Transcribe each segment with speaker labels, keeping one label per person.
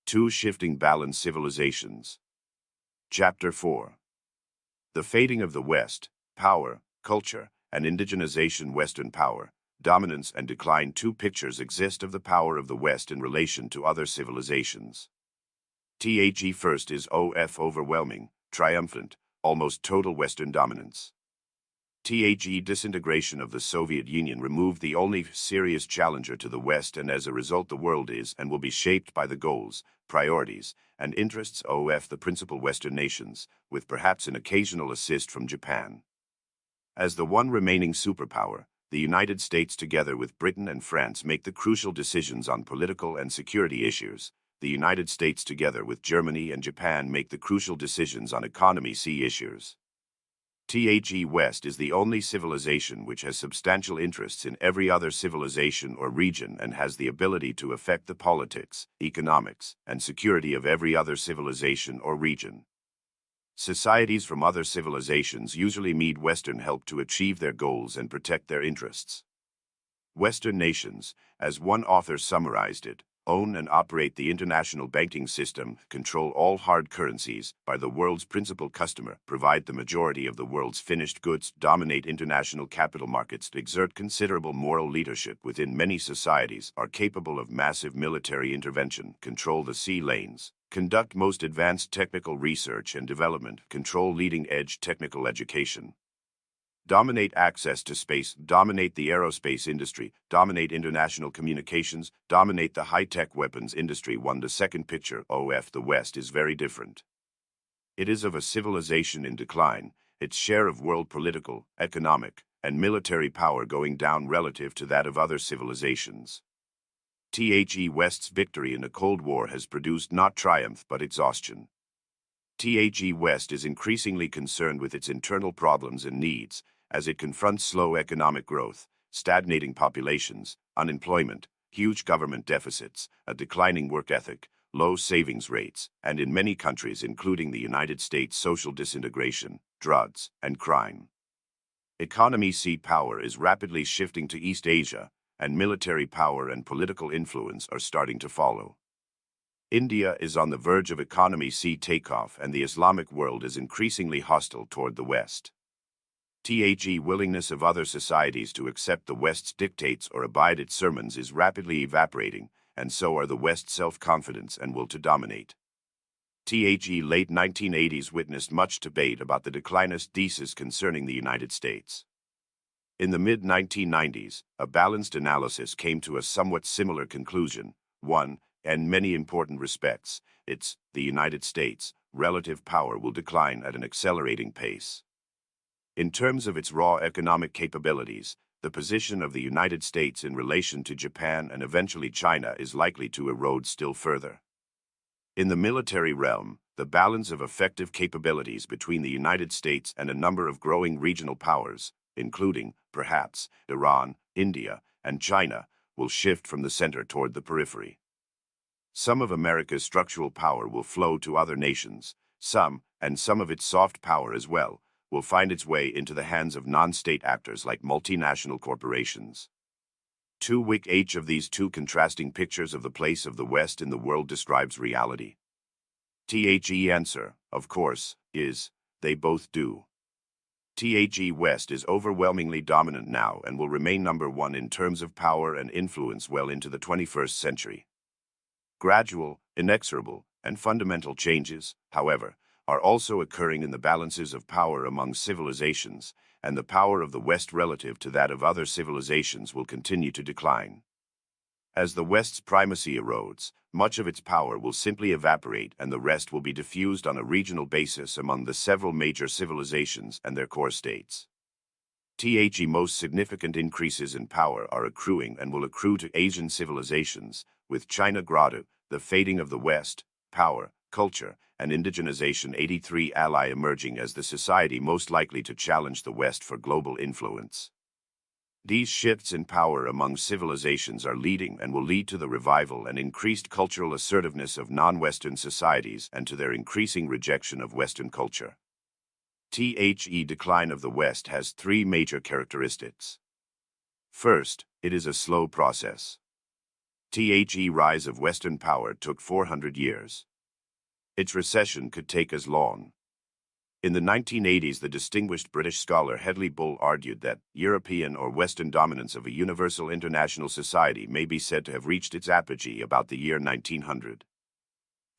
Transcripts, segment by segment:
Speaker 1: Two Shifting Balance Civilizations. Chapter 4. The Fading of the West, Power, Culture, and Indigenization. Western power, dominance and decline. Two pictures exist of the power of the West in relation to other civilizations. First is overwhelming, triumphant, almost total Western dominance. Disintegration of the Soviet Union removed the only serious challenger to the West, and as a result the world is and will be shaped by the goals, priorities, and interests of the principal Western nations, with perhaps an occasional assist from Japan. As the one remaining superpower, the United States together with Britain and France make the crucial decisions on political and security issues. The United States together with Germany and Japan make the crucial decisions on economy issues. West is the only civilization which has substantial interests in every other civilization or region and has the ability to affect the politics, economics, and security of every other civilization or region. Societies from other civilizations usually need Western help to achieve their goals and protect their interests. Western nations, as one author summarized it, own and operate the international banking system, control all hard currencies, are the world's principal customer, provide the majority of the world's finished goods, dominate international capital markets, exert considerable moral leadership within many societies, are capable of massive military intervention, control the sea lanes, conduct most advanced technical research and development, control leading-edge technical education, dominate access to space, dominate the aerospace industry, dominate international communications, dominate the high-tech weapons industry. The second picture of the West is very different. It is of a civilization in decline, its share of world political, economic, and military power going down relative to that of other civilizations. West's victory in the Cold War has produced not triumph but exhaustion. West is increasingly concerned with its internal problems and needs, as it confronts slow economic growth, stagnating populations, unemployment, huge government deficits, a declining work ethic, low savings rates, and in many countries including the United States, social disintegration, drugs, and crime. Economy power is rapidly shifting to East Asia, and military power and political influence are starting to follow. India is on the verge of economy takeoff, and the Islamic world is increasingly hostile toward the West. Willingness of other societies to accept the West's dictates or abide its sermons is rapidly evaporating, and so are the West's self-confidence and will to dominate. Late 1980s witnessed much debate about the declinist thesis concerning the United States. In the mid-1990s, a balanced analysis came to a somewhat similar conclusion. 1. In many important respects, the United States' relative power will decline at an accelerating pace. In terms of its raw economic capabilities, the position of the United States in relation to Japan and eventually China is likely to erode still further. In the military realm, the balance of effective capabilities between the United States and a number of growing regional powers, including, perhaps, Iran, India, and China, will shift from the center toward the periphery. Some of America's structural power will flow to other nations, some of its soft power as well, will find its way into the hands of non-state actors like multinational corporations. Each of these two contrasting pictures of the place of the West in the world describes reality. Answer, of course, is, they both do. West is overwhelmingly dominant now and will remain number one in terms of power and influence well into the 21st century. Gradual, inexorable, and fundamental changes, however, are also occurring in the balances of power among civilizations, and the power of the West relative to that of other civilizations will continue to decline. As the West's primacy erodes, much of its power will simply evaporate and the rest will be diffused on a regional basis among the several major civilizations and their core states. Most significant increases in power are accruing and will accrue to Asian civilizations, with China Gradu, the fading of the West, power, culture, and indigenization 83 ally emerging as the society most likely to challenge the West for global influence. These shifts in power among civilizations are leading and will lead to the revival and increased cultural assertiveness of non-Western societies and to their increasing rejection of Western culture. Decline of the West has three major characteristics. First, it is a slow process. The rise of Western power took 400 years. Its recession could take as long. In the 1980s, the distinguished British scholar Hedley Bull argued that European or Western dominance of a universal international society may be said to have reached its apogee about the year 1900.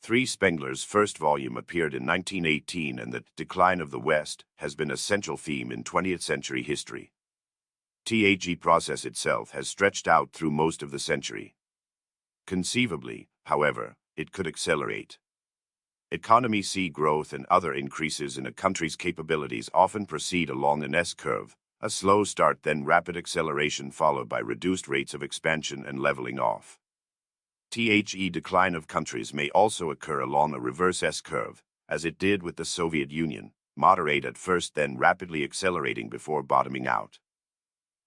Speaker 1: Three Spengler's first volume appeared in 1918, and the decline of the West has been a central theme in 20th century history. The process itself has stretched out through most of the century. Conceivably, however, it could accelerate. Economy see growth and other increases in a country's capabilities often proceed along an S-curve, a slow start then rapid acceleration followed by reduced rates of expansion and leveling off. The decline of countries may also occur along a reverse S-curve, as it did with the Soviet Union, moderate at first then rapidly accelerating before bottoming out.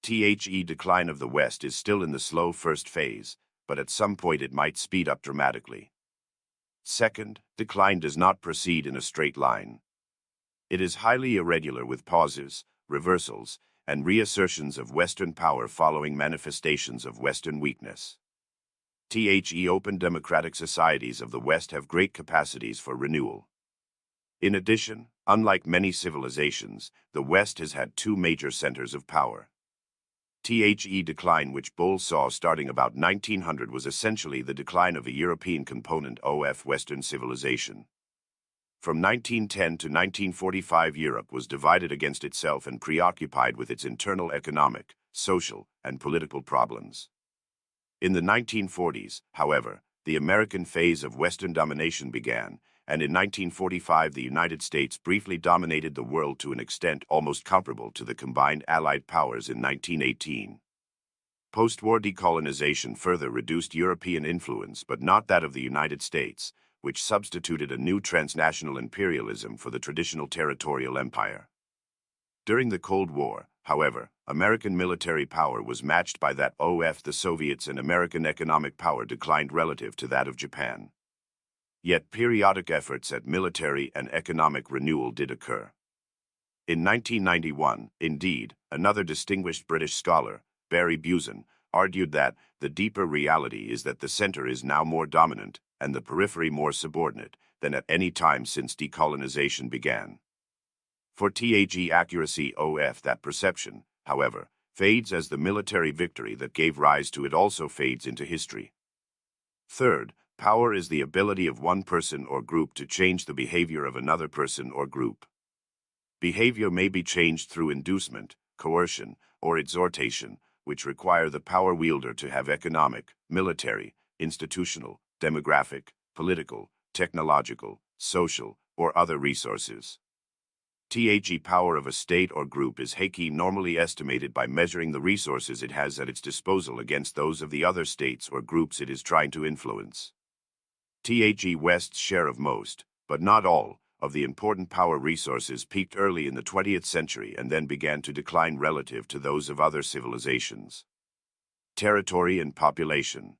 Speaker 1: The decline of the West is still in the slow first phase, but at some point it might speed up dramatically. Second, decline does not proceed in a straight line. It is highly irregular with pauses, reversals, and reassertions of Western power following manifestations of Western weakness. The open democratic societies of the West have great capacities for renewal. In addition, unlike many civilizations, the West has had two major centers of power. The decline which Bull saw starting about 1900 was essentially the decline of a European component of Western civilization. From 1910 to 1945, Europe was divided against itself and preoccupied with its internal economic, social, and political problems. In the 1940s, however, the American phase of Western domination began, and in 1945 the United States briefly dominated the world to an extent almost comparable to the combined Allied powers in 1918. Post-war decolonization further reduced European influence, but not that of the United States, which substituted a new transnational imperialism for the traditional territorial empire. During the Cold War, however, American military power was matched by that of the Soviets, and American economic power declined relative to that of Japan. Yet periodic efforts at military and economic renewal did occur. In 1991, indeed, another distinguished British scholar, Barry Buzen, argued that the deeper reality is that the center is now more dominant and the periphery more subordinate than at any time since decolonization began. For the accuracy of that perception, however, fades as the military victory that gave rise to it also fades into history. Third, power is the ability of one person or group to change the behavior of another person or group. Behavior may be changed through inducement, coercion, or exhortation, which require the power wielder to have economic, military, institutional, demographic, political, technological, social, or other resources. The power of a state or group is normally estimated by measuring the resources it has at its disposal against those of the other states or groups it is trying to influence. The West's share of most, but not all, of the important power resources peaked early in the 20th century and then began to decline relative to those of other civilizations. Territory and population.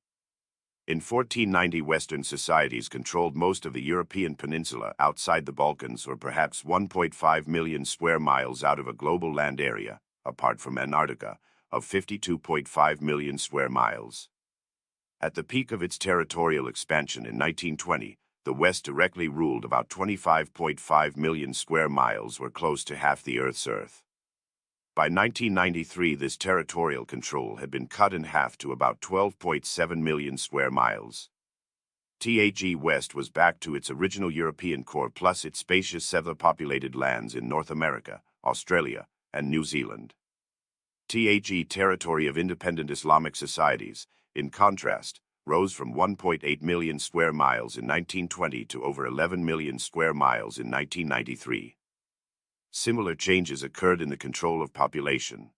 Speaker 1: In 1490, Western societies controlled most of the European peninsula outside the Balkans, or perhaps 1.5 million square miles out of a global land area, apart from Antarctica, of 52.5 million square miles. At the peak of its territorial expansion in 1920, the West directly ruled about 25.5 million square miles, or close to half the Earth's Earth. By 1993, this territorial control had been cut in half to about 12.7 million square miles. The West was back to its original European core plus its spacious populated lands in North America, Australia, and New Zealand. The territory of independent Islamic societies, in contrast, rose from 1.8 million square miles in 1920 to over 11 million square miles in 1993. Similar changes occurred in the control of population.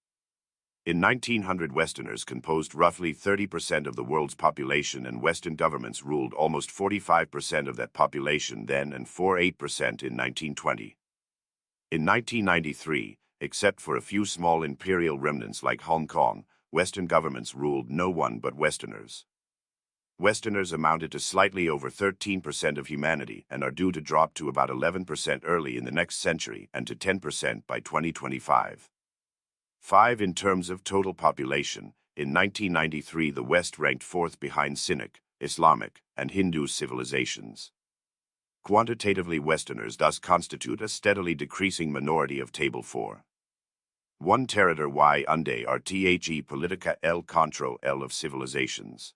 Speaker 1: In 1900, Westerners composed roughly 30% of the world's population, and Western governments ruled almost 45% of that population then and 48% in 1920. In 1993, except for a few small imperial remnants like Hong Kong, Western governments ruled no one but Westerners. Westerners amounted to slightly over 13% of humanity and are due to drop to about 11% early in the next century and to 10% by 2025. 5. In terms of total population, In 1993, the West ranked fourth behind Sinic, Islamic, and Hindu civilizations. Quantitatively, Westerners thus constitute a steadily decreasing minority of Table 4. 1 Territor y unde RTHE Politica el Control L of Civilizations.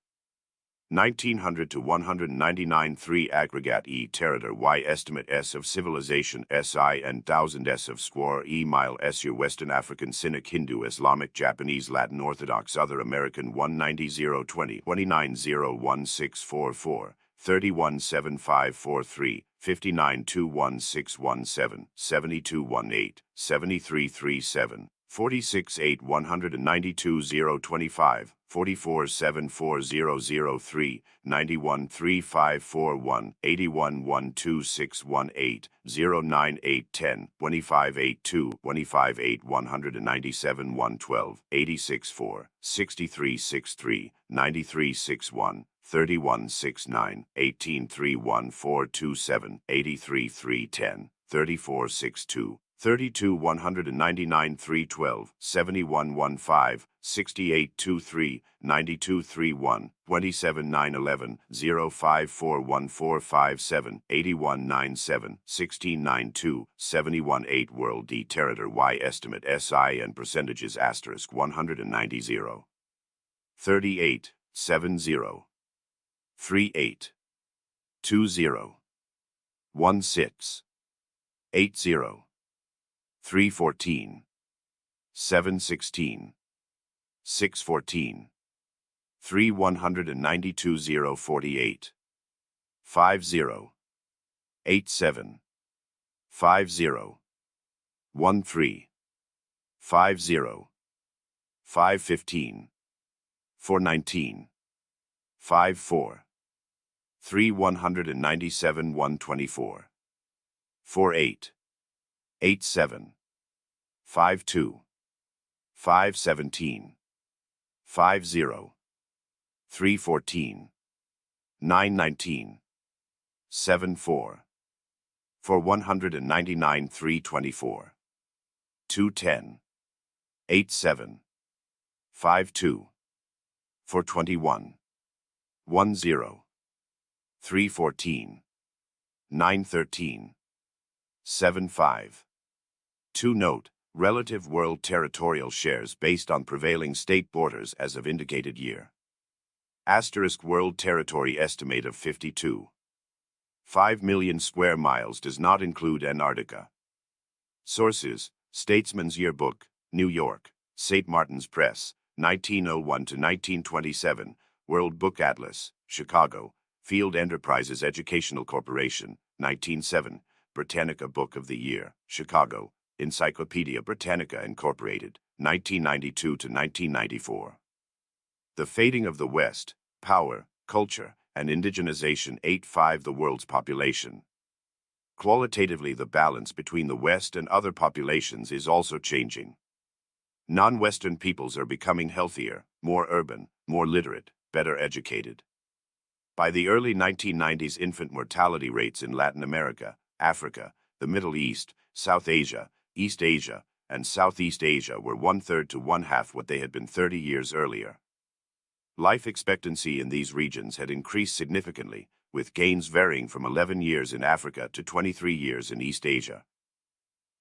Speaker 1: 1900 to 199 3 Aggregate E Territor y Estimate S of Civilization SI and 1000 S of Square E Mile S your Western African Sinic Hindu Islamic Japanese Latin Orthodox Other American 190 020 29 01644 31 7543 59 21617 72 18 73 37 46 8 192 025 44 74003 91 3541 81 12618 09 810 25 82 25 8 197 112 86 4 63 63 93 61 31 69 18 31 427 83 310 34 62 32 199 312 71 15 68 23 92 31 27 911 054 1457 81 97 16 92 71 8 World D Territor Y Estimate SI and Percentages * 190 0 38 70 38 20 16 80 314 716 614 3 192 048 50 87 50 13 50 515 419 54 3 197 124 48 87 52 517 50 314 919 74 for 199 324 210 87 52 for 21 10 314 913 75 2 Note, relative world territorial shares based on prevailing state borders as of indicated year. * World territory estimate of 52.5 million square miles does not include Antarctica. Sources: Statesman's Yearbook, New York, St. Martin's Press, 1901 to 1927, World Book Atlas, Chicago, Field Enterprises Educational Corporation, 1907, Britannica Book of the Year, Chicago, Encyclopedia Britannica Incorporated, 1992 to 1994. The Fading of the West, Power, Culture, and Indigenization 8.5 The world's population. Qualitatively, the balance between the West and other populations is also changing. Non-Western peoples are becoming healthier, more urban, more literate, better educated. By the early 1990s, infant mortality rates in Latin America, Africa, the Middle East, South Asia, East Asia, and Southeast Asia were 1/3 to 1/2 what they had been 30 years earlier. Life expectancy in these regions had increased significantly, with gains varying from 11 years in Africa to 23 years in East Asia.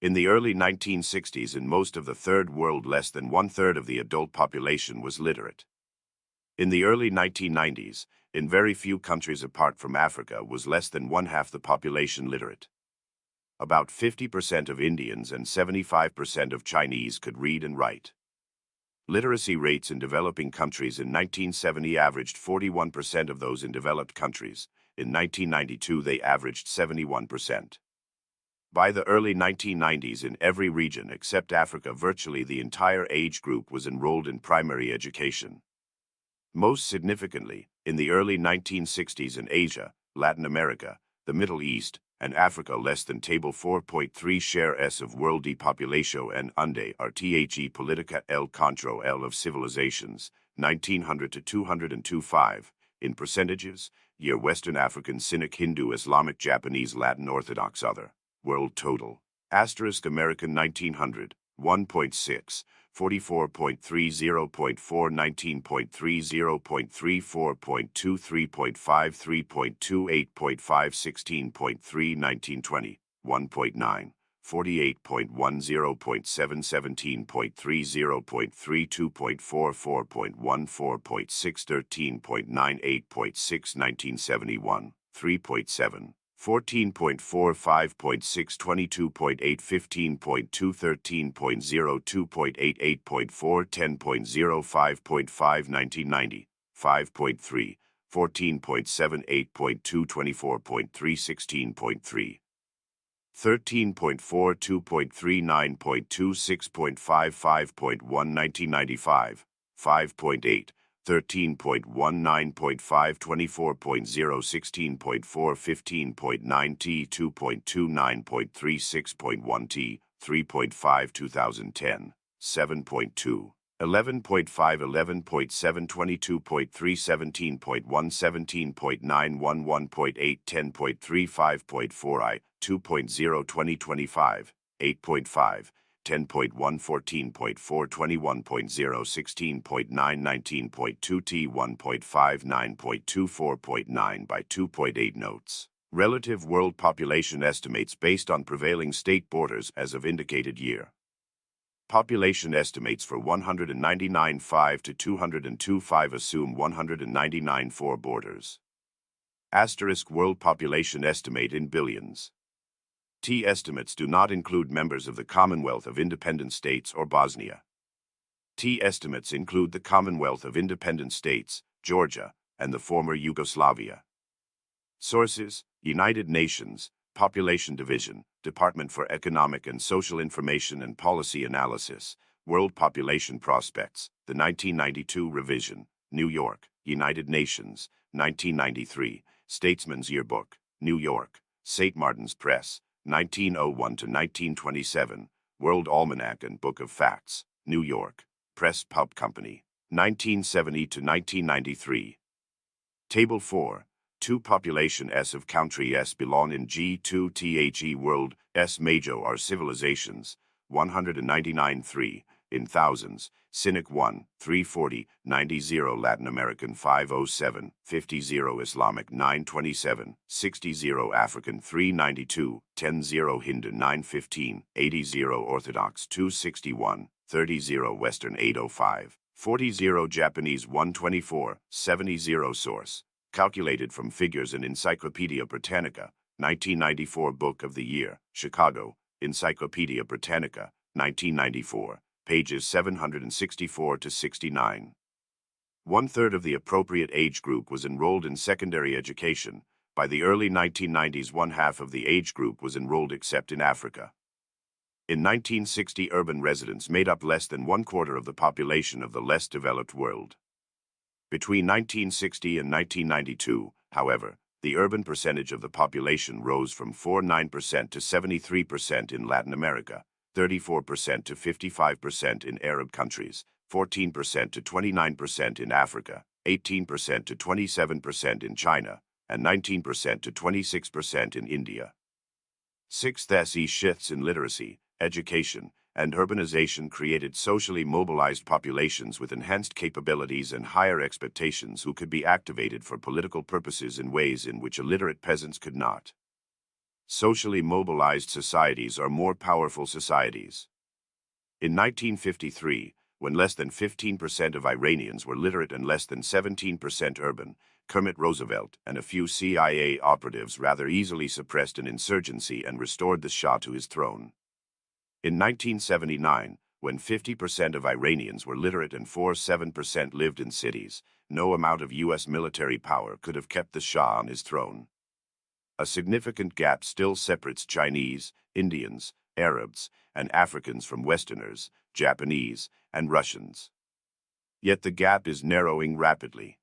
Speaker 1: In the early 1960s, in most of the Third World, less than 1/3 of the adult population was literate. In the early 1990s, in very few countries apart from Africa, was less than 1/2 the population literate. About 50% of Indians and 75% of Chinese could read and write. Literacy rates in developing countries in 1970 averaged 41% of those in developed countries. In 1992, they averaged 71%. By the early 1990s, in every region except Africa, virtually the entire age group was enrolled in primary education. Most significantly, in the early 1960s in Asia, Latin America, the Middle East, and Africa, less than Table 4.3 share S of world depopulation and unde RTHE Politica el Control L of Civilizations, 1900 to 202.5, in percentages, year Western African Sinic Hindu Islamic Japanese Latin Orthodox Other, world total, * American 1900, 1.6, 44.30.4, 19.30.34.23.5, 3.28.5, 16.3, 1920, 1.9. 48.10.7, 17.30.32.44.14.6, 13.98.6, 1971, 3.7. 14.45.6, 22.8, 15.2, 13.02.88.4, 10.05.5, 1990, 5.3. 14.7, 8.2, 24.3, 16.3. 13.4, 2.39.2, 6.55.1, 1995, 5.8. 13.19.5, 24.0, 16.4, 15.9 T, 2.29.36.1 T, 3.5, 2010, 7.2. 11.5, 11.7, 22.3, 17.1, 17.9, 11.8, 10.35.4 I, 2.0, 2025, 8.5. 10.1, 14.4, 21.0, 16.9, 19.2 T, 1.5, 9.2, 4.9 by 2.8 notes. Relative world population estimates based on prevailing state borders as of indicated year. Population estimates for 199.5 to 202.5 assume 199.4 borders. Asterisk world population estimate in billions. T estimates do not include members of the Commonwealth of Independent States or Bosnia. T estimates include the Commonwealth of Independent States, Georgia, and the former Yugoslavia. Sources: United Nations, Population Division, Department for Economic and Social Information and Policy Analysis, World Population Prospects, the 1992 revision, New York, United Nations, 1993, Statesman's Yearbook, New York, St. Martin's Press, 1901 to 1927, World Almanac and Book of Facts, New York, Press Pub Company, 1970 to 1993. Table 4. 2 Population S of country S belong in G2 The world S major are civilizations, 199 3, in thousands, Cynic 1, 340, 90 0 Latin American 507, 50 0 Islamic 927, 60 0 African 392, 10 0 Hindu 915, 80 0 Orthodox 261, 30 0 Western 805, 40 0 Japanese 124, 70 0 Source. Calculated from figures in Encyclopedia Britannica, 1994 Book of the Year, Chicago, Encyclopedia Britannica, 1994, pages 764 to 69. 1/3 of the appropriate age group was enrolled in secondary education. By the early 1990s, 1/2 of the age group was enrolled except in Africa. In 1960, urban residents made up less than 1/4 of the population of the less developed world. Between 1960 and 1992, however, the urban percentage of the population rose from 49% to 73% in Latin America, 34% to 55% in Arab countries, 14% to 29% in Africa, 18% to 27% in China, and 19% to 26% in India. 6th, these shifts in literacy, education, and urbanization created socially mobilized populations with enhanced capabilities and higher expectations who could be activated for political purposes in ways in which illiterate peasants could not. Socially mobilized societies are more powerful societies. In 1953, when less than 15% of Iranians were literate and less than 17% urban, Kermit Roosevelt and a few CIA operatives rather easily suppressed an insurgency and restored the Shah to his throne. In 1979, when 50% of Iranians were literate and 47% lived in cities, no amount of U.S. military power could have kept the Shah on his throne. A significant gap still separates Chinese, Indians, Arabs, and Africans from Westerners, Japanese, and Russians. Yet the gap is narrowing rapidly.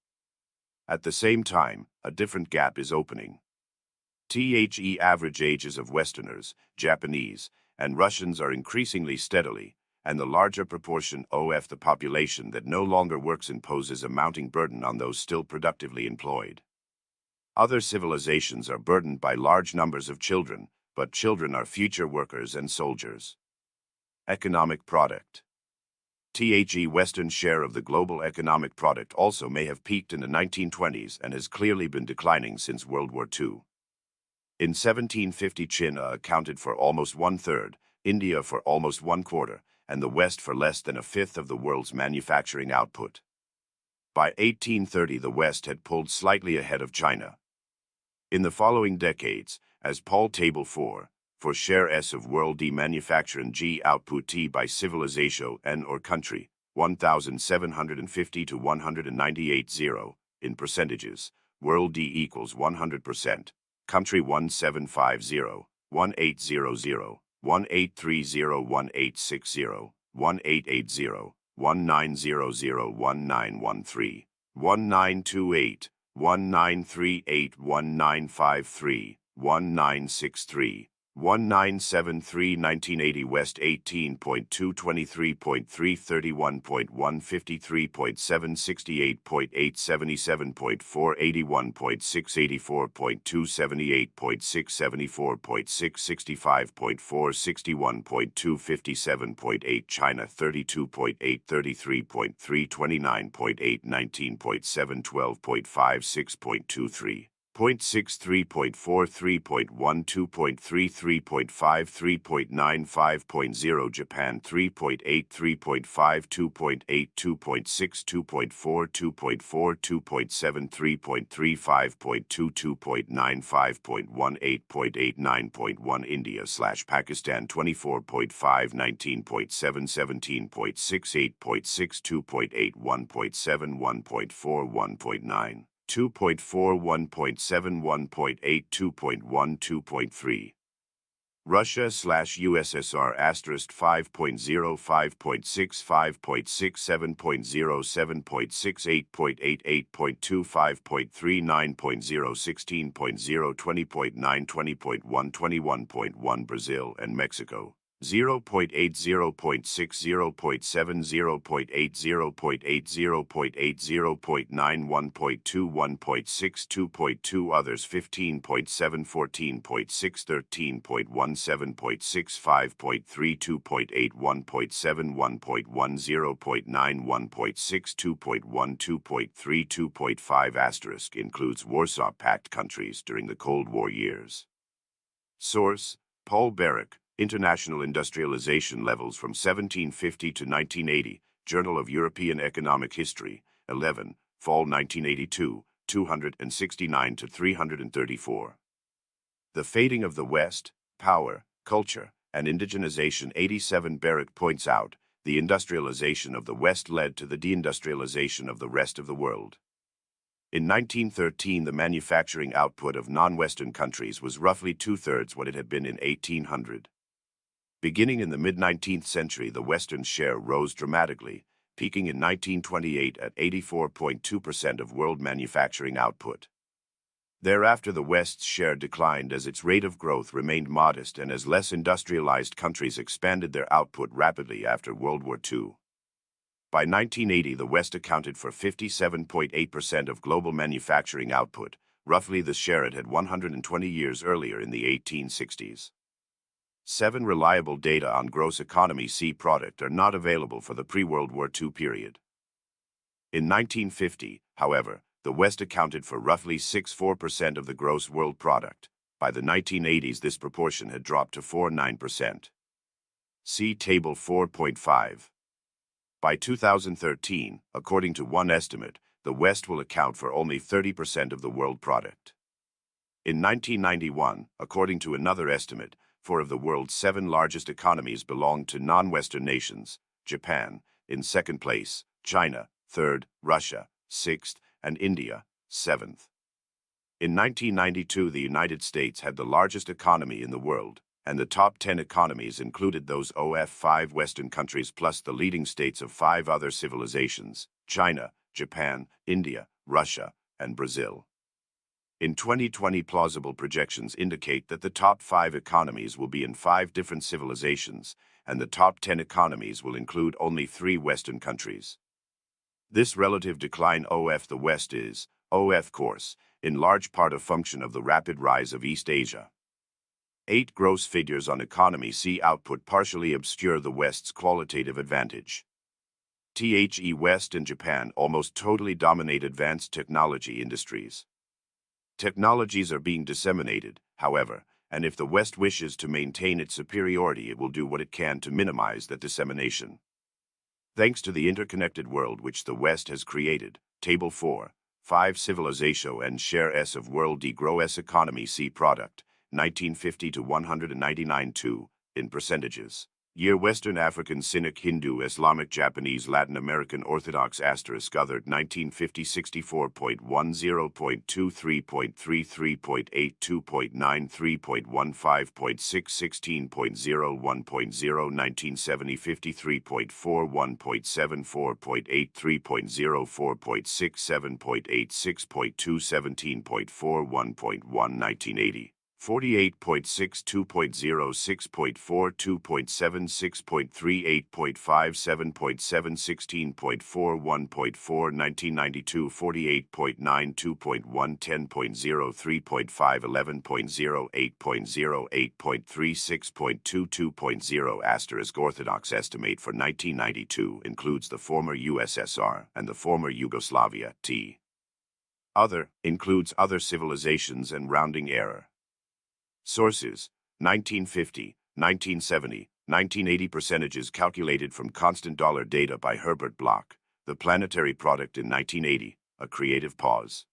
Speaker 1: At the same time, a different gap is opening. The average ages of Westerners, Japanese, and Russians are increasingly steadily, and the larger proportion of the population that no longer works imposes a mounting burden on those still productively employed. Other civilizations are burdened by large numbers of children, but children are future workers and soldiers. Economic product. The Western share of the global economic product also may have peaked in the 1920s and has clearly been declining since World War II. In 1750, China accounted for almost one-third, India for almost one-quarter, and the West for less than a fifth of the world's manufacturing output. By 1830, the West had pulled slightly ahead of China. In the following decades, as Paul Table 4, for share S of world D manufacturing G output T by civilization N or country, 1750 to 198 in percentages, world D equals 100%, country 1750, 1800, 1830, 1860, 1880, 1900, 1913, 1928, 1938, 1953, 1963, 1973, 1980 West 18.2, 23.3, 31.1, 53.7, 68.8, 77.4, 81.6, 84.2, 78.6, 74.6, 65.4, 61.2, 57.8 China 32.8, 33.3, 29.8, 19.7, 12.5, 6.23. 0.63.4, 3.12, 3.5, 3.95.0 Japan 3.8, 3.5, 2.8, 2.6, 2.4, 2.4, 2.7, 3.35.2, 2.95.1, 8.89.1 India/Pakistan 24.5, 19.7, 17.6, 8.6, 2.8, 1.7, 1.4, 1.9. 2.4, 1.7, 1.8, 2.1, 2.3. Russia/USSR * 5.0, 5.6, 5.6, 7.0, 7.6, 8.8, 8.2, 5.3, 9.0, 16.0, 20.9, 20.1, 21.1 Brazil and Mexico. 0.8, 0.6, 0.7, 0.8, 0.8, 0.8, 0.9, 1.2, 1.6, 2.2 others 15.7, 14.6, 13.1, 7.6, 5.3, 2.8, 1.7, 1.1, 0.9, 1.6, 2.1, 2.3, 2.5 * includes Warsaw Pact countries during the Cold War years. Source: Paul Barrick, International Industrialization Levels from 1750 to 1980, Journal of European Economic History, 11, Fall 1982, 269 to 334. The Fading of the West, Power, Culture, and Indigenization 87. Barrick points out, the industrialization of the West led to the deindustrialization of the rest of the world. In 1913, the manufacturing output of non-Western countries was roughly two-thirds what it had been in 1800. Beginning in the mid-19th century, the Western share rose dramatically, peaking in 1928 at 84.2% of world manufacturing output. Thereafter, the West's share declined as its rate of growth remained modest and as less industrialized countries expanded their output rapidly after World War II. By 1980, the West accounted for 57.8% of global manufacturing output, roughly the share it had 120 years earlier in the 1860s. 7 reliable data on gross economy C product are not available for the pre-World War II period. In 1950, however, the West accounted for roughly 64% of the gross world product. By the 1980s, this proportion had dropped to 49%. See Table 4.5. By 2013, according to one estimate, the West will account for only 30% of the world product. In 1991, according to another estimate, 4 of the world's 7 largest economies belonged to non-Western nations: Japan, in second place, China, third, Russia, sixth, and India, seventh. In 1992, the United States had the largest economy in the world, and the top 10 economies included those of 5 Western countries plus the leading states of 5 other civilizations: China, Japan, India, Russia, and Brazil. In 2020, plausible projections indicate that the top 5 economies will be in 5 different civilizations, and the top 10 economies will include only 3 Western countries. This relative decline of the West is, of course, in large part a function of the rapid rise of East Asia. 8 gross figures on economy C output partially obscure the West's qualitative advantage. The West and Japan almost totally dominate advanced technology industries. Technologies are being disseminated, however, and if the West wishes to maintain its superiority, it will do what it can to minimize that dissemination. Thanks to the interconnected world which the West has created, Table 4, 5 Civilization and Share S of World D Gross Economy C Product, 1950 to 199 2, in percentages. Year Western African Sinic Hindu Islamic Japanese Latin American Orthodox asterisk othered 1950 64.10.23.82.93.15.6 1970 53.41.74.83.04.67.86.217.41.1 48.62.06.42.76.38.57.716.41.4 1992 48.92.10.03.511.08.08.36.22.0 asterisk Orthodox estimate for 1992 includes the former USSR and the former Yugoslavia. T. Other includes other civilizations and rounding error. Sources: 1950, 1970, 1980 percentages calculated from constant dollar data by Herbert Bloch, The Planetary Product in 1980, A Creative Pause.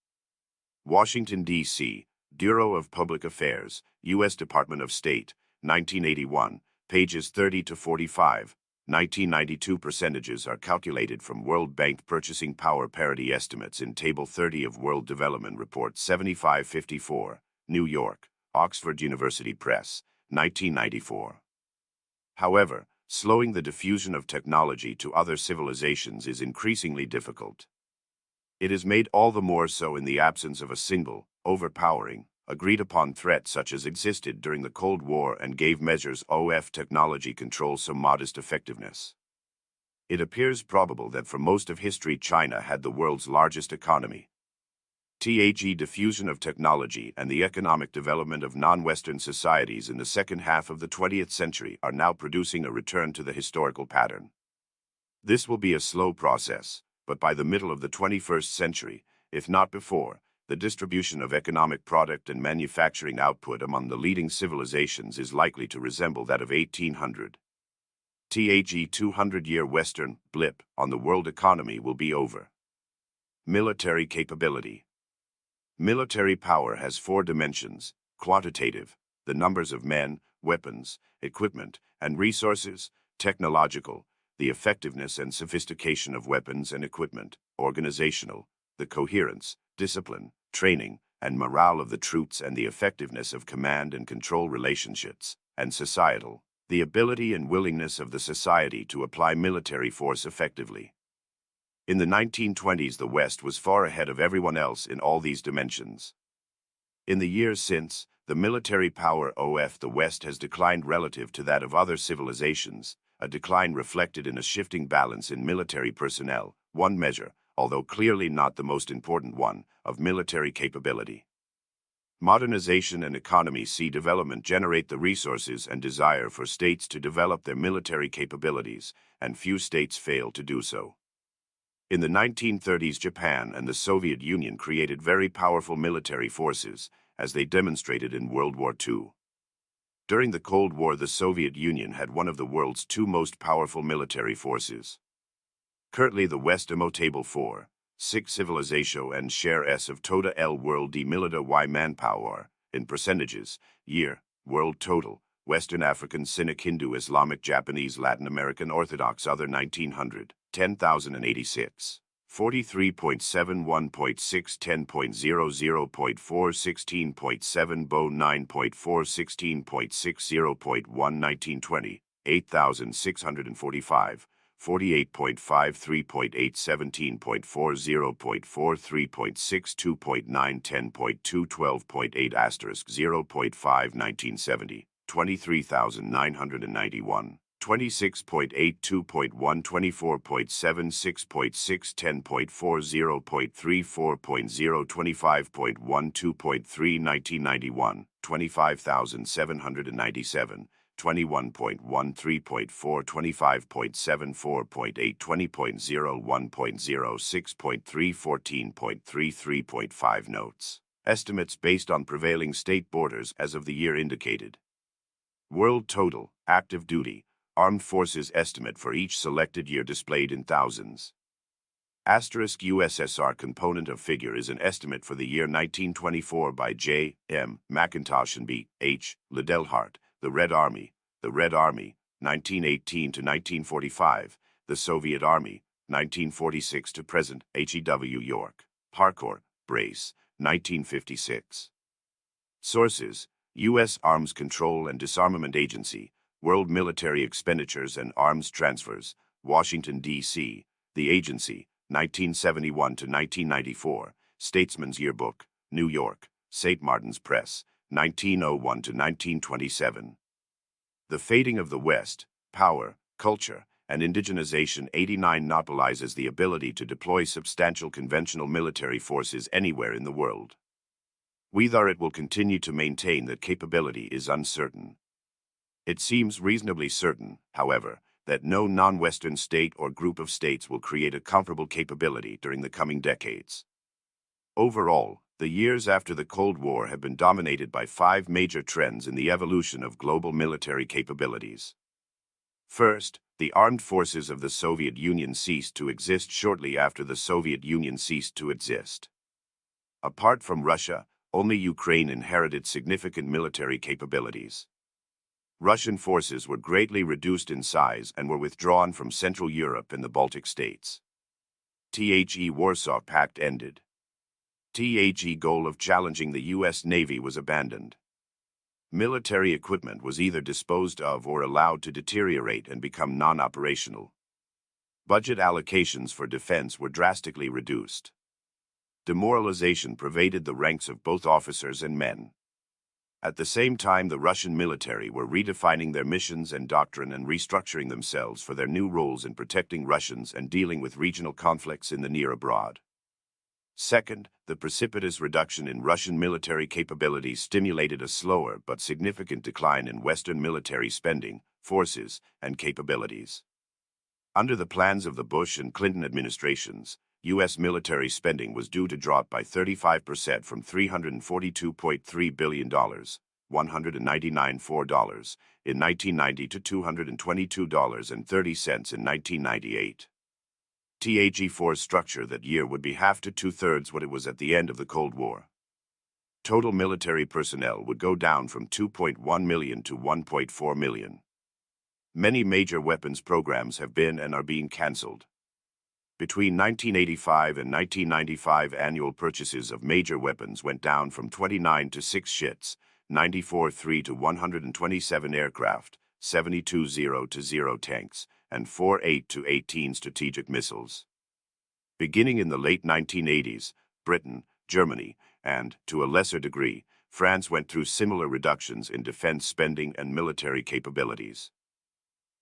Speaker 1: Washington, D.C., Bureau of Public Affairs, U.S. Department of State, 1981, pages 30 to 45. 1992 percentages are calculated from World Bank Purchasing Power Parity Estimates in Table 30 of World Development Report 7554, New York, Oxford University Press, 1994. However, slowing the diffusion of technology to other civilizations is increasingly difficult. It is made all the more so in the absence of a single, overpowering, agreed-upon threat such as existed during the Cold War and gave measures of technology control some modest effectiveness. It appears probable that for most of history China had the world's largest economy. The diffusion of technology and the economic development of non-Western societies in the second half of the 20th century are now producing a return to the historical pattern. This will be a slow process, but by the middle of the 21st century, if not before, the distribution of economic product and manufacturing output among the leading civilizations is likely to resemble that of 1800. The 200-year Western blip on the world economy will be over. Military capability. Military power has 4 dimensions: quantitative, the numbers of men, weapons, equipment, and resources; technological, the effectiveness and sophistication of weapons and equipment; organizational, the coherence, discipline, training, and morale of the troops and the effectiveness of command and control relationships; and societal, the ability and willingness of the society to apply military force effectively. In the 1920s, the West was far ahead of everyone else in all these dimensions. In the years since, the military power of the West has declined relative to that of other civilizations, a decline reflected in a shifting balance in military personnel, one measure, although clearly not the most important one, of military capability. Modernization and economy development generate the resources and desire for states to develop their military capabilities, and few states fail to do so. In the 1930s, Japan and the Soviet Union created very powerful military forces, as they demonstrated in World War II. During the Cold War, the Soviet Union had one of the world's 2 most powerful military forces. Currently, the West Table 4, 6 Civilization and Share S of Total L World D Milita Y Manpower, in percentages, year, world total, Western African Sinic Hindu Islamic Japanese Latin American Orthodox Other 1900. 10,086. 43.71.6 10.00.4 16.7 Bo 9.4 16.60.1 1920 8,645 48.53.8 17.40.43.62.9 10.2 12.8 asterisk 0.5 1970 23,991 26.82.1 24.76.6 10.40.34.0 25.12.3 1991 25,797 21.13.4, 25.74.8, 20.01.06.3, 14.33.5 notes. Estimates based on prevailing state borders as of the year indicated. World total, active duty, armed forces estimate for each selected year displayed in thousands. Asterisk USSR component of figure is an estimate for the year 1924 by J. M. McIntosh and B. H. Liddell-Hart. The Red Army, 1918 to 1945, the Soviet Army, 1946 to present, H.E.W. York, Harcourt, Brace, 1956. Sources: U.S. Arms Control and Disarmament Agency, World Military Expenditures and Arms Transfers, Washington, D.C., the agency, 1971 to 1994, Statesman's Yearbook, New York, St. Martin's Press, 1901 to 1927. The Fading of the West, Power, Culture, and Indigenization. 89 monopolizes the ability to deploy substantial conventional military forces anywhere in the world. Whether it will continue to maintain that capability is uncertain. It seems reasonably certain, however, that no non-Western state or group of states will create a comparable capability during the coming decades. Overall, the years after the Cold War have been dominated by 5 major trends in the evolution of global military capabilities. First, the armed forces of the Soviet Union ceased to exist shortly after the Soviet Union ceased to exist. Apart from Russia, only Ukraine inherited significant military capabilities. Russian forces were greatly reduced in size and were withdrawn from Central Europe and the Baltic states. The Warsaw Pact ended. The goal of challenging the U.S. Navy was abandoned. Military equipment was either disposed of or allowed to deteriorate and become non-operational. Budget allocations for defense were drastically reduced. Demoralization pervaded the ranks of both officers and men. At the same time, the Russian military were redefining their missions and doctrine and restructuring themselves for their new roles in protecting Russians and dealing with regional conflicts in the near abroad. Second, the precipitous reduction in Russian military capabilities stimulated a slower but significant decline in Western military spending, forces, and capabilities. Under the plans of the Bush and Clinton administrations, U.S. military spending was due to drop by 35% from $342.3 billion, $199.4 in 1990 to $222.30 in 1998. The structure that year would be half to two-thirds what it was at the end of the Cold War. Total military personnel would go down from 2.1 million to 1.4 million. Many major weapons programs have been and are being canceled. Between 1985 and 1995, annual purchases of major weapons went down from 29 to 6 ships, 94-3 to 127 aircraft, 72 0-0 tanks, and 48 to 18 strategic missiles. Beginning in the late 1980s, Britain, Germany, and, to a lesser degree, France went through similar reductions in defense spending and military capabilities.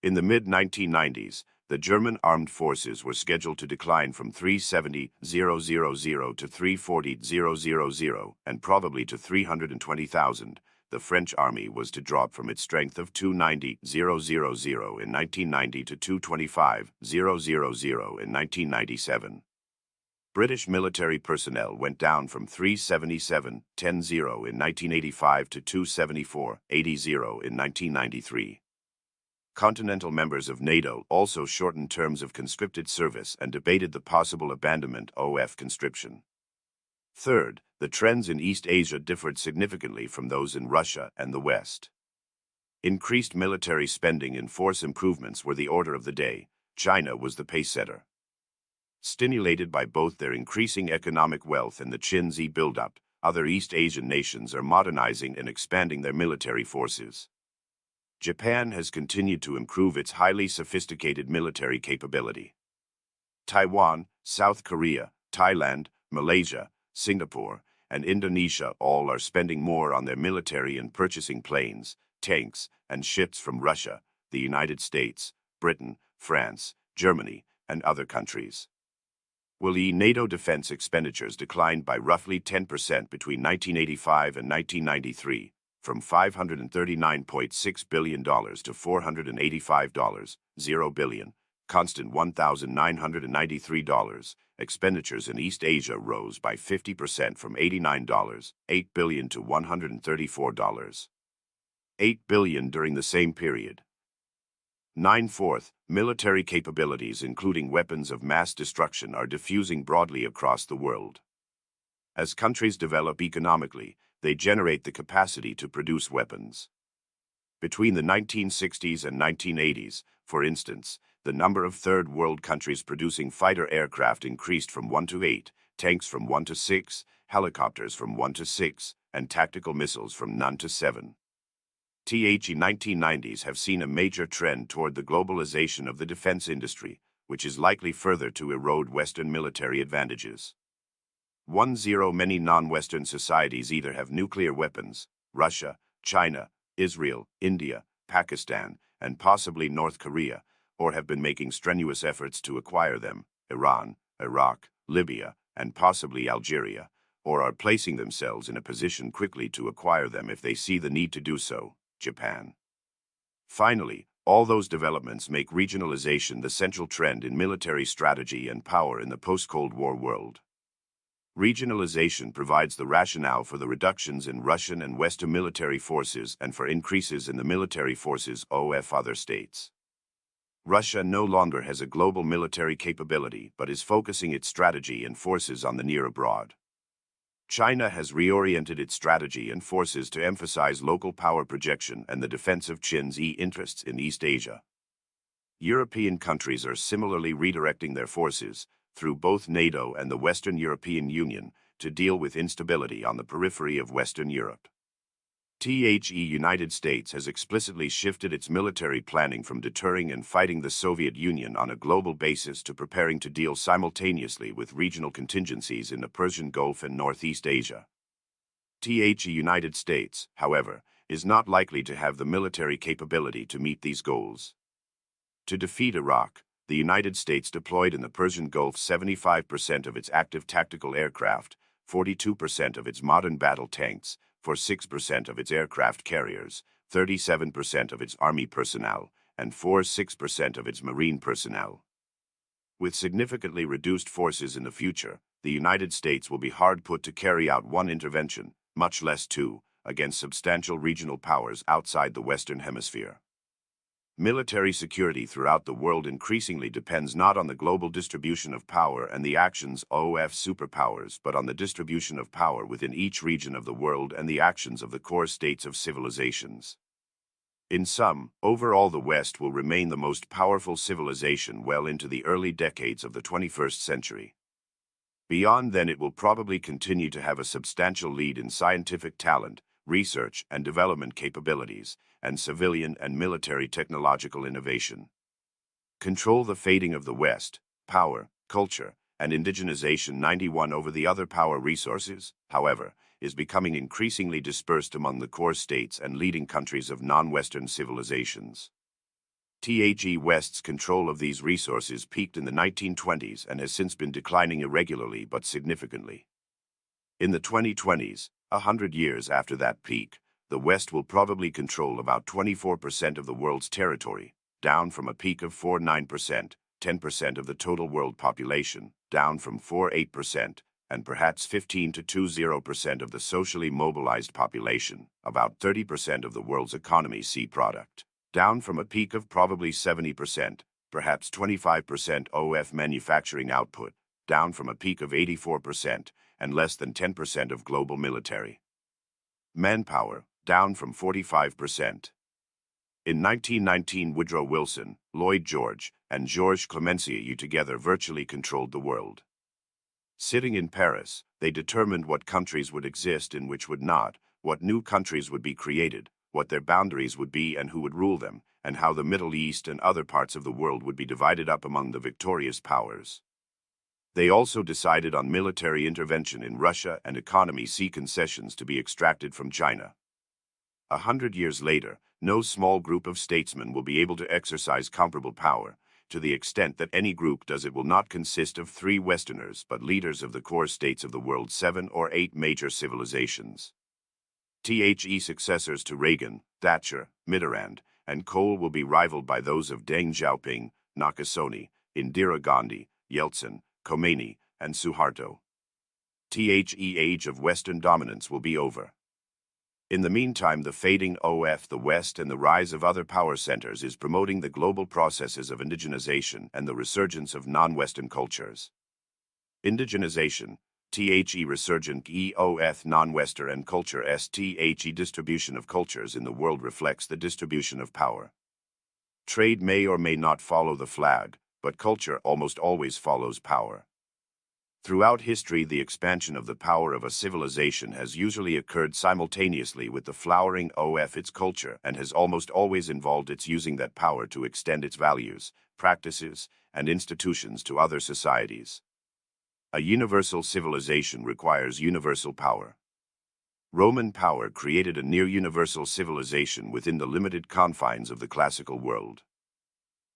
Speaker 1: In the mid-1990s, the German armed forces were scheduled to decline from 370,000 to 340,000 and probably to 320,000. The French army was to drop from its strength of 290,000 in 1990 to 225,000 in 1997. British military personnel went down from 377,10 in 1985 to 274,80 in 1993. Continental members of NATO also shortened terms of conscripted service and debated the possible abandonment of conscription. Third, the trends in East Asia differed significantly from those in Russia and the West. Increased military spending and force improvements were the order of the day. China was the pacesetter. Stimulated by both their increasing economic wealth and the Qinzi buildup, other East Asian nations are modernizing and expanding their military forces. Japan has continued to improve its highly sophisticated military capability. Taiwan, South Korea, Thailand, Malaysia, Singapore, and Indonesia all are spending more on their military and purchasing planes, tanks, and ships from Russia, the United States, Britain, France, Germany, and other countries. While NATO defense expenditures declined by roughly 10% between 1985 and 1993, from $539.6 billion to $485.0 billion, constant $1,993. Expenditures in East Asia rose by 50% from $89.8 billion to $134.8 billion during the same period. 9/4, military capabilities including weapons of mass destruction are diffusing broadly across the world. As countries develop economically, they generate the capacity to produce weapons. Between the 1960s and 1980s, for instance, the number of Third World countries producing fighter aircraft increased from 1 to 8, tanks from 1 to 6, helicopters from 1 to 6, and tactical missiles from none to 7. The 1990s have seen a major trend toward the globalization of the defense industry, which is likely further to erode Western military advantages. 10 Many non-Western societies either have nuclear weapons, Russia, China, Israel, India, Pakistan, and possibly North Korea, or have been making strenuous efforts to acquire them, Iran, Iraq, Libya, and possibly Algeria, or are placing themselves in a position quickly to acquire them if they see the need to do so, Japan. Finally, all those developments make regionalization the central trend in military strategy and power in the post-Cold War world. Regionalization provides the rationale for the reductions in Russian and Western military forces and for increases in the military forces of other states. Russia no longer has a global military capability but is focusing its strategy and forces on the near abroad. China has reoriented its strategy and forces to emphasize local power projection and the defense of Chinese interests in East Asia. European countries are similarly redirecting their forces, through both NATO and the Western European Union, to deal with instability on the periphery of Western Europe. The United States has explicitly shifted its military planning from deterring and fighting the Soviet Union on a global basis to preparing to deal simultaneously with regional contingencies in the Persian Gulf and Northeast Asia. The United States, however, is not likely to have the military capability to meet these goals. To defeat Iraq, the United States deployed in the Persian Gulf 75% of its active tactical aircraft, 42% of its modern battle tanks, 46% of its aircraft carriers, 37% of its army personnel, and 46% of its marine personnel. With significantly reduced forces in the future, the United States will be hard put to carry out one intervention, much less two, against substantial regional powers outside the Western Hemisphere. Military security throughout the world increasingly depends not on the global distribution of power and the actions of superpowers, but on the distribution of power within each region of the world and the actions of the core states of civilizations. In sum, overall the West will remain the most powerful civilization well into the early decades of the 21st century. Beyond then it will probably continue to have a substantial lead in scientific talent, research and development capabilities, and civilian and military technological innovation. Control the fading of the West, power, culture, and indigenization 91 over the other power resources, however, is becoming increasingly dispersed among the core states and leading countries of non-Western civilizations. The West's control of these resources peaked in the 1920s and has since been declining irregularly but significantly. In the 2020s, 100 years after that peak, the West will probably control about 24% of the world's territory, down from a peak of 49%, 10% of the total world population, down from 48%, and perhaps 15 to 20% of the socially mobilized population, about 30% of the world's economy product, down from a peak of probably 70%, perhaps 25% of manufacturing output, down from a peak of 84%, and less than 10% of global military manpower, down from 45%. In 1919, Woodrow Wilson, Lloyd George, and Georges Clemenceau together virtually controlled the world. Sitting in Paris, they determined what countries would exist and which would not, what new countries would be created, what their boundaries would be and who would rule them, and how the Middle East and other parts of the world would be divided up among the victorious powers. They also decided on military intervention in Russia and economy concessions to be extracted from China. 100 years later, no small group of statesmen will be able to exercise comparable power. To the extent that any group does, it will not consist of 3 Westerners but leaders of the core states of the world's 7 or 8 major civilizations. The successors to Reagan, Thatcher, Mitterrand, and Kohl will be rivaled by those of Deng Xiaoping, Nakasone, Indira Gandhi, Yeltsin, Khomeini, and Suharto. The age of Western dominance will be over. In the meantime, the fading of the West and the rise of other power centers is promoting the global processes of indigenization and the resurgence of non-Western cultures. Indigenization, the resurgent of non-Western culture the distribution of cultures in the world reflects the distribution of power. Trade may or may not follow the flag, but culture almost always follows power. Throughout history, the expansion of the power of a civilization has usually occurred simultaneously with the flowering of its culture and has almost always involved its using that power to extend its values, practices, and institutions to other societies. A universal civilization requires universal power. Roman power created a near-universal civilization within the limited confines of the classical world.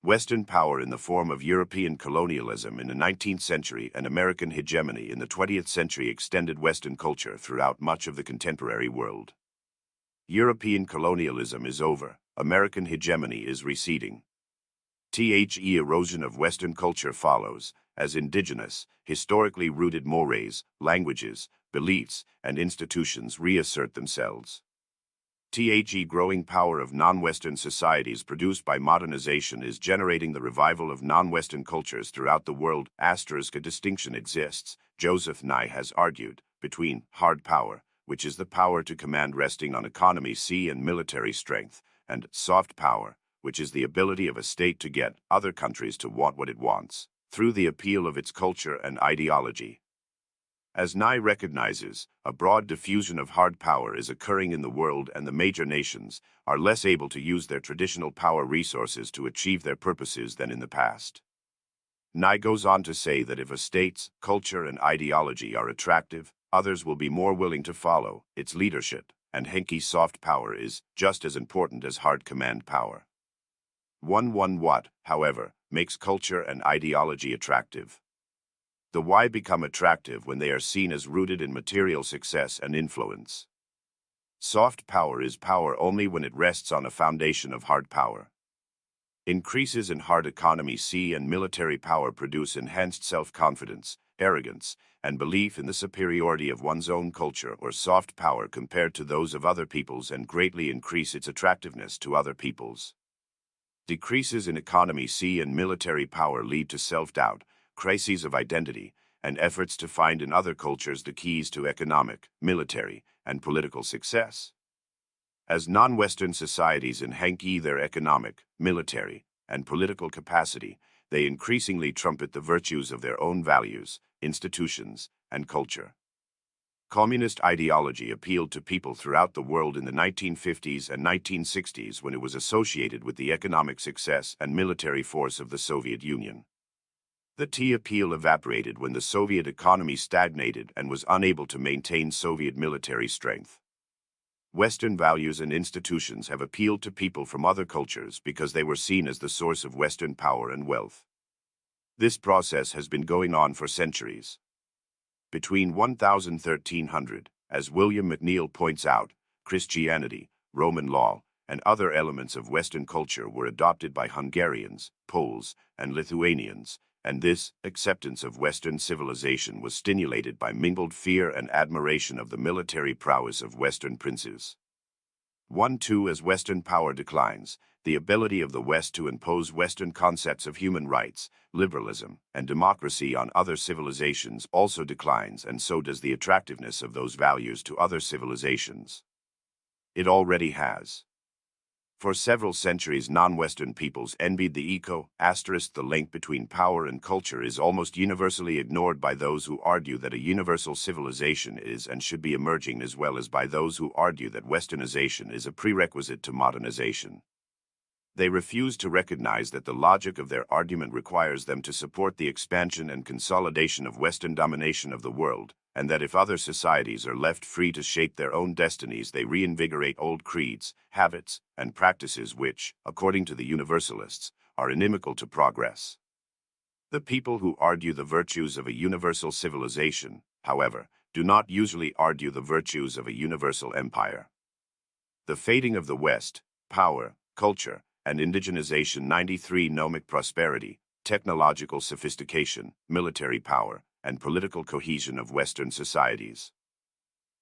Speaker 1: Western power in the form of European colonialism in the 19th century and American hegemony in the 20th century extended Western culture throughout much of the contemporary world. European colonialism is over, American hegemony is receding. The erosion of Western culture follows, as indigenous, historically rooted mores, languages, beliefs, and institutions reassert themselves. The growing power of non-Western societies produced by modernization is generating the revival of non-Western cultures throughout the world. A distinction exists, Joseph Nye has argued, between hard power, which is the power to command resting on economy and military strength, and soft power, which is the ability of a state to get other countries to want what it wants, through the appeal of its culture and ideology. As Nye recognizes, a broad diffusion of hard power is occurring in the world and the major nations are less able to use their traditional power resources to achieve their purposes than in the past. Nye goes on to say that if a state's culture and ideology are attractive, others will be more willing to follow its leadership, and soft power is just as important as hard command power. What, however, makes culture and ideology attractive? The why become attractive when they are seen as rooted in material success and influence. Soft power is power only when it rests on a foundation of hard power. Increases in hard economy and military power produce enhanced self-confidence, arrogance, and belief in the superiority of one's own culture or soft power compared to those of other peoples and greatly increase its attractiveness to other peoples. Decreases in economy and military power lead to self-doubt, crises of identity, and efforts to find in other cultures the keys to economic, military, and political success. As non-Western societies enhance their economic, military, and political capacity, they increasingly trumpet the virtues of their own values, institutions, and culture. Communist ideology appealed to people throughout the world in the 1950s and 1960s when it was associated with the economic success and military force of the Soviet Union. The appeal evaporated when the Soviet economy stagnated and was unable to maintain Soviet military strength. Western values and institutions have appealed to people from other cultures because they were seen as the source of Western power and wealth. This process has been going on for centuries. Between 1300, as William McNeill points out, Christianity, Roman law, and other elements of Western culture were adopted by Hungarians, Poles, and Lithuanians, and this acceptance of Western civilization was stimulated by mingled fear and admiration of the military prowess of Western princes. As Western power declines, the ability of the West to impose Western concepts of human rights, liberalism, and democracy on other civilizations also declines, and so does the attractiveness of those values to other civilizations. It already has. For several centuries, non-Western peoples envied the the link between power and culture is almost universally ignored by those who argue that a universal civilization is and should be emerging, as well as by those who argue that Westernization is a prerequisite to modernization. They refuse to recognize that the logic of their argument requires them to support the expansion and consolidation of Western domination of the world, and that if other societies are left free to shape their own destinies, they reinvigorate old creeds, habits, and practices which, according to the Universalists, are inimical to progress. The people who argue the virtues of a universal civilization, however, do not usually argue the virtues of a universal empire. The Fading of the West, Power, Culture, and Indigenization. 93 Nomic prosperity, technological sophistication, military power, and political cohesion of Western societies.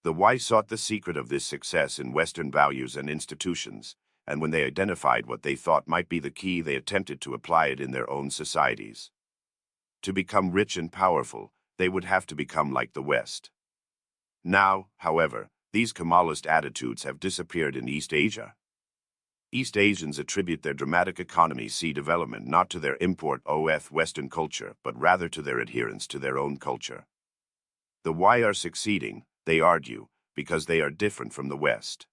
Speaker 1: The Y sought the secret of this success in Western values and institutions, and when they identified what they thought might be the key, they attempted to apply it in their own societies. To become rich and powerful, they would have to become like the West. Now, however, these Kemalist attitudes have disappeared in East Asia. East Asians attribute their dramatic economy development not to their import of Western culture, but rather to their adherence to their own culture. The Y are succeeding, they argue, because they are different from the West.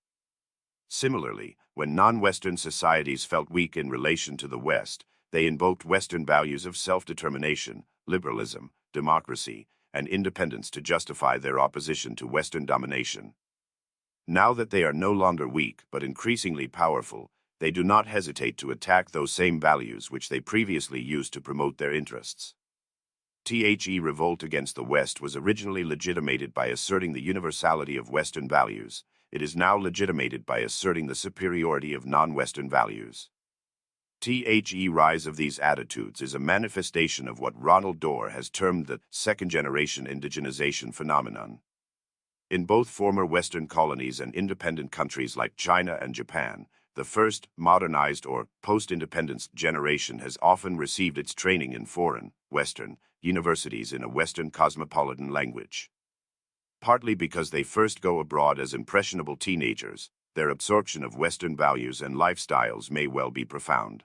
Speaker 1: Similarly, when non-Western societies felt weak in relation to the West, they invoked Western values of self-determination, liberalism, democracy, and independence to justify their opposition to Western domination. Now that they are no longer weak but increasingly powerful, they do not hesitate to attack those same values which they previously used to promote their interests. The revolt against the West was originally legitimated by asserting the universality of Western values. It is now legitimated by asserting the superiority of non-Western values. The rise of these attitudes is a manifestation of what Ronald Dorr has termed the second-generation indigenization phenomenon. In both former Western colonies and independent countries like China and Japan, the first, modernized or post-independence generation has often received its training in foreign, Western, universities in a Western cosmopolitan language. Partly because they first go abroad as impressionable teenagers, their absorption of Western values and lifestyles may well be profound.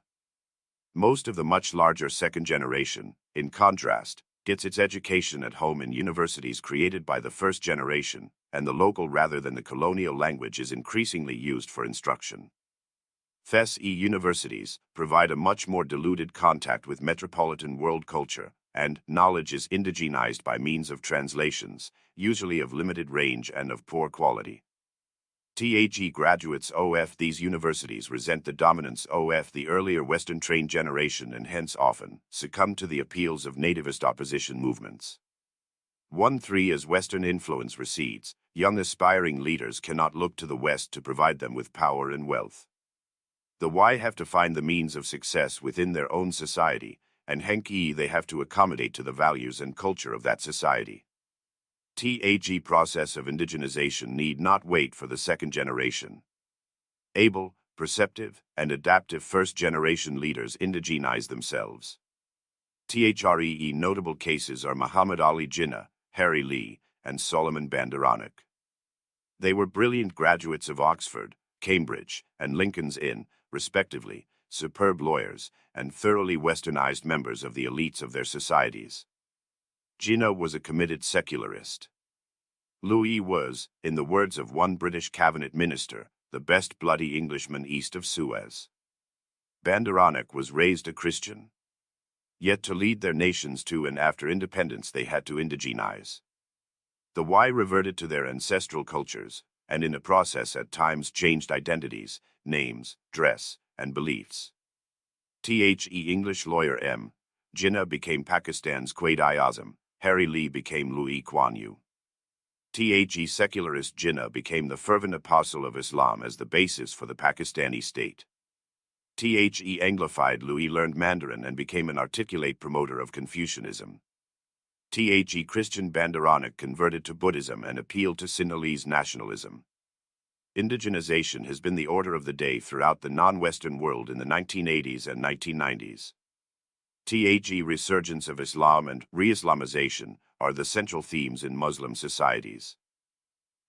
Speaker 1: Most of the much larger second generation, in contrast, gets its education at home in universities created by the first generation, and the local rather than the colonial language is increasingly used for instruction. FES-E universities provide a much more diluted contact with metropolitan world culture, and knowledge is indigenized by means of translations, usually of limited range and of poor quality. Graduates of these universities resent the dominance of the earlier Western-trained generation and hence often succumb to the appeals of nativist opposition movements. 1-3 As Western influence recedes, young aspiring leaders cannot look to the West to provide them with power and wealth. The Y have to find the means of success within their own society, and hence they have to accommodate to the values and culture of that society. The process of indigenization need not wait for the second generation. Able, perceptive, and adaptive first-generation leaders indigenize themselves. Notable cases are Muhammad Ali Jinnah, Harry Lee, and Solomon Banderanek. They were brilliant graduates of Oxford, Cambridge, and Lincoln's Inn, respectively, superb lawyers, and thoroughly westernized members of the elites of their societies. Jinnah was a committed secularist. Louis was, in the words of one British cabinet minister, the best bloody Englishman east of Suez. Banderanek was raised a Christian. Yet to lead their nations to and after independence they had to indigenize. The Y reverted to their ancestral cultures, and in the process at times changed identities, names, dress, and beliefs. English lawyer M. Jinnah became Pakistan's Quaid-i-Azam, Harry Lee became Louis Kuan Yew. Secularist Jinnah became the fervent apostle of Islam as the basis for the Pakistani state. Anglified Louis learned Mandarin and became an articulate promoter of Confucianism. Christian Banderanek converted to Buddhism and appealed to Sinhalese nationalism. Indigenization has been the order of the day throughout the non-Western world in the 1980s and 1990s. Resurgence of Islam and re-Islamization are the central themes in Muslim societies.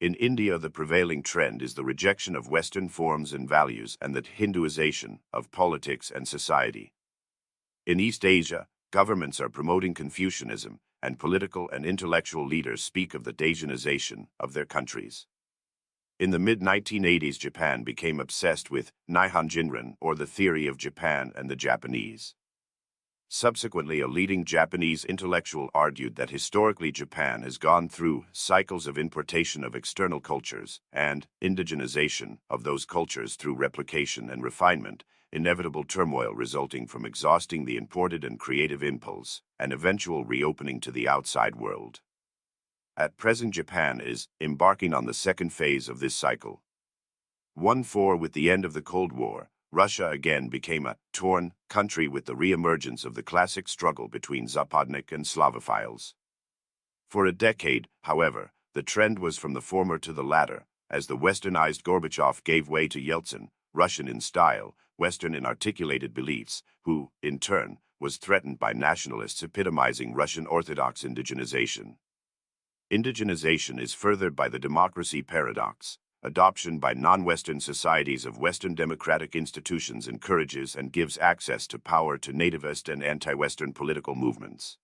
Speaker 1: In India, the prevailing trend is the rejection of Western forms and values and the Hinduization of politics and society. In East Asia, governments are promoting Confucianism, and political and intellectual leaders speak of the Daisianization of their countries. In the mid-1980s, Japan became obsessed with Nihon Jinran, or the theory of Japan and the Japanese. Subsequently, a leading Japanese intellectual argued that historically Japan has gone through cycles of importation of external cultures and indigenization of those cultures through replication and refinement, inevitable turmoil resulting from exhausting the imported and creative impulse, and eventual reopening to the outside world. At present, Japan is embarking on the second phase of this cycle. 1-4 With the end of the Cold War, Russia again became a torn country with the re-emergence of the classic struggle between Zapadnik and Slavophiles. For a decade, however, the trend was from the former to the latter, as the westernized Gorbachev gave way to Yeltsin, Russian in style, Western in articulated beliefs, who, in turn, was threatened by nationalists epitomizing Russian Orthodox indigenization. Indigenization is furthered by the democracy paradox. Adoption by non-Western societies of Western democratic institutions encourages and gives access to power to nativist and anti-Western political movements.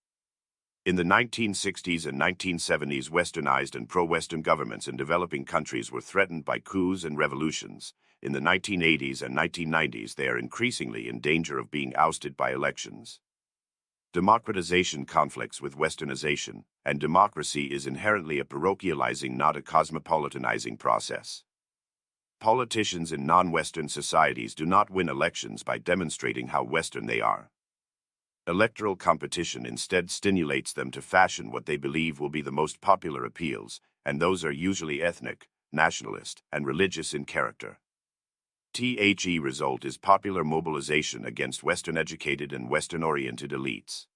Speaker 1: In the 1960s and 1970s, Westernized and pro-Western governments in developing countries were threatened by coups and revolutions. In the 1980s and 1990s, they are increasingly in danger of being ousted by elections. Democratization conflicts with Westernization, and democracy is inherently a parochializing, not a cosmopolitanizing process. Politicians in non-Western societies do not win elections by demonstrating how Western they are. Electoral competition instead stimulates them to fashion what they believe will be the most popular appeals, and those are usually ethnic, nationalist, and religious in character. The result is popular mobilization against Western-educated and Western-oriented elites.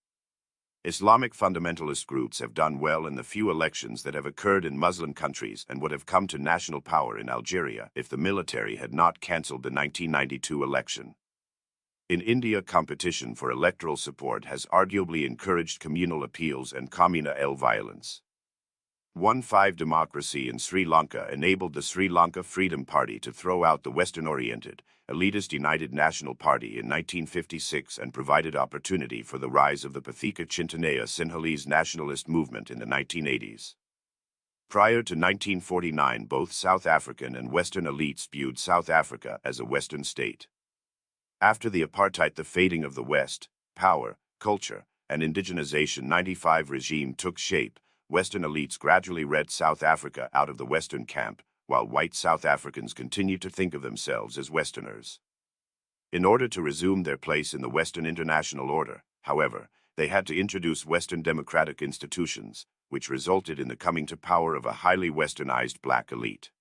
Speaker 1: Islamic fundamentalist groups have done well in the few elections that have occurred in Muslim countries and would have come to national power in Algeria if the military had not cancelled the 1992 election. In India, competition for electoral support has arguably encouraged communal appeals and communal violence. 1-5 Democracy in Sri Lanka enabled the Sri Lanka Freedom Party to throw out the Western-oriented, elitist United National Party in 1956 and provided opportunity for the rise of the Pathika Chintanaya Sinhalese nationalist movement in the 1980s. Prior to 1949, both South African and Western elites viewed South Africa as a Western state. After the apartheid, the fading of the West, power, culture, and indigenization 95 regime took shape, Western elites gradually read South Africa out of the Western camp, while white South Africans continued to think of themselves as Westerners. In order to resume their place in the Western international order, however, they had to introduce Western democratic institutions, which resulted in the coming to power of a highly Westernized black elite.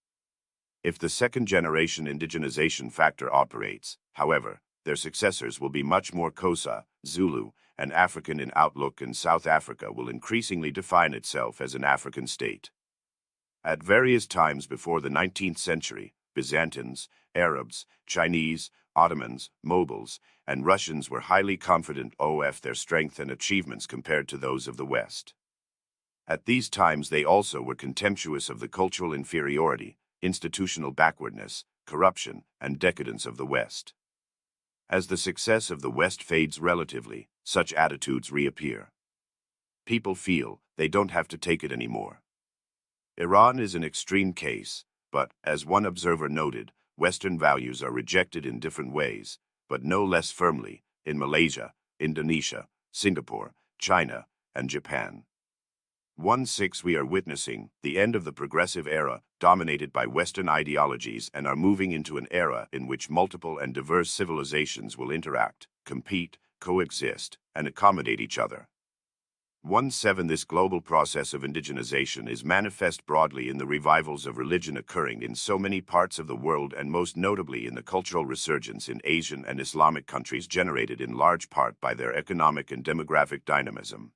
Speaker 1: If the second-generation indigenization factor operates, however, their successors will be much more Xhosa, Zulu, and African in outlook, and South Africa will increasingly define itself as an African state. At various times before the 19th century, Byzantines, Arabs, Chinese, Ottomans, Moguls, and Russians were highly confident of their strength and achievements compared to those of the West. At these times they also were contemptuous of the cultural inferiority, institutional backwardness, corruption, and decadence of the West. As the success of the West fades relatively, such attitudes reappear. People feel they don't have to take it anymore. Iran is an extreme case, but, as one observer noted, Western values are rejected in different ways, but no less firmly, in Malaysia, Indonesia, Singapore, China, and Japan. 1-6 We are witnessing the end of the progressive era, dominated by Western ideologies, and are moving into an era in which multiple and diverse civilizations will interact, compete, coexist, and accommodate each other. 1-7 This global process of indigenization is manifest broadly in the revivals of religion occurring in so many parts of the world, and most notably in the cultural resurgence in Asian and Islamic countries generated in large part by their economic and demographic dynamism.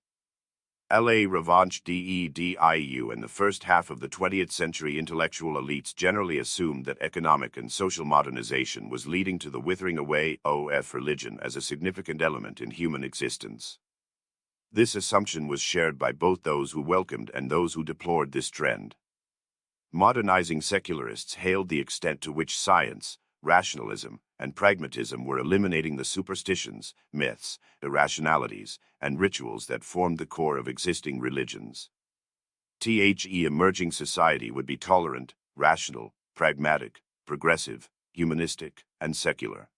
Speaker 1: La Revanche DEDIU In the first half of the 20th century, intellectual elites generally assumed that economic and social modernization was leading to the withering away of religion as a significant element in human existence. This assumption was shared by both those who welcomed and those who deplored this trend. Modernizing secularists hailed the extent to which science, rationalism, and pragmatism were eliminating the superstitions, myths, irrationalities, and rituals that formed the core of existing religions. Emerging society would be tolerant, rational, pragmatic, progressive, humanistic, and secular.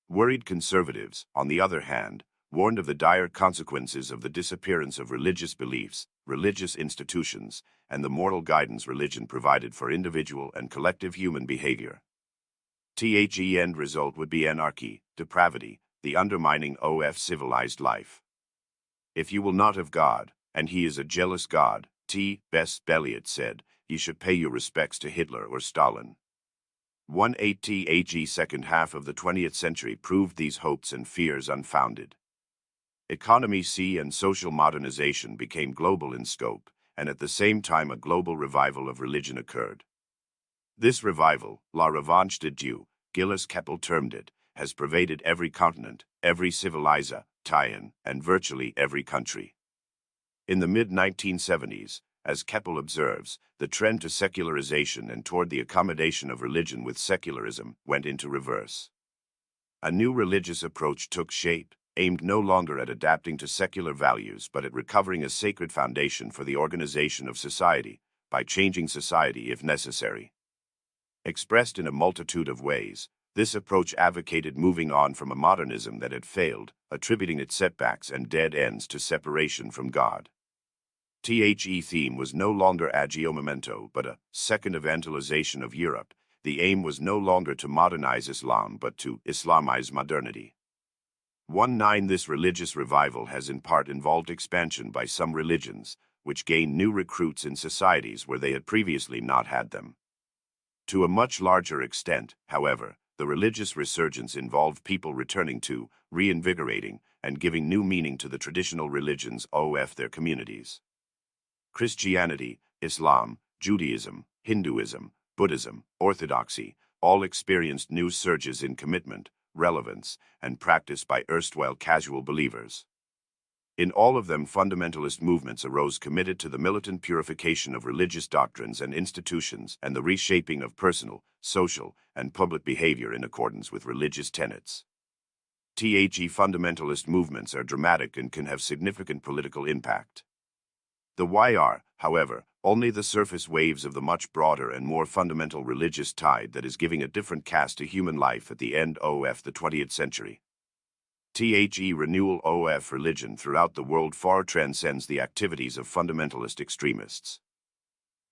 Speaker 1: Worried conservatives, on the other hand, warned of the dire consequences of the disappearance of religious beliefs, religious institutions, and the moral guidance religion provided for individual and collective human behavior. The end result would be anarchy, depravity, the undermining of civilized life. If you will not have God, and he is a jealous God, T. Best Belliot said, ye should pay your respects to Hitler or Stalin. 1880 second half of the 20th century proved these hopes and fears unfounded. Economy and social modernization became global in scope, and at the same time a global revival of religion occurred. This revival, La Revanche de Dieu, Gilles Kepel termed it, has pervaded every continent, every civilization, and virtually every country. In the mid-1970s, as Keppel observes, the trend to secularization and toward the accommodation of religion with secularism went into reverse. A new religious approach took shape, aimed no longer at adapting to secular values but at recovering a sacred foundation for the organization of society, by changing society if necessary. Expressed in a multitude of ways, this approach advocated moving on from a modernism that had failed, attributing its setbacks and dead ends to separation from God. The theme was no longer agio memento but a second evangelization of Europe. The aim was no longer to modernize Islam but to Islamize modernity. This religious revival has in part involved expansion by some religions, which gained new recruits in societies where they had previously not had them. To a much larger extent, however, the religious resurgence involved people returning to, reinvigorating, and giving new meaning to the traditional religions of their communities. Christianity, Islam, Judaism, Hinduism, Buddhism, Orthodoxy, all experienced new surges in commitment, relevance, and practice by erstwhile casual believers. In all of them, fundamentalist movements arose committed to the militant purification of religious doctrines and institutions and the reshaping of personal, social, and public behavior in accordance with religious tenets. Fundamentalist movements are dramatic and can have significant political impact. The are, however, only the surface waves of the much broader and more fundamental religious tide that is giving a different cast to human life at the end of the 20th century. Renewal of religion throughout the world far transcends the activities of fundamentalist extremists.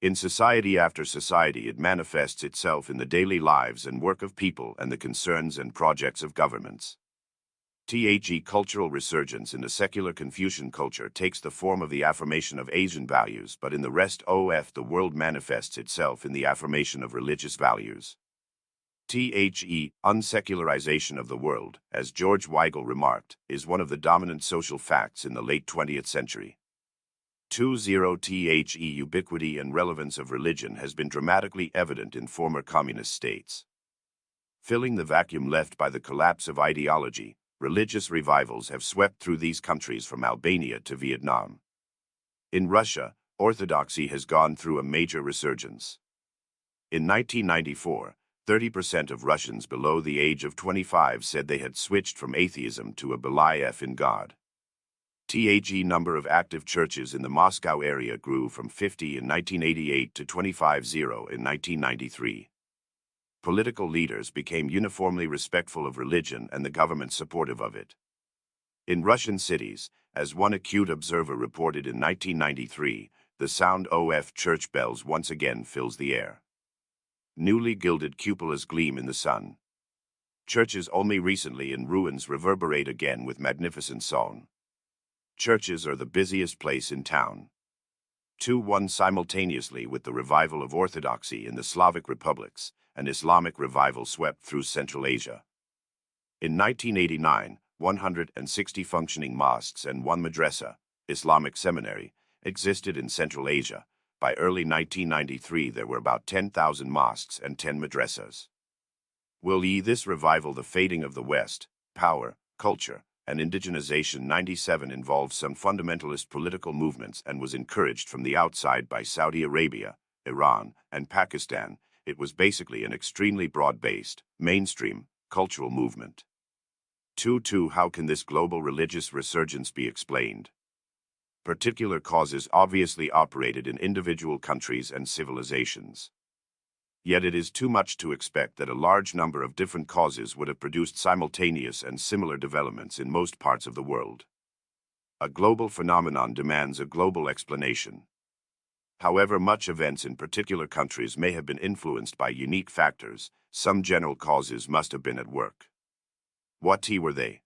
Speaker 1: In society after society it manifests itself in the daily lives and work of people and the concerns and projects of governments. Cultural resurgence in the secular Confucian culture takes the form of the affirmation of Asian values, but in the rest of the world manifests itself in the affirmation of religious values. Unsecularization of the world, as George Weigel remarked, is one of the dominant social facts in the late 20th century. Ubiquity and relevance of religion has been dramatically evident in former communist states. Filling the vacuum left by the collapse of ideology, religious revivals have swept through these countries from Albania to Vietnam. In Russia, Orthodoxy has gone through a major resurgence. In 1994, 30% of Russians below the age of 25 said they had switched from atheism to a belief in God. Number of active churches in the Moscow area grew from 50 in 1988 to 25 in 1993. Political leaders became uniformly respectful of religion and the government supportive of it. In Russian cities, as one acute observer reported in 1993, the sound of church bells once again fills the air. Newly gilded cupolas gleam in the sun. Churches only recently in ruins reverberate again with magnificent song. Churches are the busiest place in town. 2-1 simultaneously with the revival of Orthodoxy in the Slavic republics, an Islamic revival swept through Central Asia. In 1989, 160 functioning mosques and one madrasa, Islamic seminary, existed in Central Asia. By early 1993 there were about 10,000 mosques and 10 madrasas. Will this revival the fading of the West, power, culture, and indigenization? 97 involved some fundamentalist political movements and was encouraged from the outside by Saudi Arabia, Iran, and Pakistan. It was basically an extremely broad-based, mainstream, cultural movement. 2. How can this global religious resurgence be explained? Particular causes obviously operated in individual countries and civilizations. Yet it is too much to expect that a large number of different causes would have produced simultaneous and similar developments in most parts of the world. A global phenomenon demands a global explanation. However much events in particular countries may have been influenced by unique factors, some general causes must have been at work. What were they?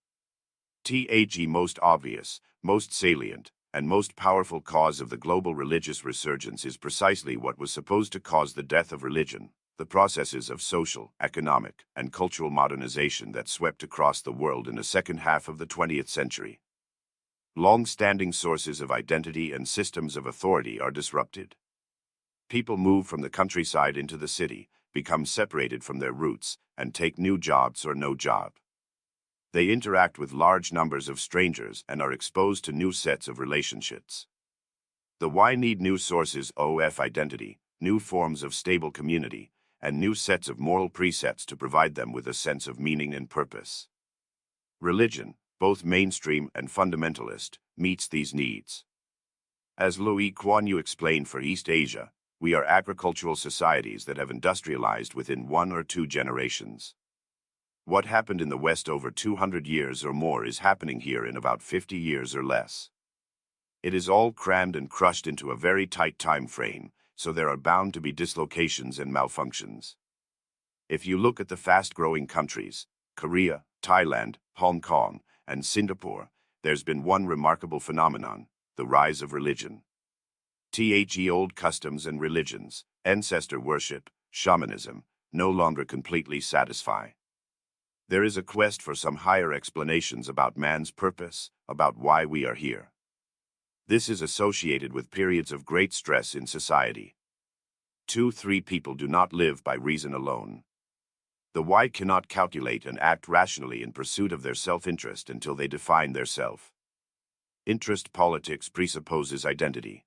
Speaker 1: Most obvious, most salient, and most powerful cause of the global religious resurgence is precisely what was supposed to cause the death of religion, the processes of social, economic, and cultural modernization that swept across the world in the second half of the 20th century. Long-standing sources of identity and systems of authority are disrupted. People move from the countryside into the city, become separated from their roots, and take new jobs or no job. They interact with large numbers of strangers and are exposed to new sets of relationships. The why need new sources of identity, new forms of stable community, and new sets of moral precepts to provide them with a sense of meaning and purpose. Religion, both mainstream and fundamentalist, meets these needs. As Louis Kuan Yew explained for East Asia, we are agricultural societies that have industrialized within 1 or 2 generations. What happened in the West over 200 years or more is happening here in about 50 years or less. It is all crammed and crushed into a very tight time frame, so there are bound to be dislocations and malfunctions. If you look at the fast-growing countries, Korea, Thailand, Hong Kong, and Singapore, there's been one remarkable phenomenon: the rise of religion. Old customs and religions, ancestor worship, shamanism, no longer completely satisfy. There is a quest for some higher explanations about man's purpose, about why we are here. This is associated with periods of great stress in society. 2-3 people do not live by reason alone. The why cannot calculate and act rationally in pursuit of their self-interest until they define their self. Interest politics presupposes identity.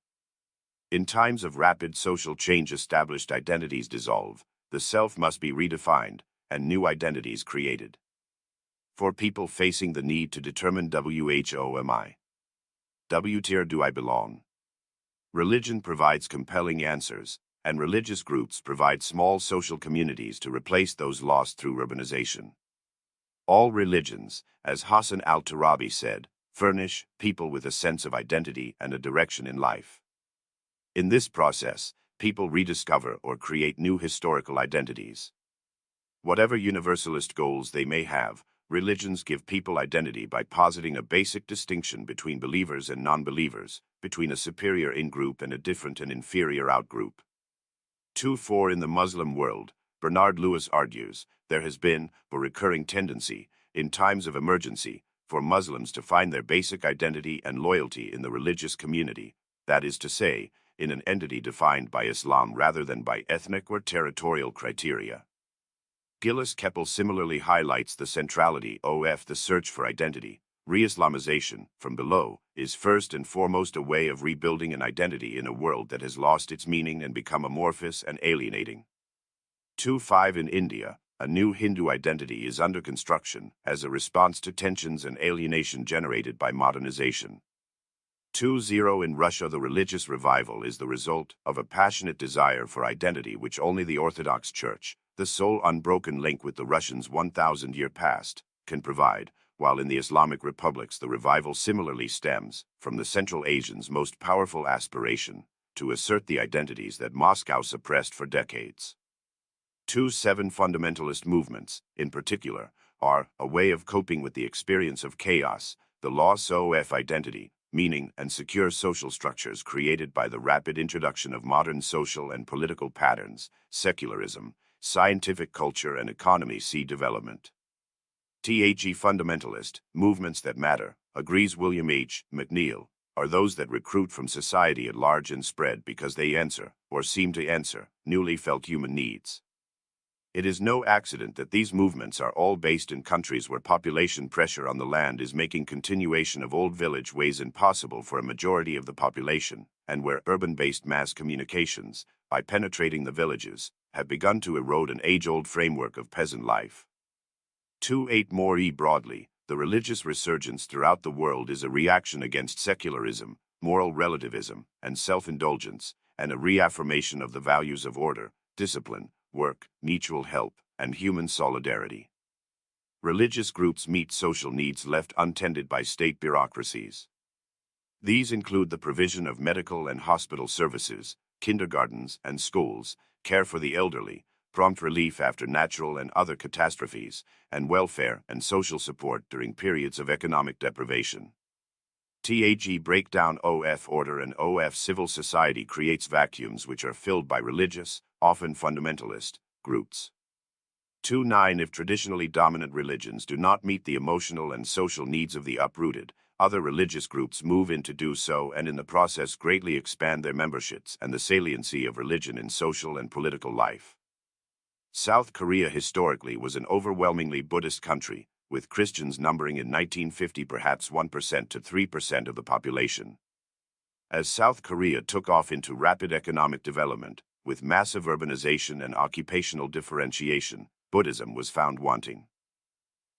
Speaker 1: In times of rapid social change, established identities dissolve, the self must be redefined, and new identities created. For people facing the need to determine who am I? Where do I belong? Religion provides compelling answers, and religious groups provide small social communities to replace those lost through urbanization. All religions, as Hassan al-Turabi said, furnish people with a sense of identity and a direction in life. In this process, people rediscover or create new historical identities. Whatever universalist goals they may have, religions give people identity by positing a basic distinction between believers and non-believers, between a superior in-group and a different and inferior out-group. 2-4 In the Muslim world, Bernard Lewis argues, there has been a recurring tendency, in times of emergency, for Muslims to find their basic identity and loyalty in the religious community, that is to say, in an entity defined by Islam rather than by ethnic or territorial criteria. Gillis Keppel similarly highlights the centrality of the search for identity. Re-Islamization, from below, is first and foremost a way of rebuilding an identity in a world that has lost its meaning and become amorphous and alienating. 2-5 In India, a new Hindu identity is under construction as a response to tensions and alienation generated by modernization. 2-0 In Russia, the religious revival is the result of a passionate desire for identity which only the Orthodox Church, the sole unbroken link with the Russians' 1,000-year past, can provide, while in the Islamic republics the revival similarly stems from the Central Asians' most powerful aspiration to assert the identities that Moscow suppressed for decades. 2-7 Fundamentalist movements, in particular, are a way of coping with the experience of chaos, the loss of identity, meaning, and secure social structures created by the rapid introduction of modern social and political patterns, secularism, scientific culture and economy. See development. Fundamentalist movements that matter, agrees William H. McNeill, are those that recruit from society at large and spread because they answer, or seem to answer, newly felt human needs. It is no accident that these movements are all based in countries where population pressure on the land is making continuation of old village ways impossible for a majority of the population, and where urban-based mass communications, by penetrating the villages, have begun to erode an age-old framework of peasant life. 2-8 More broadly, the religious resurgence throughout the world is a reaction against secularism, moral relativism, and self-indulgence, and a reaffirmation of the values of order, discipline, work, mutual help, and human solidarity. Religious groups meet social needs left untended by state bureaucracies. These include the provision of medical and hospital services, kindergartens and schools, care for the elderly, prompt relief after natural and other catastrophes, and welfare and social support during periods of economic deprivation. Breakdown of order and of civil society creates vacuums which are filled by religious, often fundamentalist, groups. 2.9 If traditionally dominant religions do not meet the emotional and social needs of the uprooted, other religious groups move in to do so and in the process greatly expand their memberships and the saliency of religion in social and political life. South Korea historically was an overwhelmingly Buddhist country, with Christians numbering in 1950 perhaps 1% to 3% of the population. As South Korea took off into rapid economic development, with massive urbanization and occupational differentiation, Buddhism was found wanting.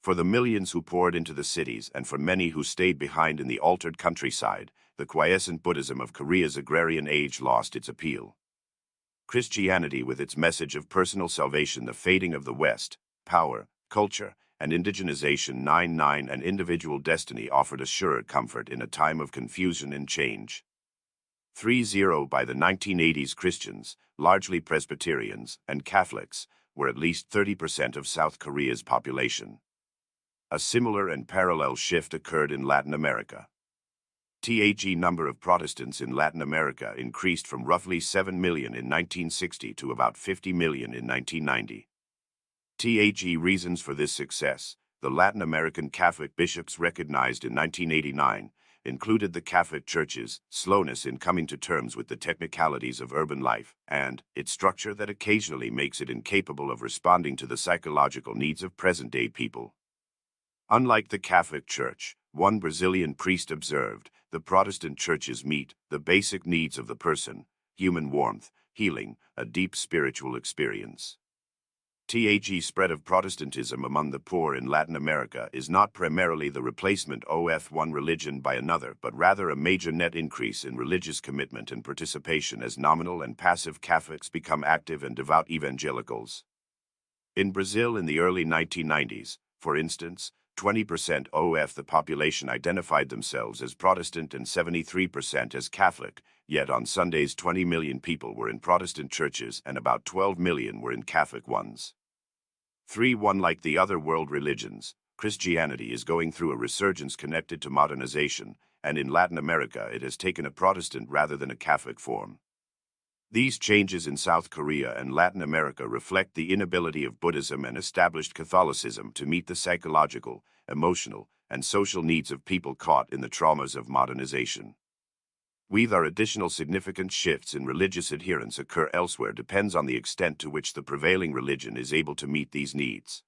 Speaker 1: For the millions who poured into the cities and for many who stayed behind in the altered countryside, the quiescent Buddhism of Korea's agrarian age lost its appeal. Christianity, with its message of personal salvation, the fading of the West, power, culture, and indigenization 9.9 and individual destiny, offered assured comfort in a time of confusion and change. 3.0 By the 1980s, Christians, largely Presbyterians, and Catholics, were at least 30% of South Korea's population. A similar and parallel shift occurred in Latin America. The number of Protestants in Latin America increased from roughly 7 million in 1960 to about 50 million in 1990. Reasons for this success, the Latin American Catholic bishops recognized in 1989, included the Catholic Church's slowness in coming to terms with the technicalities of urban life, and its structure that occasionally makes it incapable of responding to the psychological needs of present-day people. Unlike the Catholic Church, one Brazilian priest observed, the Protestant churches meet the basic needs of the person: human warmth, healing, a deep spiritual experience. The spread of Protestantism among the poor in Latin America is not primarily the replacement of one religion by another, but rather a major net increase in religious commitment and participation as nominal and passive Catholics become active and devout evangelicals. In Brazil in the early 1990s, for instance, 20% of the population identified themselves as Protestant and 73% as Catholic, yet on Sundays 20 million people were in Protestant churches and about 12 million were in Catholic ones. 3.1 Like the other world religions, Christianity is going through a resurgence connected to modernization, and in Latin America it has taken a Protestant rather than a Catholic form. These changes in South Korea and Latin America reflect the inability of Buddhism and established Catholicism to meet the psychological, emotional, and social needs of people caught in the traumas of modernization. Whether additional significant shifts in religious adherence occur elsewhere depends on the extent to which the prevailing religion is able to meet these needs.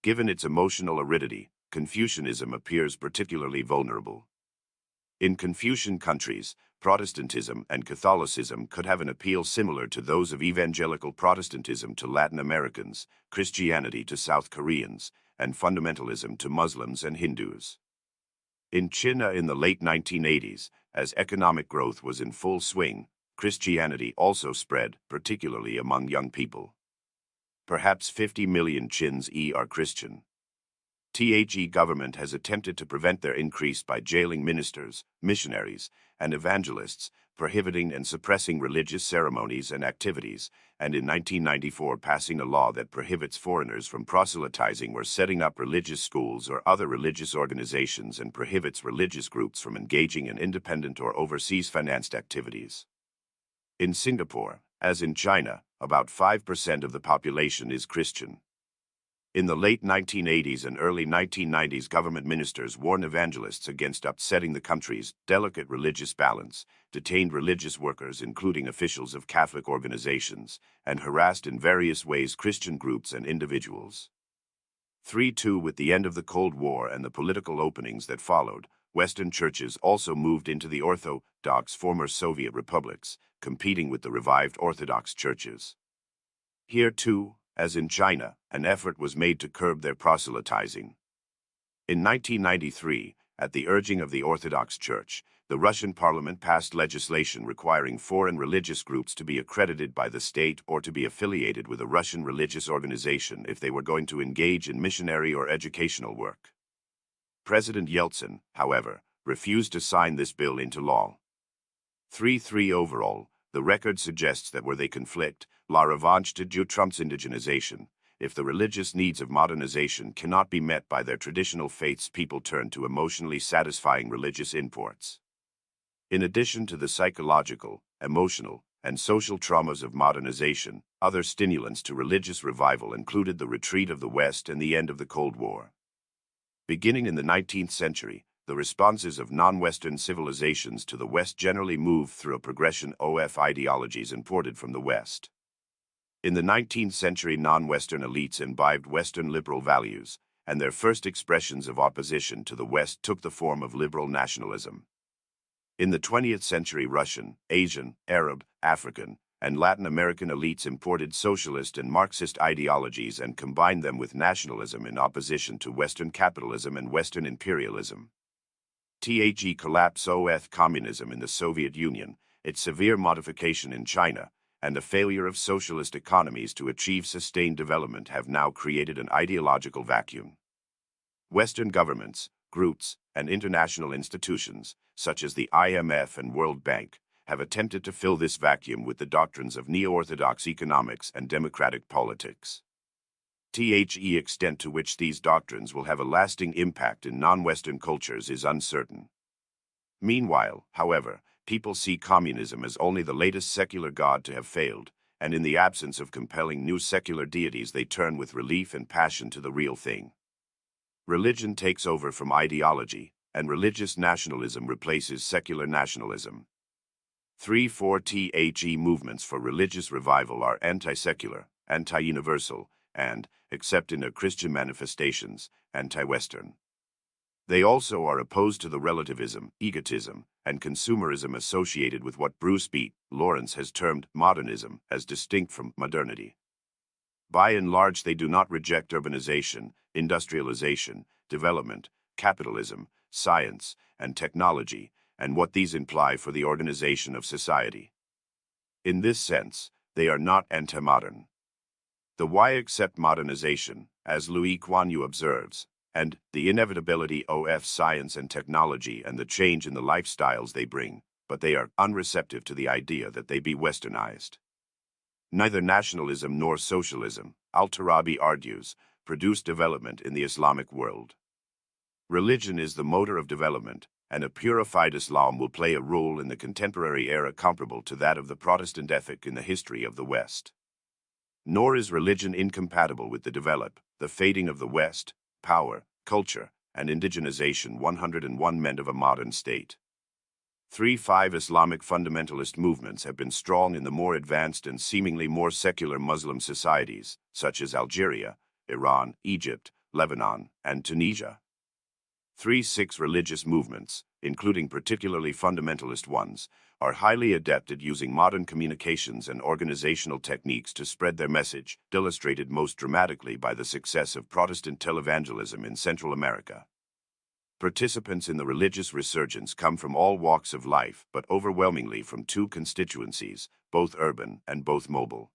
Speaker 1: Given its emotional aridity, Confucianism appears particularly vulnerable. In Confucian countries, Protestantism and Catholicism could have an appeal similar to those of evangelical Protestantism to Latin Americans, Christianity to South Koreans, and fundamentalism to Muslims and Hindus. In China in the late 1980s, as economic growth was in full swing, Christianity also spread, particularly among young people. Perhaps 50 million Chins are Christian. The government has attempted to prevent their increase by jailing ministers, missionaries, and evangelists, prohibiting and suppressing religious ceremonies and activities, and in 1994 passing a law that prohibits foreigners from proselytizing or setting up religious schools or other religious organizations and prohibits religious groups from engaging in independent or overseas-financed activities. In Singapore, as in China, about 5% of the population is Christian. In the late 1980s and early 1990s, government ministers warned evangelists against upsetting the country's delicate religious balance, detained religious workers, including officials of Catholic organizations, and harassed in various ways Christian groups and individuals. 3.2 With the end of the Cold War and the political openings that followed, Western churches also moved into the Orthodox former Soviet republics, competing with the revived Orthodox churches. Here, too, as in China, an effort was made to curb their proselytizing. In 1993, at the urging of the Orthodox Church, the Russian parliament passed legislation requiring foreign religious groups to be accredited by the state or to be affiliated with a Russian religious organization if they were going to engage in missionary or educational work. President Yeltsin, however, refused to sign this bill into law. 3.3 Overall, the record suggests that where they conflict, la revanche de Trump's indigenization. If the religious needs of modernization cannot be met by their traditional faiths, people turn to emotionally satisfying religious imports. In addition to the psychological, emotional, and social traumas of modernization, Other stimulants to religious revival included the retreat of the West and the end of the Cold War. Beginning in the 19th century, the responses of non-Western civilizations to the West generally moved through a progression of ideologies imported from the West. In the 19th century, non-Western elites imbibed Western liberal values, and their first expressions of opposition to the West took the form of liberal nationalism. In the 20th century, Russian, Asian, Arab, African, and Latin American elites imported socialist and Marxist ideologies and combined them with nationalism in opposition to Western capitalism and Western imperialism. The collapse of communism in the Soviet Union, its severe modification in China, and the failure of socialist economies to achieve sustained development have now created an ideological vacuum. Western governments, groups, and international institutions, such as the IMF and World Bank, have attempted to fill this vacuum with the doctrines of neo-orthodox economics and democratic politics. The extent to which these doctrines will have a lasting impact in non-Western cultures is uncertain. Meanwhile, however, people see communism as only the latest secular god to have failed, and in the absence of compelling new secular deities they turn with relief and passion to the real thing. Religion takes over from ideology, and religious nationalism replaces secular nationalism. 3-4 movements for religious revival are anti-secular, anti-universal, and, except in their Christian manifestations, anti-Western. They also are opposed to the relativism, egotism, and consumerism associated with what Bruce B. Lawrence has termed modernism as distinct from modernity. By and large, they do not reject urbanization, industrialization, development, capitalism, science, and technology, and what these imply for the organization of society. In this sense, they are not anti-modern. The why accept modernization, as Louis Kuan Yew observes, and the inevitability of science and technology and the change in the lifestyles they bring, but they are unreceptive to the idea that they be westernized. Neither nationalism nor socialism, Al-Tarabi argues, produce development in the Islamic world. Religion is the motor of development, and a purified Islam will play a role in the contemporary era comparable to that of the Protestant ethic in the history of the West. Nor is religion incompatible with the fading of the West, power, culture, and indigenization 101 meant of a modern state. 3-5 Islamic fundamentalist movements have been strong in the more advanced and seemingly more secular Muslim societies, such as Algeria, Iran, Egypt, Lebanon, and Tunisia. 3-6 religious movements, including particularly fundamentalist ones, are highly adept at using modern communications and organizational techniques to spread their message, illustrated most dramatically by the success of Protestant televangelism in Central America. Participants in the religious resurgence come from all walks of life, but overwhelmingly from two constituencies, both urban and both mobile.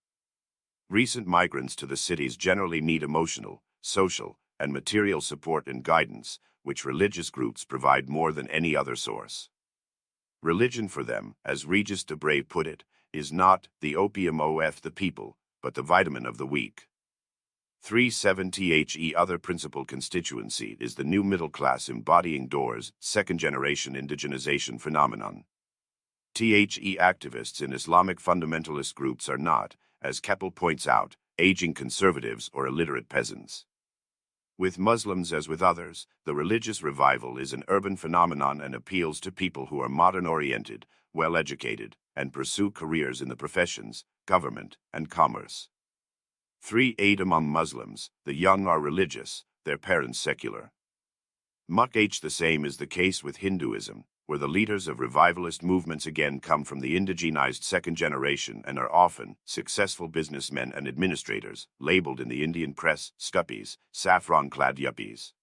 Speaker 1: Recent migrants to the cities generally need emotional, social, and material support and guidance, which religious groups provide more than any other source. Religion for them, as Regis Debray put it, is not the opium of the people, but the vitamin of the weak. 3-7 The other principal constituency is the new middle class embodying Door's second-generation indigenization phenomenon. The activists in Islamic fundamentalist groups are not, as Keppel points out, aging conservatives or illiterate peasants. With Muslims as with others, the religious revival is an urban phenomenon and appeals to people who are modern-oriented, well-educated, and pursue careers in the professions, government, and commerce. 3-8 Among Muslims, the young are religious, their parents secular. The same is the case with Hinduism, where the leaders of revivalist movements again come from the indigenized second generation and are often successful businessmen and administrators, labeled in the Indian press scuppies, saffron-clad yuppies.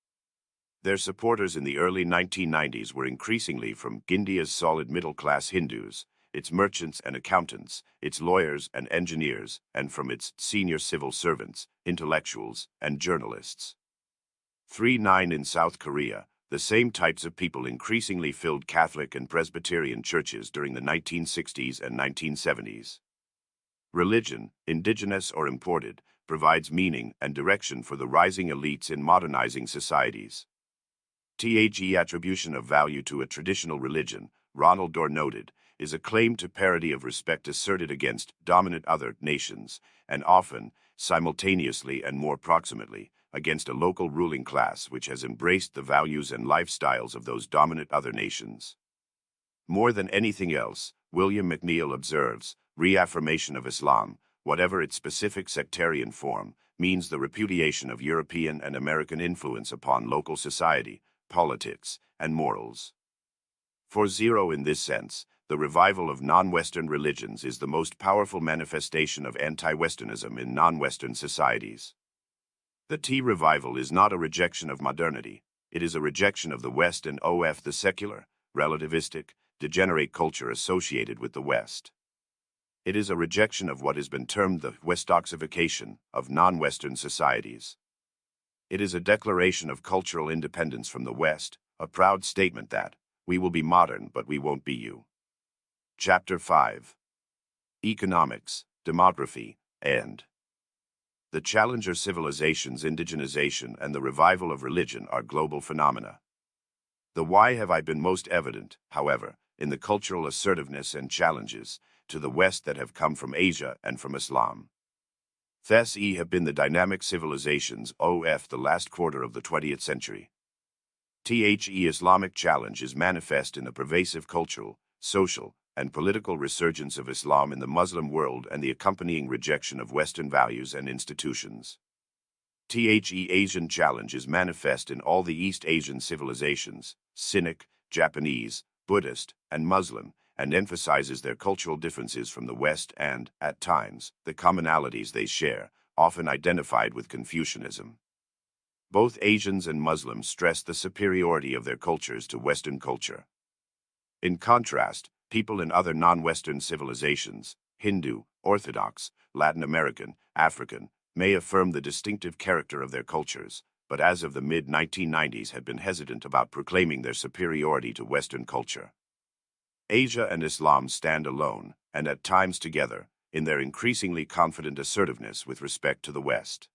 Speaker 1: Their supporters in the early 1990s were increasingly from India's solid middle-class Hindus, its merchants and accountants, its lawyers and engineers, and from its senior civil servants, intellectuals, and journalists. 3-9 In South Korea, the same types of people increasingly filled Catholic and Presbyterian churches during the 1960s and 1970s. Religion, indigenous or imported, provides meaning and direction for the rising elites in modernizing societies. The attribution of value to a traditional religion, Ronald Dorr noted, is a claim to parity of respect asserted against dominant other nations, and often, simultaneously and more proximately, against a local ruling class which has embraced the values and lifestyles of those dominant other nations. More than anything else, William McNeill observes, reaffirmation of Islam, whatever its specific sectarian form, means the repudiation of European and American influence upon local society, politics, and morals. For Zero in this sense, the revival of non-Western religions is the most powerful manifestation of anti-Westernism in non-Western societies. The Tea revival is not a rejection of modernity, it is a rejection of the West and the secular, relativistic, degenerate culture associated with the West. It is a rejection of what has been termed the Westoxification of non-Western societies. It is a declaration of cultural independence from the West, a proud statement that, we will be modern but we won't be you. Chapter 5. Economics, Demography, and the Challenger civilization's indigenization and the revival of religion are global phenomena. The why have I been most evident, however, in the cultural assertiveness and challenges to the West that have come from Asia and from Islam. These have been the dynamic civilizations of the last quarter of the 20th century. The Islamic challenge is manifest in the pervasive cultural, social, and political resurgence of Islam in the Muslim world and the accompanying rejection of Western values and institutions. The Asian challenge is manifest in all the East Asian civilizations, Sinic, Japanese, Buddhist, and Muslim, and emphasizes their cultural differences from the West and, at times, the commonalities they share, often identified with Confucianism. Both Asians and Muslims stress the superiority of their cultures to Western culture. In contrast, people in other non-Western civilizations, Hindu, Orthodox, Latin American, African, may affirm the distinctive character of their cultures, but as of the mid-1990s had been hesitant about proclaiming their superiority to Western culture. Asia and Islam stand alone, and at times together, in their increasingly confident assertiveness with respect to the West.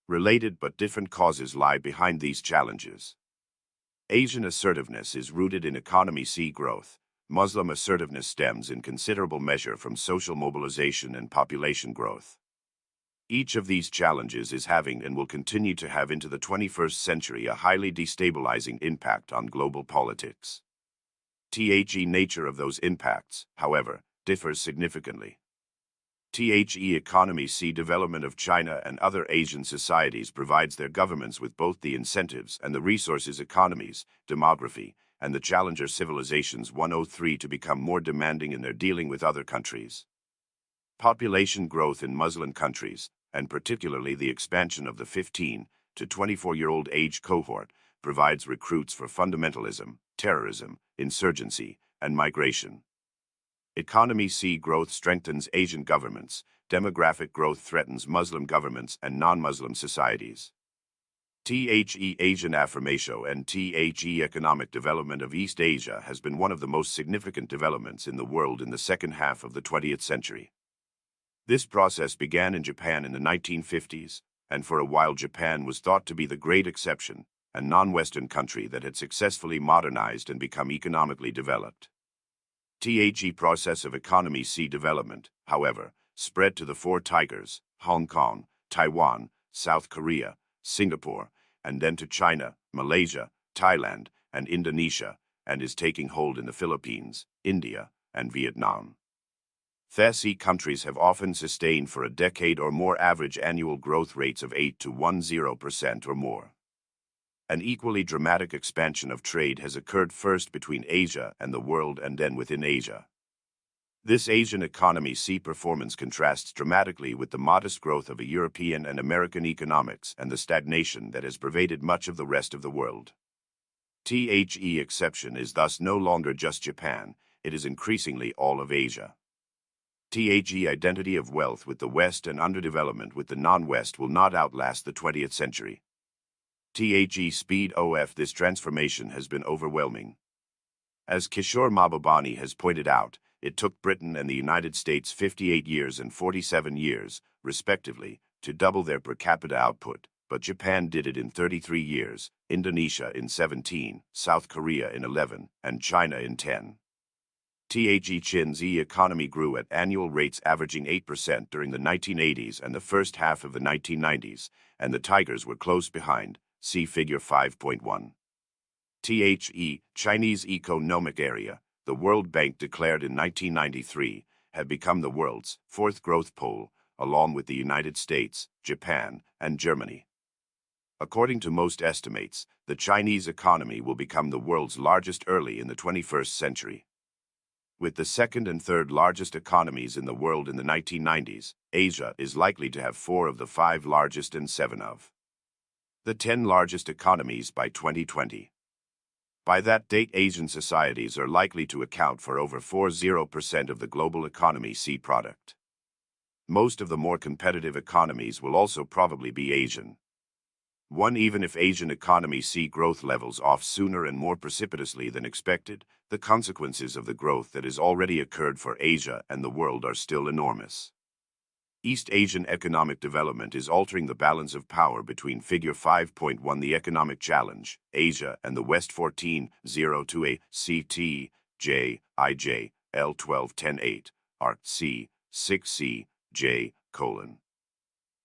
Speaker 1: Related but different causes lie behind these challenges. Asian assertiveness is rooted in economy growth. Muslim assertiveness stems in considerable measure from social mobilization and population growth. Each of these challenges is having and will continue to have into the 21st century a highly destabilizing impact on global politics. The nature of those impacts, however, differs significantly. The economy development of China and other Asian societies provides their governments with both the incentives and the resources economies, demography, and the challenger civilizations 103 to become more demanding in their dealing with other countries. Population growth in Muslim countries, and particularly the expansion of the 15 to 24-year-old age cohort, provides recruits for fundamentalism, terrorism, insurgency, and migration. Economy growth strengthens Asian governments, demographic growth threatens Muslim governments and non-Muslim societies. The Asian affirmation and the economic development of East Asia has been one of the most significant developments in the world in the second half of the 20th century. This process began in Japan in the 1950s, and for a while Japan was thought to be the great exception, a non-Western country that had successfully modernized and become economically developed. The process of economy development, however, spread to the Four Tigers, Hong Kong, Taiwan, South Korea, Singapore, and then to China, Malaysia, Thailand, and Indonesia, and is taking hold in the Philippines, India, and Vietnam. These countries have often sustained for a decade or more average annual growth rates of 8 to 10% or more. An equally dramatic expansion of trade has occurred first between Asia and the world and then within Asia. This Asian economy performance contrasts dramatically with the modest growth of a European and American economics and the stagnation that has pervaded much of the rest of the world. The exception is thus no longer just Japan, it is increasingly all of Asia. The identity of wealth with the West and underdevelopment with the non-West will not outlast the 20th century. The speed of this transformation has been overwhelming. As Kishore Mahbubani has pointed out, it took Britain and the United States 58 years and 47 years, respectively, to double their per capita output, but Japan did it in 33 years, Indonesia in 17, South Korea in 11, and China in 10. The Chin's economy grew at annual rates averaging 8% during the 1980s and the first half of the 1990s, and the Tigers were close behind. See Figure 5.1. Chinese Economic Area, the World Bank declared in 1993, had become the world's fourth growth pole, along with the United States, Japan, and Germany. According to most estimates, the Chinese economy will become the world's largest early in the 21st century. With the second and third largest economies in the world in the 1990s, Asia is likely to have 4 of the 5 largest and 7 of the 10 largest economies by 2020. By that date, Asian societies are likely to account for over 40% of the global economy's product. Most of the more competitive economies will also probably be Asian. Even if Asian economies see growth levels off sooner and more precipitously than expected, the consequences of the growth that has already occurred for Asia and the world are still enormous. East Asian economic development is altering the balance of power between Figure 5.1, the economic challenge, Asia, and the West 14.0 CT, J, IJ, L 12.10.8, R, C, 6C, J, colon.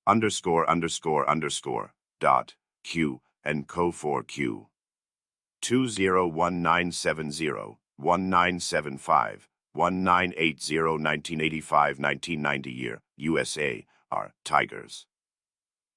Speaker 1: ____ dot, Q, and Co 4Q. 201970, 1975, 1980 1985 1990 year, USA, R, Tigers.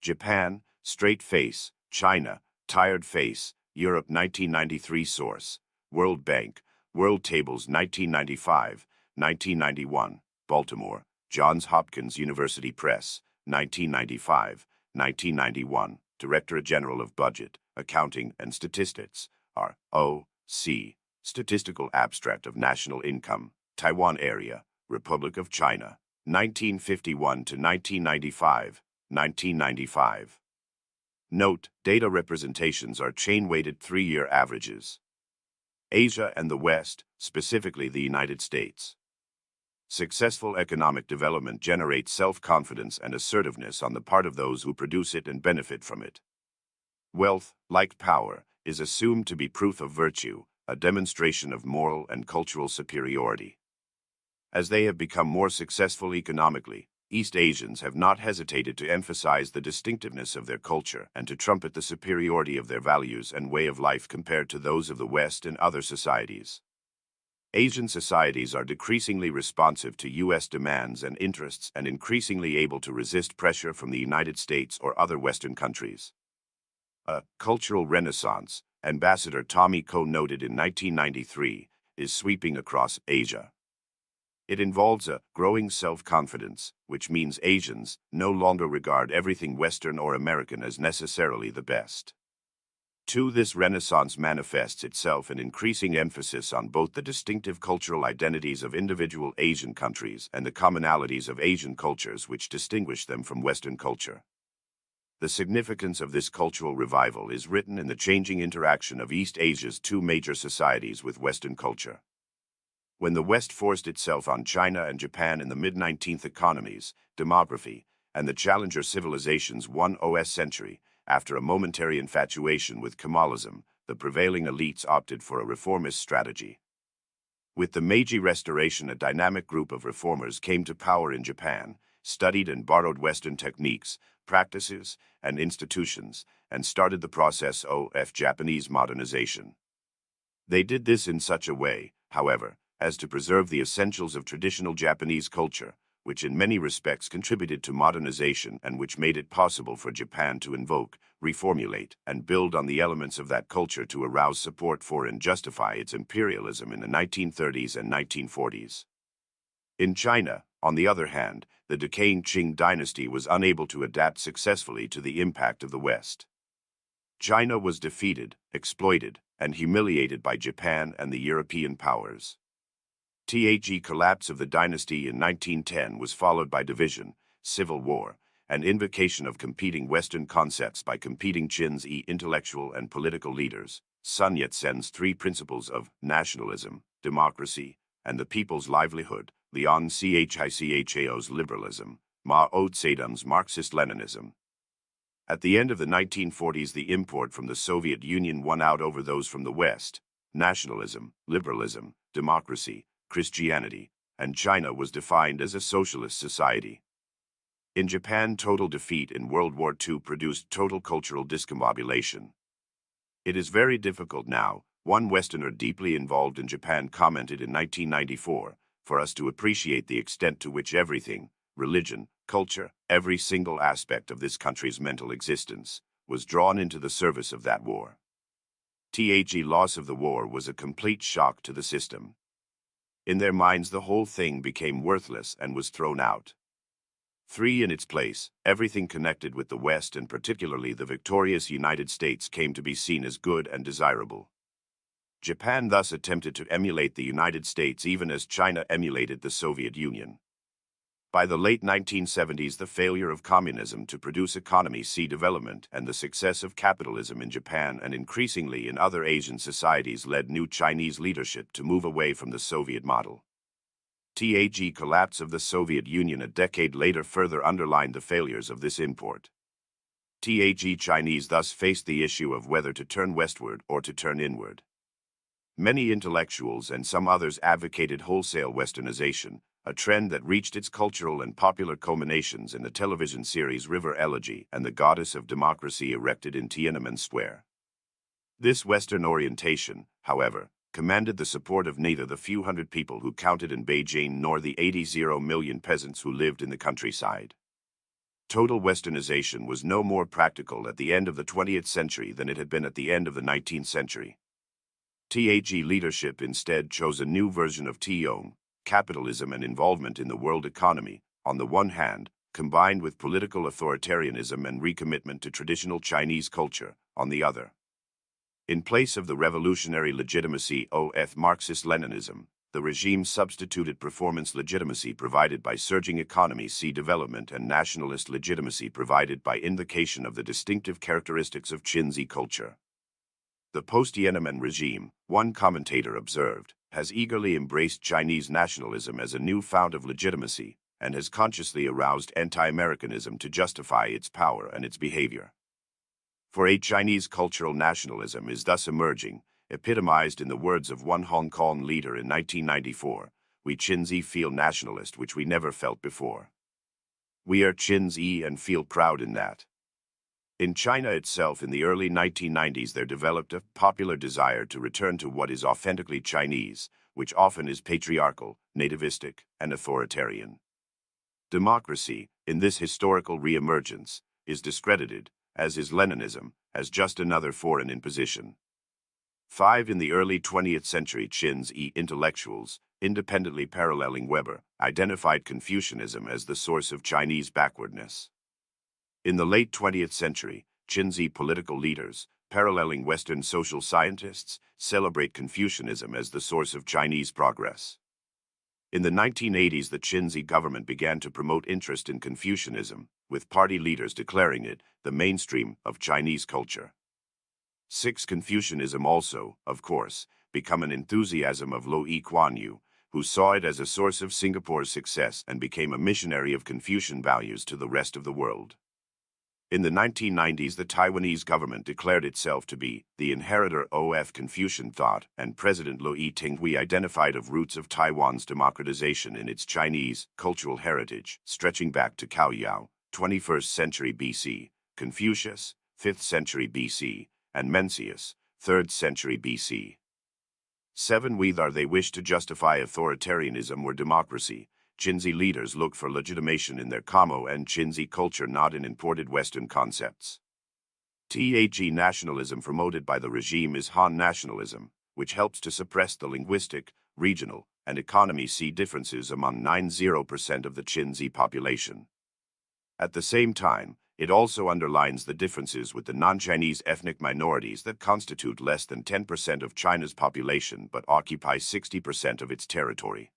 Speaker 1: Japan, straight face, China, tired face, Europe 1993 source, World Bank, World Tables 1995, 1991, Baltimore, Johns Hopkins University Press, 1995, 1991, Directorate General of Budget, Accounting and Statistics, R.O.C., Statistical Abstract of National Income, Taiwan Area, Republic of China, 1951 to 1995, 1995. Note, data representations are chain-weighted 3-year averages. Asia and the West, specifically the United States. Successful economic development generates self-confidence and assertiveness on the part of those who produce it and benefit from it. Wealth, like power, is assumed to be proof of virtue, a demonstration of moral and cultural superiority. As they have become more successful economically, East Asians have not hesitated to emphasize the distinctiveness of their culture and to trumpet the superiority of their values and way of life compared to those of the West and other societies. Asian societies are decreasingly responsive to U.S. demands and interests and increasingly able to resist pressure from the United States or other Western countries. A cultural renaissance, Ambassador Tommy Koh noted in 1993, is sweeping across Asia. It involves a growing self-confidence, which means Asians no longer regard everything Western or American as necessarily the best. This renaissance manifests itself in increasing emphasis on both the distinctive cultural identities of individual Asian countries and the commonalities of Asian cultures which distinguish them from Western culture. The significance of this cultural revival is written in the changing interaction of East Asia's 2 major societies with Western culture. When the West forced itself on China and Japan in the mid-19th economies, demography, and the challenger civilizations 1st century, after a momentary infatuation with Kemalism, the prevailing elites opted for a reformist strategy. With the Meiji Restoration, a dynamic group of reformers came to power in Japan, studied and borrowed Western techniques, practices, and institutions, and started the process of Japanese modernization. They did this in such a way, however, as to preserve the essentials of traditional Japanese culture, which in many respects contributed to modernization and which made it possible for Japan to invoke, reformulate, and build on the elements of that culture to arouse support for and justify its imperialism in the 1930s and 1940s. In China, on the other hand, the decaying Qing dynasty was unable to adapt successfully to the impact of the West. China was defeated, exploited, and humiliated by Japan and the European powers. The collapse of the dynasty in 1910 was followed by division, civil war, and invocation of competing Western concepts by competing Chinese intellectual and political leaders. Sun Yat-sen's 3 principles of nationalism, democracy, and the people's livelihood, Leon Chicao's liberalism, Mao Zedong's Marxist-Leninism. At the end of the 1940s, the import from the Soviet Union won out over those from the West. Nationalism, liberalism, democracy, Christianity, and China was defined as a socialist society. In Japan, total defeat in World War II produced total cultural discombobulation. It is very difficult now, one Westerner deeply involved in Japan commented in 1994, for us to appreciate the extent to which everything, religion, culture, every single aspect of this country's mental existence, was drawn into the service of that war. The loss of the war was a complete shock to the system. In their minds, the whole thing became worthless and was thrown out. 3. In its place, everything connected with the West and particularly the victorious United States came to be seen as good and desirable. Japan thus attempted to emulate the United States even as China emulated the Soviet Union. By the late 1970s, the failure of communism to produce economy development and the success of capitalism in Japan and increasingly in other Asian societies led new Chinese leadership to move away from the Soviet model. The collapse of the Soviet Union a decade later further underlined the failures of this import. The Chinese thus faced the issue of whether to turn westward or to turn inward. Many intellectuals and some others advocated wholesale westernization, a trend that reached its cultural and popular culminations in the television series River Elegy and the Goddess of Democracy erected in Tiananmen Square. This Western orientation, however, commanded the support of neither the few hundred people who counted in Beijing nor the 80 million peasants who lived in the countryside. Total westernization was no more practical at the end of the 20th century than it had been at the end of the 19th century. The leadership instead chose a new version of Tiong, capitalism and involvement in the world economy, on the one hand, combined with political authoritarianism and recommitment to traditional Chinese culture, on the other. In place of the revolutionary legitimacy of Marxist-Leninism, the regime substituted performance legitimacy provided by surging economy development and nationalist legitimacy provided by invocation of the distinctive characteristics of Qinzi culture. The post-Tiananmen regime, one commentator observed, has eagerly embraced Chinese nationalism as a new fount of legitimacy and has consciously aroused anti-Americanism to justify its power and its behavior. For a Chinese cultural nationalism is thus emerging, epitomized in the words of one Hong Kong leader in 1994, "We Qinzi feel nationalist which we never felt before. We are Qinzi and feel proud in that." In China itself in the early 1990s there developed a popular desire to return to what is authentically Chinese, which often is patriarchal, nativistic, and authoritarian. Democracy, in this historical re-emergence, is discredited, as is Leninism, as just another foreign imposition. 5. In the early 20th century, Qinzi intellectuals, independently paralleling Weber, identified Confucianism as the source of Chinese backwardness. In the late 20th century, Qinzi political leaders, paralleling Western social scientists, celebrate Confucianism as the source of Chinese progress. In the 1980s, the Qinzi government began to promote interest in Confucianism, with party leaders declaring it the mainstream of Chinese culture. 6. Confucianism also, of course, became an enthusiasm of Louis Kuan Yew, who saw it as a source of Singapore's success and became a missionary of Confucian values to the rest of the world. In the 1990s, the Taiwanese government declared itself to be the inheritor of Confucian thought, and President Louis Tinghui identified of roots of Taiwan's democratization in its Chinese cultural heritage, stretching back to Cao Yao, 21st century BC, Confucius, 5th century BC, and Mencius, 3rd century BC. 7. Whether they wish to justify authoritarianism or democracy, Qinzi leaders look for legitimation in their Kamo and Qinzi culture, not in imported Western concepts. The nationalism promoted by the regime is Han nationalism, which helps to suppress the linguistic, regional, and economy differences among 90% of the Qinzi population. At the same time, it also underlines the differences with the non-Chinese ethnic minorities that constitute less than 10% of China's population but occupy 60% of its territory.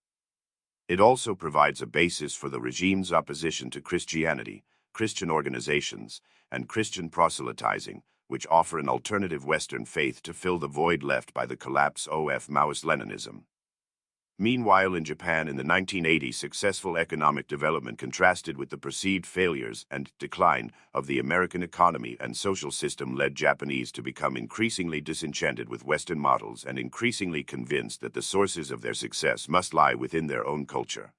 Speaker 1: It also provides a basis for the regime's opposition to Christianity, Christian organizations, and Christian proselytizing, which offer an alternative Western faith to fill the void left by the collapse of Maoist Leninism. Meanwhile, in Japan in the 1980s, successful economic development contrasted with the perceived failures and decline of the American economy and social system led Japanese to become increasingly disenchanted with Western models and increasingly convinced that the sources of their success must lie within their own culture.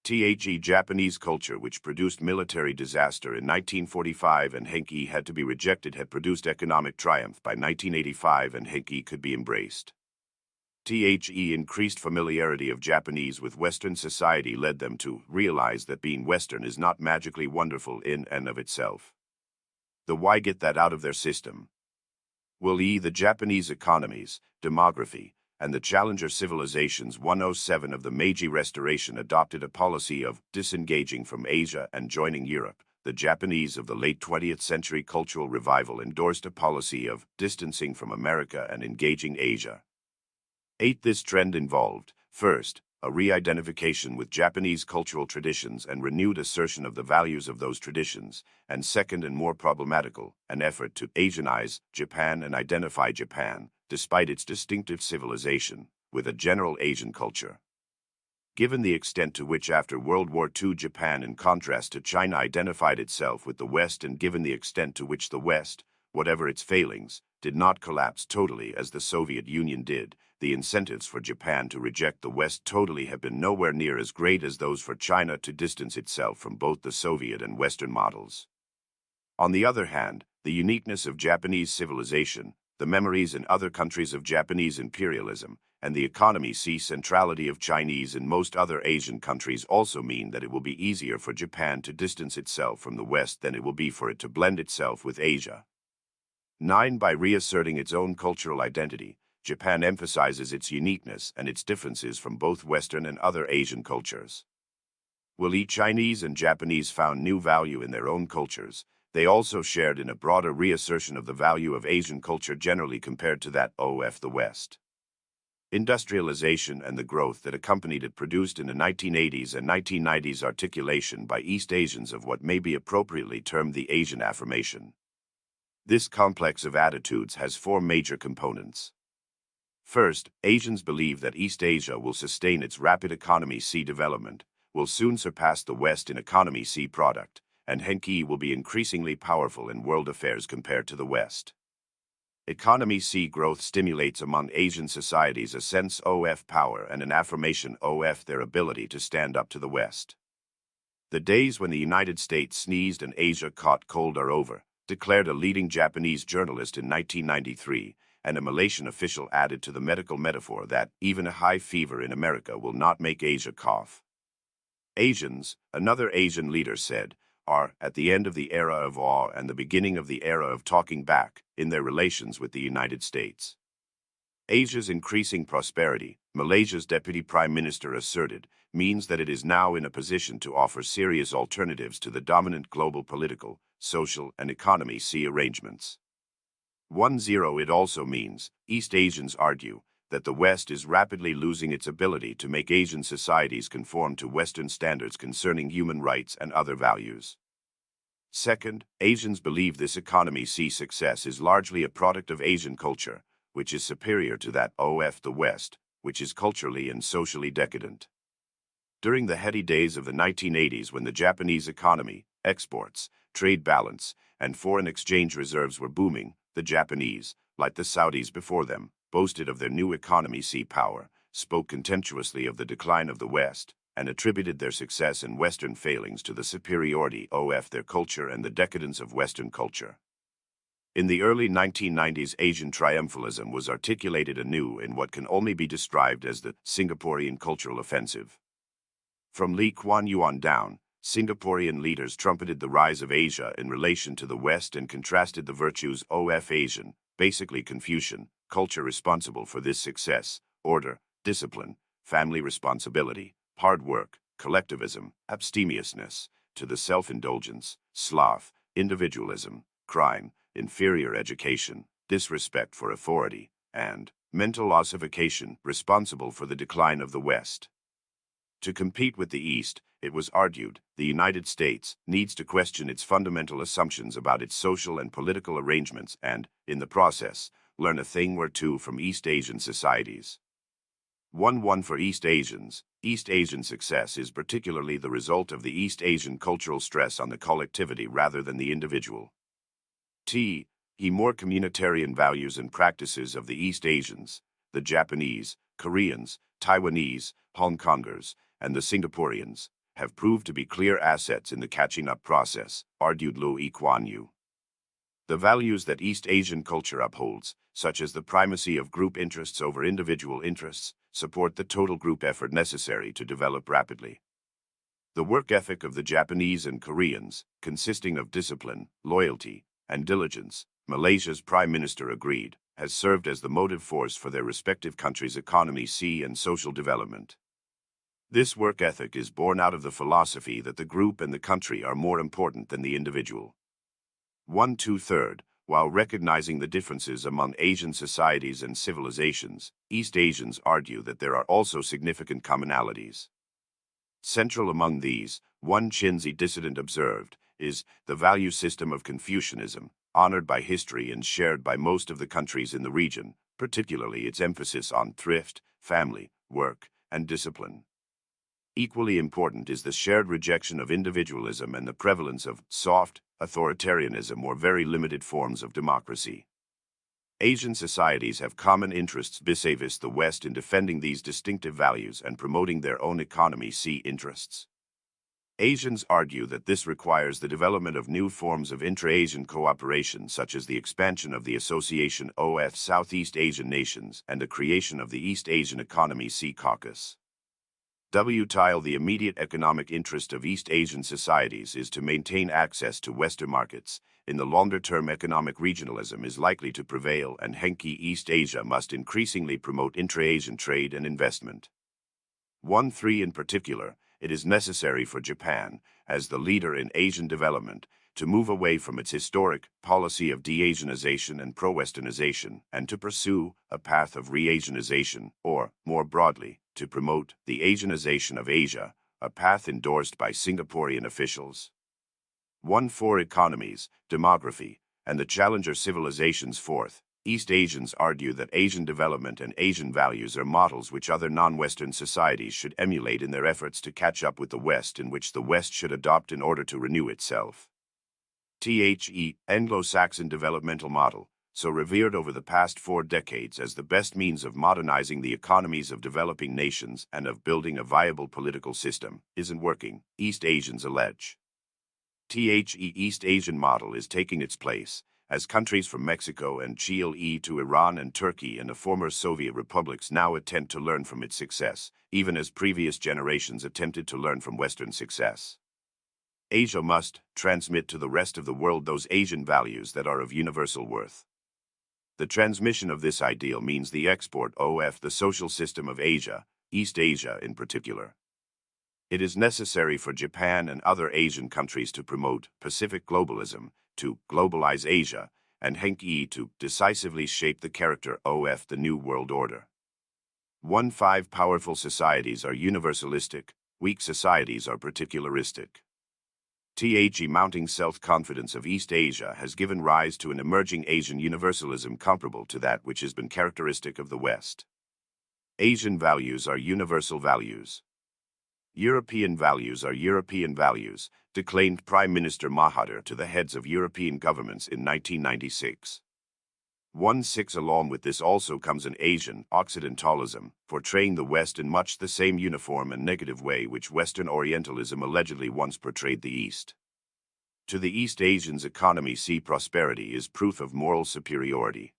Speaker 1: Japanese culture, which produced military disaster in 1945 and Henki had to be rejected, had produced economic triumph by 1985 and Henki could be embraced. Increased familiarity of Japanese with Western society led them to realize that being Western is not magically wonderful in and of itself. The why get that out of their system? The Japanese economies, demography, and the challenger civilizations 107 of the Meiji Restoration adopted a policy of disengaging from Asia and joining Europe. The Japanese of the late 20th century cultural revival endorsed a policy of distancing from America and engaging Asia. 8. This trend involved, first, a re-identification with Japanese cultural traditions and renewed assertion of the values of those traditions, and second and more problematical, an effort to Asianize Japan and identify Japan, despite its distinctive civilization, with a general Asian culture. Given the extent to which after World War II Japan, in contrast to China, identified itself with the West, and given the extent to which the West, whatever its failings, did not collapse totally as the Soviet Union did, the incentives for Japan to reject the West totally have been nowhere near as great as those for China to distance itself from both the Soviet and Western models. On the other hand, the uniqueness of Japanese civilization, the memories in other countries of Japanese imperialism, and the economy centrality of Chinese in most other Asian countries also mean that it will be easier for Japan to distance itself from the West than it will be for it to blend itself with Asia. 9. By reasserting its own cultural identity, Japan emphasizes its uniqueness and its differences from both Western and other Asian cultures. Chinese and Japanese found new value in their own cultures. They also shared in a broader reassertion of the value of Asian culture generally compared to that of the West. Industrialization and the growth that accompanied it produced in the 1980s and 1990s articulation by East Asians of what may be appropriately termed the Asian affirmation. This complex of attitudes has four major components. First, Asians believe that East Asia will sustain its rapid economy development, will soon surpass the West in economy product, and Henki will be increasingly powerful in world affairs compared to the West. Economy growth stimulates among Asian societies a sense of power and an affirmation of their ability to stand up to the West. The days when the United States sneezed and Asia caught cold are over, declared a leading Japanese journalist in 1993, and a Malaysian official added to the medical metaphor that even a high fever in America will not make Asia cough. Asians, another Asian leader said, are at the end of the era of awe and the beginning of the era of talking back in their relations with the United States. Asia's increasing prosperity, Malaysia's deputy prime minister asserted, means that it is now in a position to offer serious alternatives to the dominant global political, social, and economy arrangements. 10. It also means, East Asians argue, that the West is rapidly losing its ability to make Asian societies conform to Western standards concerning human rights and other values. Second, Asians believe this economy success is largely a product of Asian culture, which is superior to that of the West, which is culturally and socially decadent. During the heady days of the 1980s, when the Japanese economy, exports, trade balance, and foreign exchange reserves were booming, the Japanese, like the Saudis before them, boasted of their new economy power, spoke contemptuously of the decline of the West, and attributed their success and Western failings to the superiority of their culture and the decadence of Western culture. In the early 1990s, Asian triumphalism was articulated anew in what can only be described as the Singaporean cultural offensive. From Lee Kuan Yew on down, Singaporean leaders trumpeted the rise of Asia in relation to the West and contrasted the virtues of Asian, basically Confucian, culture responsible for this success: order, discipline, family responsibility, hard work, collectivism, abstemiousness, to the self-indulgence, sloth, individualism, crime, inferior education, disrespect for authority, and mental ossification responsible for the decline of the West. To compete with the East, it was argued, the United States needs to question its fundamental assumptions about its social and political arrangements and, in the process, learn a thing or two from East Asian societies. 1-1 for East Asians. East Asian success is particularly the result of the East Asian cultural stress on the collectivity rather than the individual. More communitarian values and practices of the East Asians, the Japanese, Koreans, Taiwanese, Hong Kongers, and the Singaporeans, have proved to be clear assets in the catching-up process, argued Lee Kuan Yew. The values that East Asian culture upholds, such as the primacy of group interests over individual interests, support the total group effort necessary to develop rapidly. The work ethic of the Japanese and Koreans, consisting of discipline, loyalty, and diligence, Malaysia's Prime Minister agreed, has served as the motive force for their respective countries' economy and social development. This work ethic is born out of the philosophy that the group and the country are more important than the individual. 1/2. While recognizing the differences among Asian societies and civilizations, East Asians argue that there are also significant commonalities. Central among these, one Chinzi dissident observed, is the value system of Confucianism, honored by history and shared by most of the countries in the region, particularly its emphasis on thrift, family, work, and discipline. Equally important is the shared rejection of individualism and the prevalence of soft authoritarianism or very limited forms of democracy. Asian societies have common interests vis-a-vis the West in defending these distinctive values and promoting their own economy interests. Asians argue that this requires the development of new forms of intra-Asian cooperation such as the expansion of the Association of Southeast Asian Nations and the creation of the East Asian Economy Caucus. The immediate economic interest of East Asian societies is to maintain access to Western markets. In the longer-term, economic regionalism is likely to prevail, and Henki East Asia must increasingly promote intra-Asian trade and investment. 1/3 in particular, it is necessary for Japan, as the leader in Asian development, to move away from its historic policy of de-Asianization and pro-Westernization and to pursue a path of re-Asianization, or, more broadly, to promote the Asianization of Asia, a path endorsed by Singaporean officials. 1/4 economies, demography, and the challenger civilizations. 4th, East Asians argue that Asian development and Asian values are models which other non-Western societies should emulate in their efforts to catch up with the West, and which the West should adopt in order to renew itself. Anglo-Saxon developmental model, so revered over the past 4 decades as the best means of modernizing the economies of developing nations and of building a viable political system, isn't working, East Asians allege. East Asian model is taking its place, as countries from Mexico and Chile to Iran and Turkey and the former Soviet republics now attempt to learn from its success, even as previous generations attempted to learn from Western success. Asia must transmit to the rest of the world those Asian values that are of universal worth. The transmission of this ideal means the export of the social system of Asia, East Asia in particular. It is necessary for Japan and other Asian countries to promote Pacific globalism, to globalize Asia, and Henki to decisively shape the character of the New World Order. 1/5 Powerful societies are universalistic, weak societies are particularistic. Mounting self-confidence of East Asia has given rise to an emerging Asian universalism comparable to that which has been characteristic of the West. Asian values are universal values. European values are European values, declaimed Prime Minister Mahathir to the heads of European governments in 1996. 1/6 Along with this also comes an Asian Occidentalism, portraying the West in much the same uniform and negative way which Western Orientalism allegedly once portrayed the East. To the East Asians, economy prosperity is proof of moral superiority.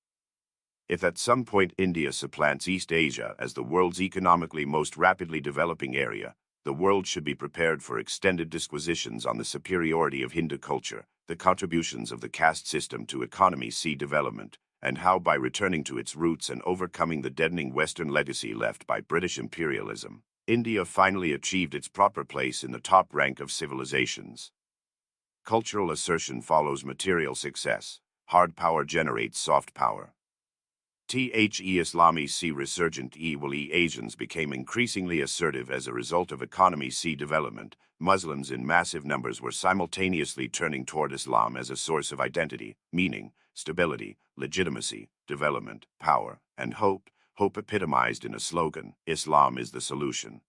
Speaker 1: If at some point India supplants East Asia as the world's economically most rapidly developing area, the world should be prepared for extended disquisitions on the superiority of Hindu culture, the contributions of the caste system to economy development, and how by returning to its roots and overcoming the deadening Western legacy left by British imperialism, India finally achieved its proper place in the top rank of civilizations. Cultural assertion follows material success. Hard power generates soft power. Islami resurgent Asians became increasingly assertive as a result of economy development. Muslims in massive numbers were simultaneously turning toward Islam as a source of identity, meaning, stability, legitimacy, development, power, and hope, hope epitomized in a slogan, Islam is the solution.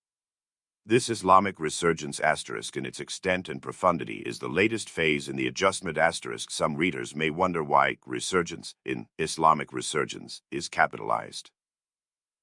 Speaker 1: This Islamic resurgence asterisk in its extent and profundity is the latest phase in the adjustment asterisk. Some readers may wonder why resurgence in Islamic resurgence is capitalized.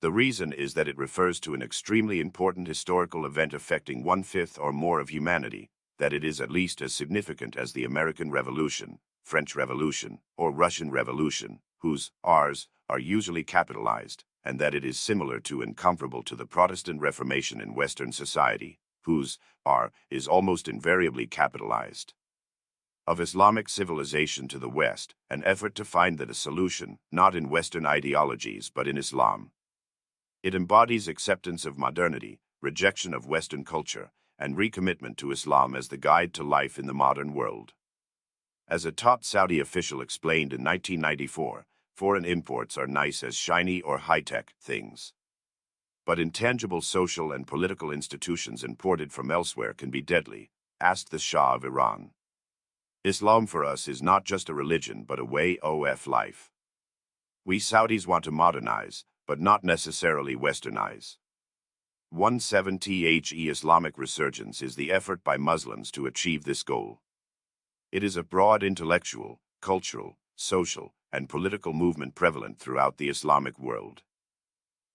Speaker 1: The reason is that it refers to an extremely important historical event affecting 1/5 or more of humanity, that it is at least as significant as the American Revolution, French Revolution, or Russian Revolution, whose R's are usually capitalized, and that it is similar to and comparable to the Protestant Reformation in Western society, whose R is almost invariably capitalized. Of Islamic civilization to the West, an effort to find that a solution, not in Western ideologies but in Islam. It embodies acceptance of modernity, rejection of Western culture, and recommitment to Islam as the guide to life in the modern world. As a top Saudi official explained in 1994, foreign imports are nice as shiny or high-tech things. But intangible social and political institutions imported from elsewhere can be deadly, asked the Shah of Iran. Islam for us is not just a religion but a way of life. We Saudis want to modernize, but not necessarily Westernize. 17th Islamic resurgence is the effort by Muslims to achieve this goal. It is a broad intellectual, cultural, social, and political movement prevalent throughout the Islamic world.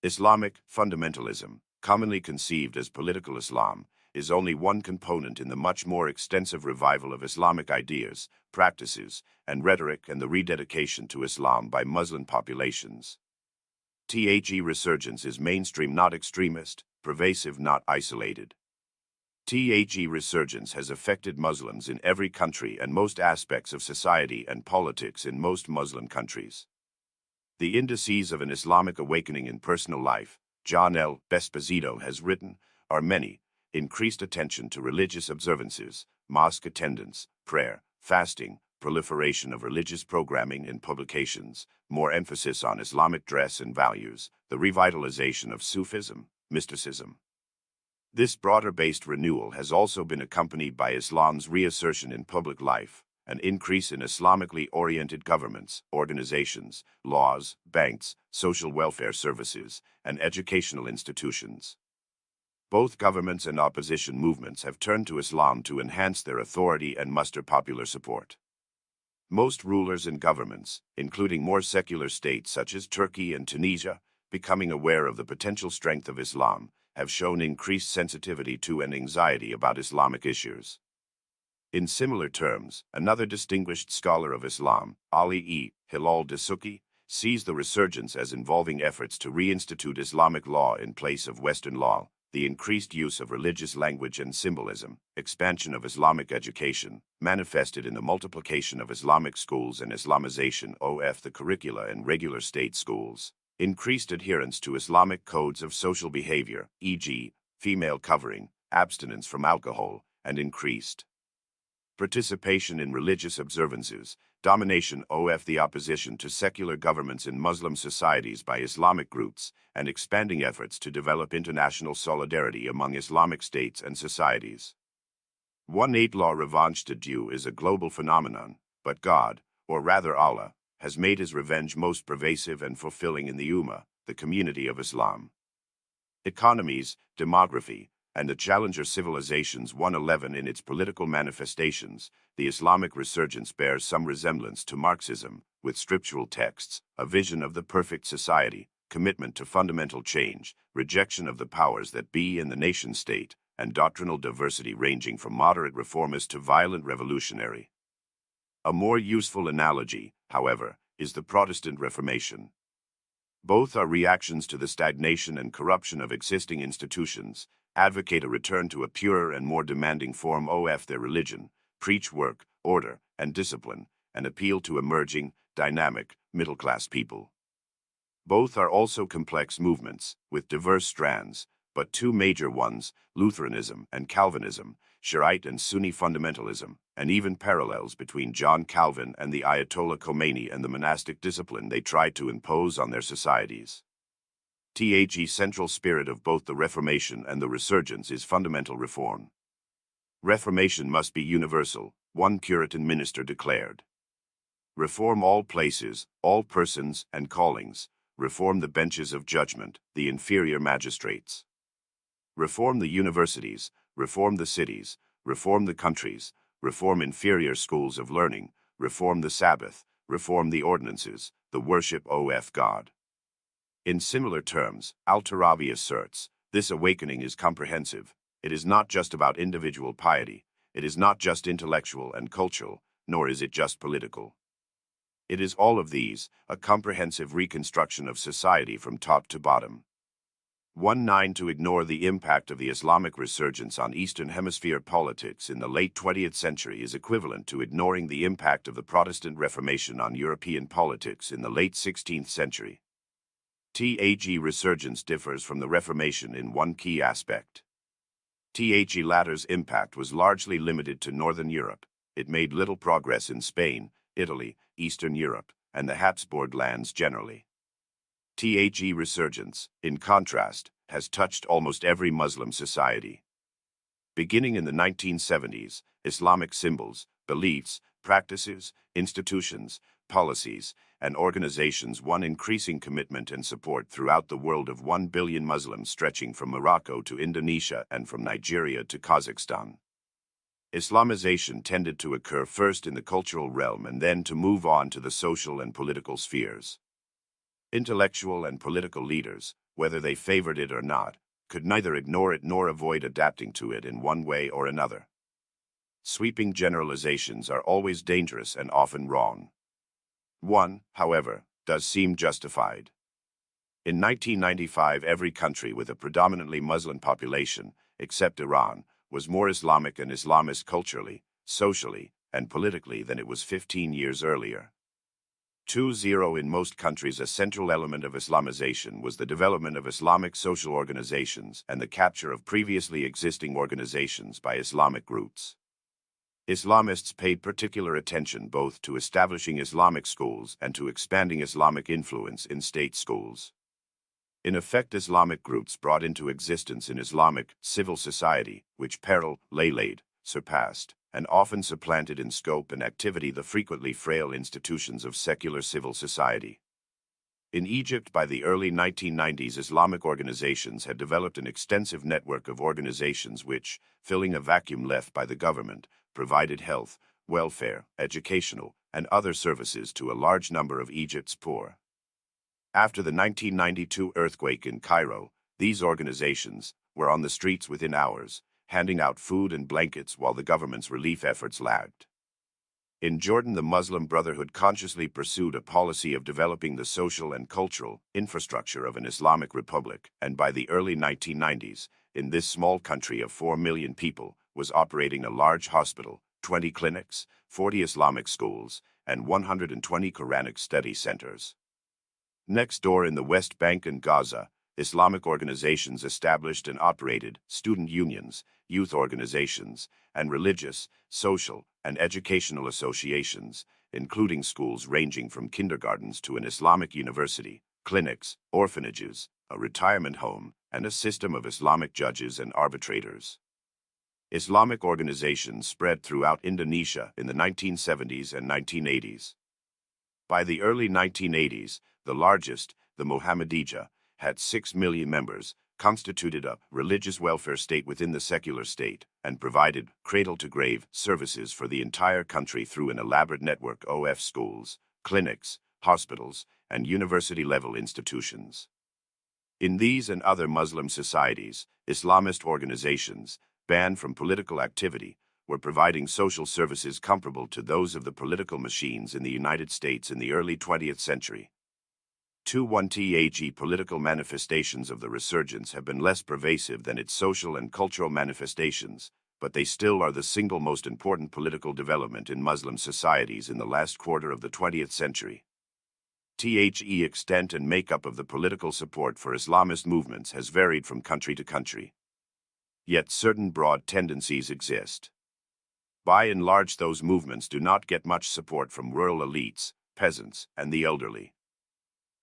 Speaker 1: Islamic fundamentalism, commonly conceived as political Islam, is only one component in the much more extensive revival of Islamic ideas, practices, and rhetoric and the rededication to Islam by Muslim populations. The resurgence is mainstream, not extremist, pervasive, not isolated. The resurgence has affected Muslims in every country and most aspects of society and politics in most Muslim countries. The indices of an Islamic awakening in personal life, John L. Esposito has written, are many: increased attention to religious observances, mosque attendance, prayer, fasting, proliferation of religious programming in publications, more emphasis on Islamic dress and values, the revitalization of Sufism, mysticism. This broader-based renewal has also been accompanied by Islam's reassertion in public life, an increase in Islamically oriented governments, organizations, laws, banks, social welfare services, and educational institutions. Both governments and opposition movements have turned to Islam to enhance their authority and muster popular support. Most rulers and governments, including more secular states such as Turkey and Tunisia, becoming aware of the potential strength of Islam, have shown increased sensitivity to and anxiety about Islamic issues. In similar terms, another distinguished scholar of Islam, Ali E. Hilal Dasuki, sees the resurgence as involving efforts to reinstitute Islamic law in place of Western law, the increased use of religious language and symbolism, expansion of Islamic education, manifested in the multiplication of Islamic schools and Islamization of the curricula in regular state schools. Increased adherence to Islamic codes of social behavior, e.g., female covering, abstinence from alcohol, and increased participation in religious observances, domination of the opposition to secular governments in Muslim societies by Islamic groups, and expanding efforts to develop international solidarity among Islamic states and societies. 18 La revanche de Dieu is a global phenomenon, but God, or rather Allah, has made his revenge most pervasive and fulfilling in the Ummah, the community of Islam. Economies, demography, and the challenger civilizations 111 in its political manifestations, the Islamic resurgence bears some resemblance to Marxism, with scriptural texts, a vision of the perfect society, commitment to fundamental change, rejection of the powers that be in the nation-state, and doctrinal diversity ranging from moderate reformist to violent revolutionary. A more useful analogy, however, is the Protestant Reformation. Both are reactions to the stagnation and corruption of existing institutions, advocate a return to a purer and more demanding form of their religion, preach work, order, and discipline, and appeal to emerging, dynamic, middle-class people. Both are also complex movements, with diverse strands, but two major ones, Lutheranism and Calvinism, Shiite and Sunni fundamentalism, and even parallels between John Calvin and the Ayatollah Khomeini and the monastic discipline they tried to impose on their societies. The central spirit of both the Reformation and the Resurgence is fundamental reform. Reformation must be universal, one Puritan minister declared. Reform all places, all persons and callings, Reform the benches of judgment, the inferior magistrates. Reform the universities, reform the cities, reform the countries, reform inferior schools of learning, reform the Sabbath, reform the ordinances, the worship of God. In similar terms, Al-Tarabi asserts, this awakening is comprehensive. It is not just about individual piety, it is not just intellectual and cultural, nor is it just political. It is all of these, a comprehensive reconstruction of society from top to bottom. 19 To ignore the impact of the Islamic resurgence on Eastern Hemisphere politics in the late 20th century is equivalent to ignoring the impact of the Protestant Reformation on European politics in the late 16th century. The resurgence differs from the Reformation in one key aspect. The latter's impact was largely limited to Northern Europe. It made little progress in Spain, Italy, Eastern Europe, and the Habsburg lands generally. The resurgence, in contrast, has touched almost every Muslim society. Beginning in the 1970s, Islamic symbols, beliefs, practices, institutions, policies, and organizations won increasing commitment and support throughout the world of 1 billion Muslims stretching from Morocco to Indonesia and from Nigeria to Kazakhstan. Islamization tended to occur first in the cultural realm and then to move on to the social and political spheres. Intellectual and political leaders, whether they favored it or not, could neither ignore it nor avoid adapting to it in one way or another. Sweeping generalizations are always dangerous and often wrong. One, however, does seem justified. In 1995, every country with a predominantly Muslim population, except Iran, was more Islamic and Islamist culturally, socially, and politically than it was 15 years earlier. 2-0 In most countries, a central element of Islamization was the development of Islamic social organizations and the capture of previously existing organizations by Islamic groups. Islamists paid particular attention both to establishing Islamic schools and to expanding Islamic influence in state schools. In effect, Islamic groups brought into existence an Islamic civil society, which paralleled, surpassed, and often supplanted in scope and activity the frequently frail institutions of secular civil society. In Egypt, by the early 1990s, Islamic organizations had developed an extensive network of organizations which, filling a vacuum left by the government, provided health, welfare, educational, and other services to a large number of Egypt's poor. After the 1992 earthquake in Cairo, these organizations were on the streets within hours, handing out food and blankets while the government's relief efforts lagged. In Jordan, the Muslim Brotherhood consciously pursued a policy of developing the social and cultural infrastructure of an Islamic republic, and by the early 1990s, in this small country of 4 million people, was operating a large hospital, 20 clinics, 40 Islamic schools, and 120 Quranic study centers. Next door in the West Bank and Gaza, Islamic organizations established and operated student unions, youth organizations, and religious, social, and educational associations, including schools ranging from kindergartens to an Islamic university, clinics, orphanages, a retirement home, and a system of Islamic judges and arbitrators. Islamic organizations spread throughout Indonesia in the 1970s and 1980s. By the early 1980s, the largest, the Muhammadiyah, had 6 million members, constituted a religious welfare state within the secular state, and provided cradle-to-grave services for the entire country through an elaborate network of schools, clinics, hospitals, and university-level institutions. In these and other Muslim societies, Islamist organizations, banned from political activity, were providing social services comparable to those of the political machines in the United States in the early 20th century. 21th political manifestations of the resurgence have been less pervasive than its social and cultural manifestations, but they still are the single most important political development in Muslim societies in the last quarter of the 20th century. The extent and makeup of the political support for Islamist movements has varied from country to country. Yet certain broad tendencies exist. By and large, those movements do not get much support from rural elites, peasants, and the elderly.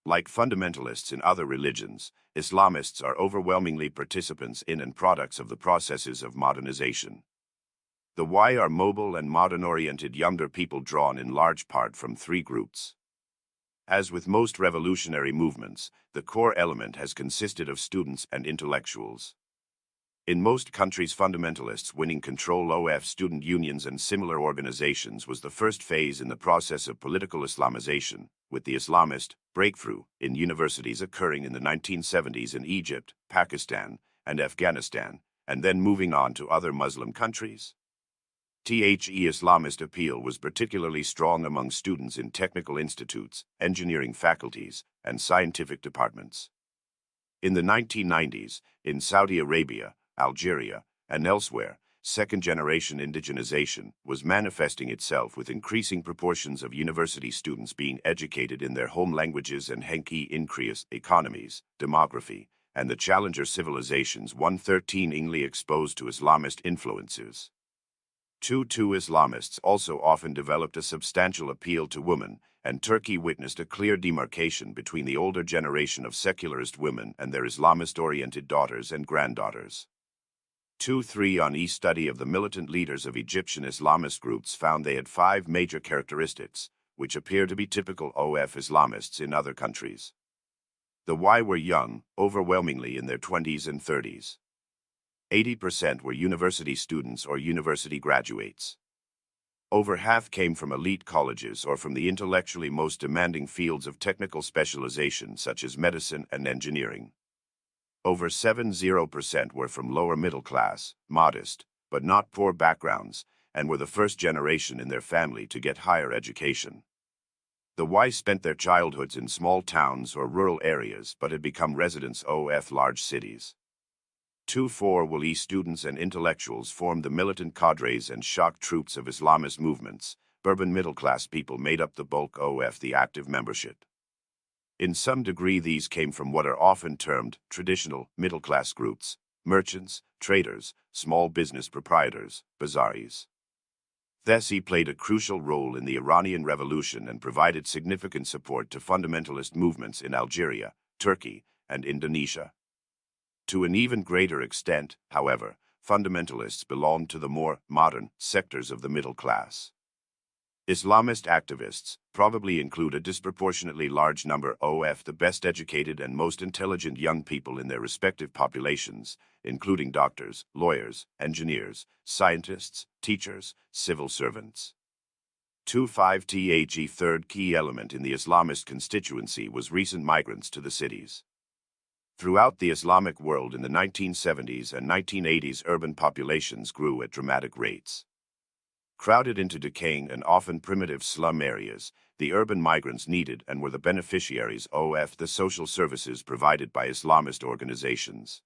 Speaker 1: Like fundamentalists in other religions, Islamists are overwhelmingly participants in and products of the processes of modernization. The why are mobile and modern-oriented younger people drawn in large part from 3 groups. As with most revolutionary movements, the core element has consisted of students and intellectuals. In most countries, fundamentalists winning control of student unions and similar organizations was the first phase in the process of political Islamization, with the Islamist breakthrough in universities occurring in the 1970s in Egypt, Pakistan, and Afghanistan, and then moving on to other Muslim countries. The Islamist appeal was particularly strong among students in technical institutes, engineering faculties, and scientific departments. In the 1990s, in Saudi Arabia, Algeria, and elsewhere, second-generation indigenization was manifesting itself with increasing proportions of university students being educated in their home languages and Henki increased economies, demography, and the challenger civilizations 113ingly exposed to Islamist influences. Two Islamists also often developed a substantial appeal to women, and Turkey witnessed a clear demarcation between the older generation of secularist women and their Islamist-oriented daughters and granddaughters. 2-3 on study of the militant leaders of Egyptian Islamist groups found they had 5 major characteristics, which appear to be typical of Islamists in other countries. The Y were young, overwhelmingly in their 20s and 30s. 80% were university students or university graduates. Over half came from elite colleges or from the intellectually most demanding fields of technical specialization such as medicine and engineering. Over 70% were from lower middle class, modest, but not poor backgrounds, and were the first generation in their family to get higher education. The Y spent their childhoods in small towns or rural areas but had become residents of large cities. 2-4 Wali students and intellectuals formed the militant cadres and shock troops of Islamist movements. Urban middle-class people made up the bulk of the active membership. In some degree these came from what are often termed traditional middle-class groups: merchants, traders, small business proprietors, bazaris. Thesi played a crucial role in the Iranian Revolution and provided significant support to fundamentalist movements in Algeria, Turkey, and Indonesia. To an even greater extent, however, fundamentalists belonged to the more modern sectors of the middle class. Islamist activists probably include a disproportionately large number of the best educated and most intelligent young people in their respective populations, including doctors, lawyers, engineers, scientists, teachers, civil servants. 2-5 The third key element in the Islamist constituency was recent migrants to the cities. Throughout the Islamic world in the 1970s and 1980s, urban populations grew at dramatic rates. Crowded into decaying and often primitive slum areas, the urban migrants needed and were the beneficiaries of the social services provided by Islamist organizations.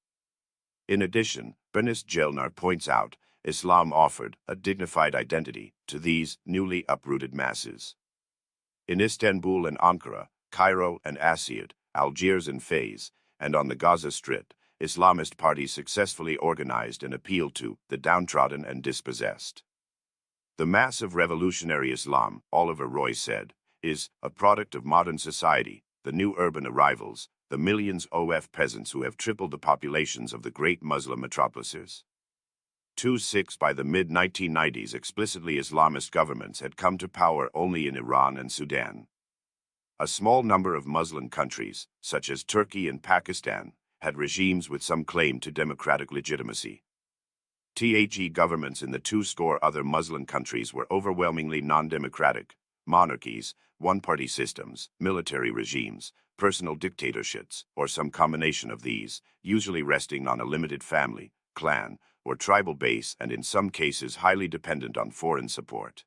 Speaker 1: In addition, Bernice Jelnar points out, Islam offered a dignified identity to these newly uprooted masses. In Istanbul and Ankara, Cairo and Asyut, Algiers and Fez, and on the Gaza Strip, Islamist parties successfully organized and appealed to the downtrodden and dispossessed. The mass of revolutionary Islam, Oliver Roy said, is a product of modern society, the new urban arrivals, the millions of peasants who have tripled the populations of the great Muslim metropolises. 2-6 By the mid-1990s, explicitly Islamist governments had come to power only in Iran and Sudan. A small number of Muslim countries, such as Turkey and Pakistan, had regimes with some claim to democratic legitimacy. Governments in the 2-score other Muslim countries were overwhelmingly non-democratic: monarchies, one-party systems, military regimes, personal dictatorships, or some combination of these, usually resting on a limited family, clan, or tribal base and in some cases highly dependent on foreign support.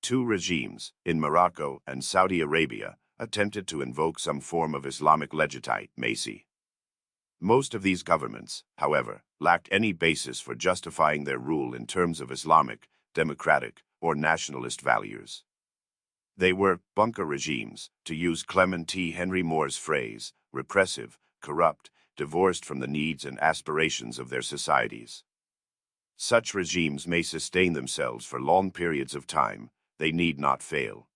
Speaker 1: 2 regimes, in Morocco and Saudi Arabia, attempted to invoke some form of Islamic legitimacy. Most of these governments, however, lacked any basis for justifying their rule in terms of Islamic, democratic, or nationalist values. They were bunker regimes, to use Clement T. Henry Moore's phrase, repressive, corrupt, divorced from the needs and aspirations of their societies. Such regimes may sustain themselves for long periods of time, they need not fail.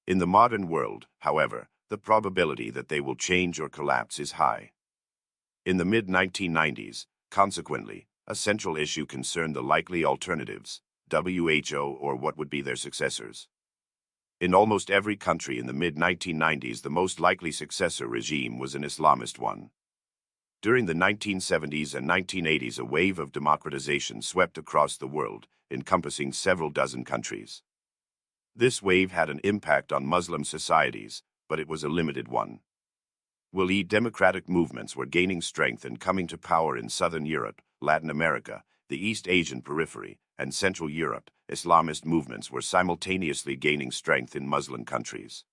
Speaker 1: In the modern world, however, the probability that they will change or collapse is high. In the mid-1990s, consequently, a central issue concerned the likely alternatives, WHO or what would be their successors. In almost every country in the mid-1990s, the most likely successor regime was an Islamist one. During the 1970s and 1980s, a wave of democratization swept across the world, encompassing several dozen countries. This wave had an impact on Muslim societies, but it was a limited one. While democratic movements were gaining strength and coming to power in Southern Europe, Latin America, the East Asian periphery, and Central Europe, Islamist movements were simultaneously gaining strength in Muslim countries.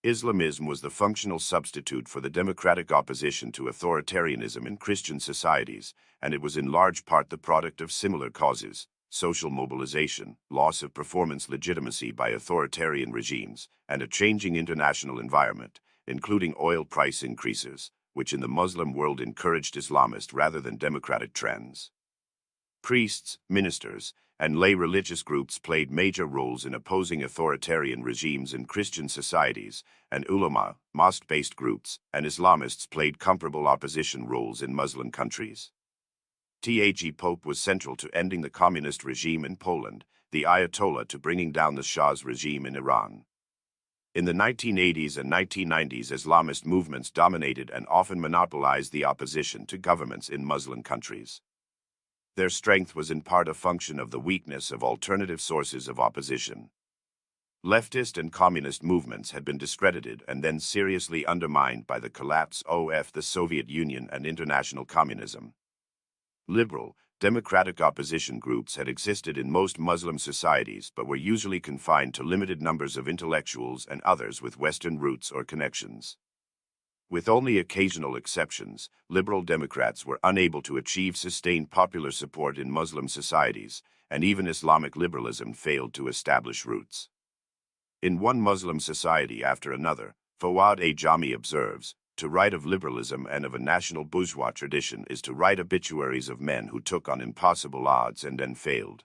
Speaker 1: Islamism was the functional substitute for the democratic opposition to authoritarianism in Christian societies, and it was in large part the product of similar causes: social mobilization, loss of performance legitimacy by authoritarian regimes, and a changing international environment, including oil price increases, which in the Muslim world encouraged Islamist rather than democratic trends. Priests, ministers, and lay religious groups played major roles in opposing authoritarian regimes in Christian societies, and ulama, mosque-based groups, and Islamists played comparable opposition roles in Muslim countries. Tag Pope was central to ending the communist regime in Poland, the Ayatollah to bringing down the Shah's regime in Iran. In the 1980s and 1990s, Islamist movements dominated and often monopolized the opposition to governments in Muslim countries. Their strength was in part a function of the weakness of alternative sources of opposition. Leftist and communist movements had been discredited and then seriously undermined by the collapse of the Soviet Union and international communism. Liberal, democratic opposition groups had existed in most Muslim societies but were usually confined to limited numbers of intellectuals and others with Western roots or connections. With only occasional exceptions, liberal Democrats were unable to achieve sustained popular support in Muslim societies, and even Islamic liberalism failed to establish roots. In one Muslim society after another, Fawad Ajami observes, to write of liberalism and of a national bourgeois tradition is to write obituaries of men who took on impossible odds and then failed.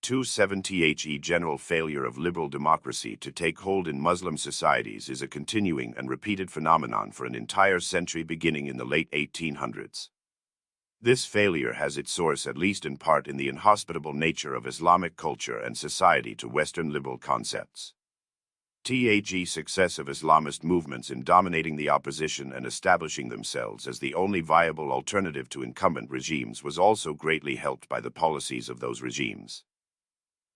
Speaker 1: 270 general failure of liberal democracy to take hold in Muslim societies is a continuing and repeated phenomenon for an entire century beginning in the late 1800s. This failure has its source at least in part in the inhospitable nature of Islamic culture and society to Western liberal concepts. Success of Islamist movements in dominating the opposition and establishing themselves as the only viable alternative to incumbent regimes was also greatly helped by the policies of those regimes.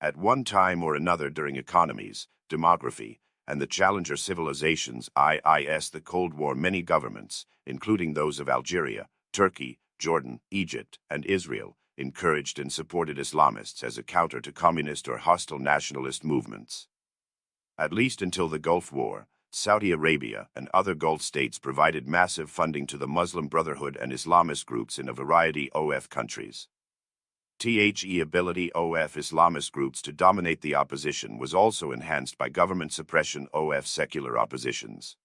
Speaker 1: At one time or another during economies, demography, and the challenger civilizations the Cold War, many governments, including those of Algeria, Turkey, Jordan, Egypt, and Israel, encouraged and supported Islamists as a counter to communist or hostile nationalist movements. At least until the Gulf War, Saudi Arabia and other Gulf states provided massive funding to the Muslim Brotherhood and Islamist groups in a variety of countries. Ability of Islamist groups to dominate the opposition was also enhanced by government suppression of secular oppositions.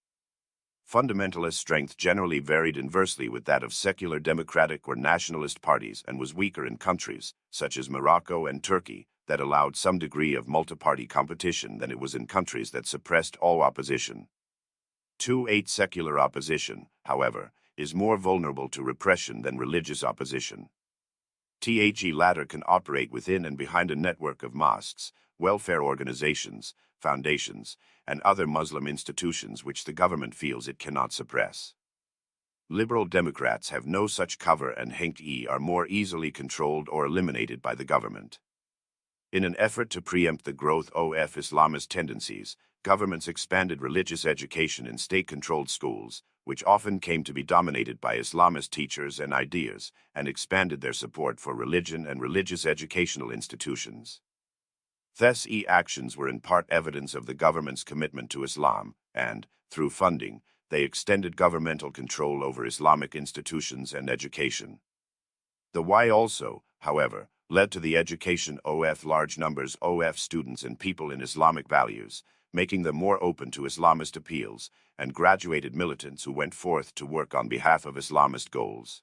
Speaker 1: Fundamentalist strength generally varied inversely with that of secular democratic or nationalist parties and was weaker in countries, such as Morocco and Turkey, that allowed some degree of multi-party competition than it was in countries that suppressed all opposition. Secular opposition, however, is more vulnerable to repression than religious opposition. Latter can operate within and behind a network of mosques, welfare organizations, foundations, and other Muslim institutions which the government feels it cannot suppress. Liberal Democrats have no such cover and are more easily controlled or eliminated by the government. In an effort to preempt the growth of Islamist tendencies, governments expanded religious education in state-controlled schools, which often came to be dominated by Islamist teachers and ideas, and expanded their support for religion and religious educational institutions. These actions were in part evidence of the government's commitment to Islam, and, through funding, they extended governmental control over Islamic institutions and education. The also, however, led to the education of large numbers of students and people in Islamic values, making them more open to Islamist appeals, and graduated militants who went forth to work on behalf of Islamist goals.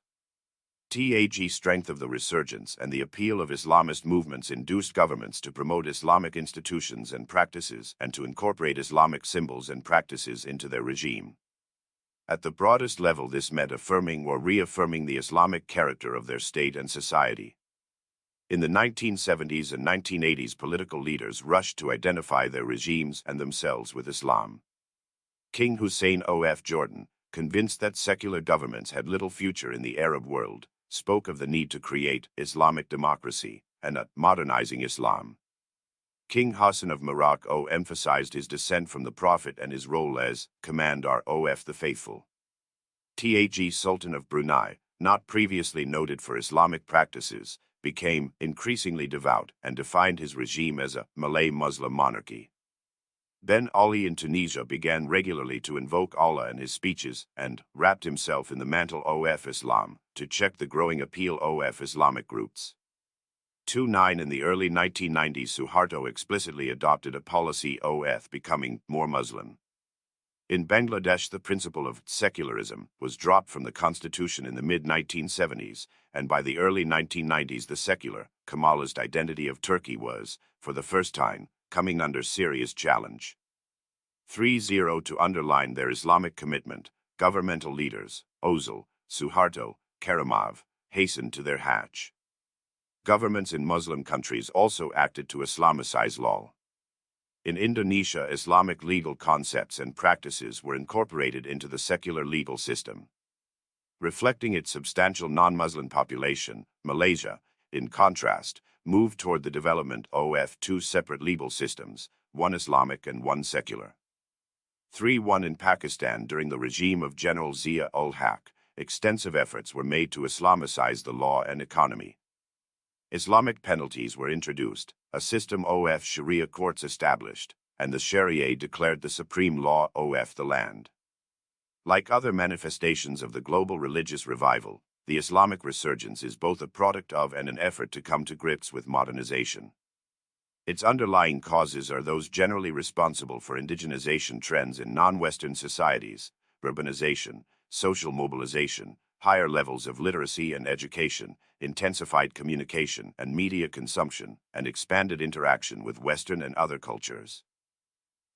Speaker 1: Strength of the resurgence and the appeal of Islamist movements induced governments to promote Islamic institutions and practices and to incorporate Islamic symbols and practices into their regime. At the broadest level, this meant affirming or reaffirming the Islamic character of their state and society. In the 1970s and 1980s, political leaders rushed to identify their regimes and themselves with Islam. King Hussein of Jordan, convinced that secular governments had little future in the Arab world, spoke of the need to create Islamic democracy and modernizing Islam. King Hassan of Morocco emphasized his descent from the Prophet and his role as Commander of the Faithful. Taj Sultan of Brunei, not previously noted for Islamic practices, became increasingly devout and defined his regime as a Malay Muslim monarchy. Ben Ali in Tunisia began regularly to invoke Allah in his speeches and wrapped himself in the mantle of Islam to check the growing appeal of Islamic groups. 2009 in the early 1990s, Suharto explicitly adopted a policy of becoming more Muslim. In Bangladesh, the principle of secularism was dropped from the constitution in the mid-1970s, and by the early 1990s the secular, Kemalist identity of Turkey was, for the first time, coming under serious challenge. 3-0 To underline their Islamic commitment, governmental leaders, Özal, Suharto, Karimov, hastened to their Hajj. Governments in Muslim countries also acted to Islamicize law. In Indonesia, Islamic legal concepts and practices were incorporated into the secular legal system. Reflecting its substantial non-Muslim population, Malaysia, in contrast, moved toward the development of two separate legal systems, one Islamic and one secular. 3-1 In Pakistan, during the regime of General Zia-ul-Haq, extensive efforts were made to Islamicize the law and economy. Islamic penalties were introduced, a system of Sharia courts established, and the Sharia declared the supreme law of the land. Like other manifestations of the global religious revival, the Islamic resurgence is both a product of and an effort to come to grips with modernization. Its underlying causes are those generally responsible for indigenization trends in non-Western societies: urbanization, social mobilization, higher levels of literacy and education, intensified communication and media consumption, and expanded interaction with Western and other cultures.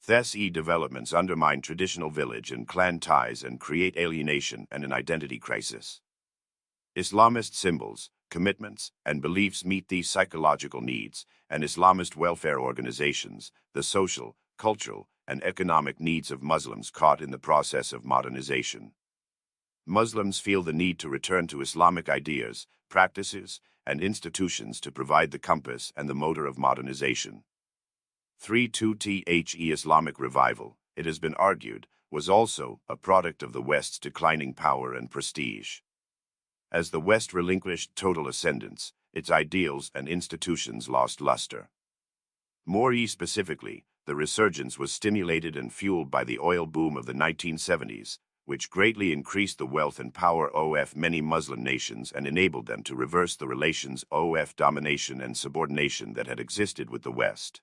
Speaker 1: These developments undermine traditional village and clan ties and create alienation and an identity crisis. Islamist symbols, commitments, and beliefs meet these psychological needs, and Islamist welfare organizations, the social, cultural, and economic needs of Muslims caught in the process of modernization. Muslims feel the need to return to Islamic ideas, practices, and institutions to provide the compass and the motor of modernization. 3-2 The Islamic revival, it has been argued, was also a product of the West's declining power and prestige. As the West relinquished total ascendance, its ideals and institutions lost luster. More specifically, the resurgence was stimulated and fueled by the oil boom of the 1970s, which greatly increased the wealth and power of many Muslim nations and enabled them to reverse the relations of domination and subordination that had existed with the West.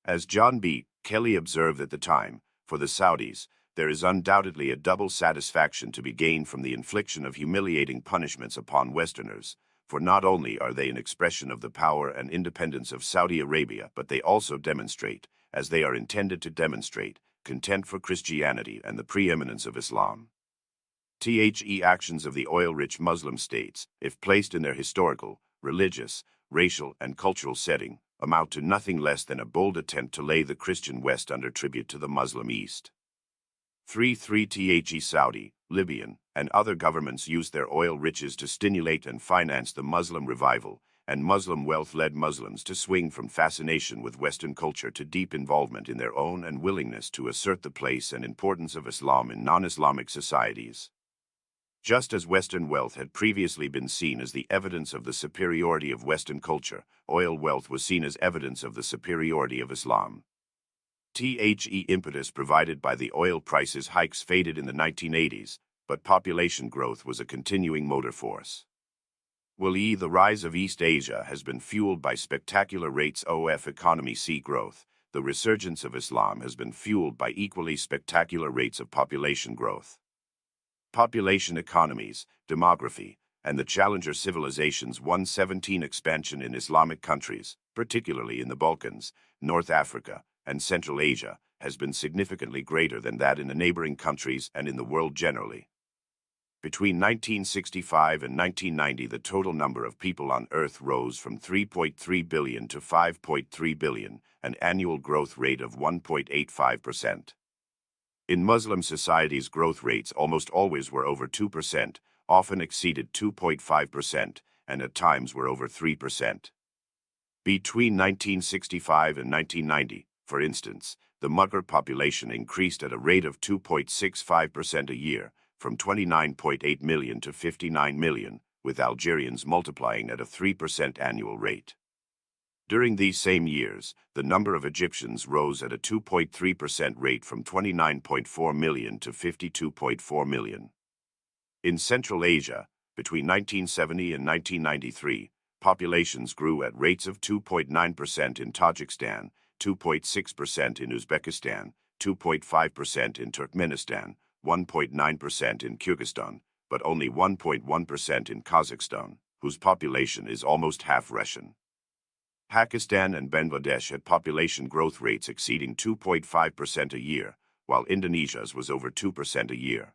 Speaker 1: As John B. Kelly observed at the time, for the Saudis, there is undoubtedly a double satisfaction to be gained from the infliction of humiliating punishments upon Westerners, for not only are they an expression of the power and independence of Saudi Arabia, but they also demonstrate, as they are intended to demonstrate, contempt for Christianity and the preeminence of Islam. The actions of the oil-rich Muslim states, if placed in their historical, religious, racial, and cultural setting, amount to nothing less than a bold attempt to lay the Christian West under tribute to the Muslim East. 3-3 The Saudi, Libyan, and other governments used their oil riches to stimulate and finance the Muslim revival, and Muslim wealth led Muslims to swing from fascination with Western culture to deep involvement in their own and willingness to assert the place and importance of Islam in non-Islamic societies. Just as Western wealth had previously been seen as the evidence of the superiority of Western culture, oil wealth was seen as evidence of the superiority of Islam. The impetus provided by the oil prices hikes faded in the 1980s, but population growth was a continuing motor force. The rise of East Asia has been fueled by spectacular rates of economy growth. The resurgence of Islam has been fueled by equally spectacular rates of population growth. Population economies, demography, and the challenger civilizations 117 expansion in Islamic countries, particularly in the Balkans, North Africa, and Central Asia, has been significantly greater than that in the neighboring countries and in the world generally. Between 1965 and 1990, the total number of people on Earth rose from 3.3 billion to 5.3 billion, an annual growth rate of 1.85%. In Muslim societies, growth rates almost always were over 2%, often exceeded 2.5%, and at times were over 3%. Between 1965 and 1990, for instance, the Maghreb population increased at a rate of 2.65% a year, from 29.8 million to 59 million, with Algerians multiplying at a 3% annual rate. During these same years, the number of Egyptians rose at a 2.3% rate from 29.4 million to 52.4 million. In Central Asia, between 1970 and 1993, populations grew at rates of 2.9% in Tajikistan, 2.6% in Uzbekistan, 2.5% in Turkmenistan, 1.9% in Kyrgyzstan, but only 1.1% in Kazakhstan, whose population is almost half Russian. Pakistan and Bangladesh had population growth rates exceeding 2.5% a year, while Indonesia's was over 2% a year.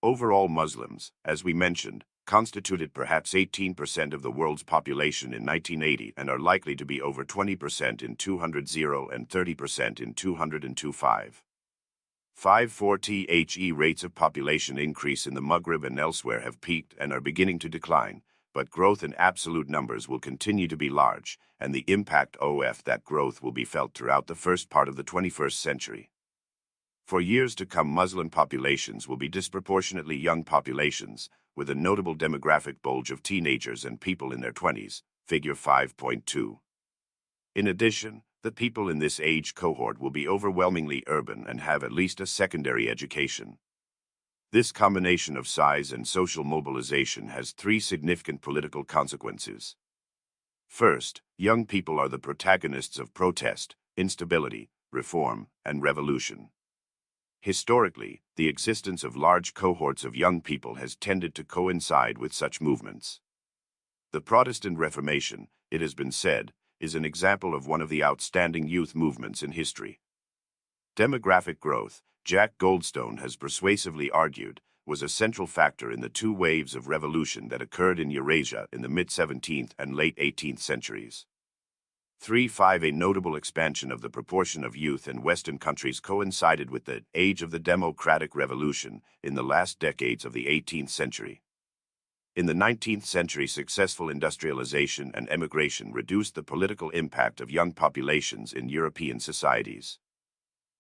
Speaker 1: Overall, Muslims, as we mentioned, constituted perhaps 18% of the world's population in 1980 and are likely to be over 20% in 200 and 30% in 225. 5.4 rates of population increase in the Maghreb and elsewhere have peaked and are beginning to decline, but growth in absolute numbers will continue to be large, and the impact of that growth will be felt throughout the first part of the 21st century. For years to come, Muslim populations will be disproportionately young populations, with a notable demographic bulge of teenagers and people in their 20s, figure 5.2. In addition, the people in this age cohort will be overwhelmingly urban and have at least a secondary education. This combination of size and social mobilization has three significant political consequences. First, young people are the protagonists of protest, instability, reform, and revolution. Historically, the existence of large cohorts of young people has tended to coincide with such movements. The Protestant Reformation, it has been said, is an example of one of the outstanding youth movements in history. Demographic growth, Jack Goldstone has persuasively argued, was a central factor in the two waves of revolution that occurred in Eurasia in the mid-17th and late 18th centuries. 3.5 A notable expansion of the proportion of youth in Western countries coincided with the age of the democratic revolution in the last decades of the 18th century. In the 19th century, successful industrialization and emigration reduced the political impact of young populations in European societies.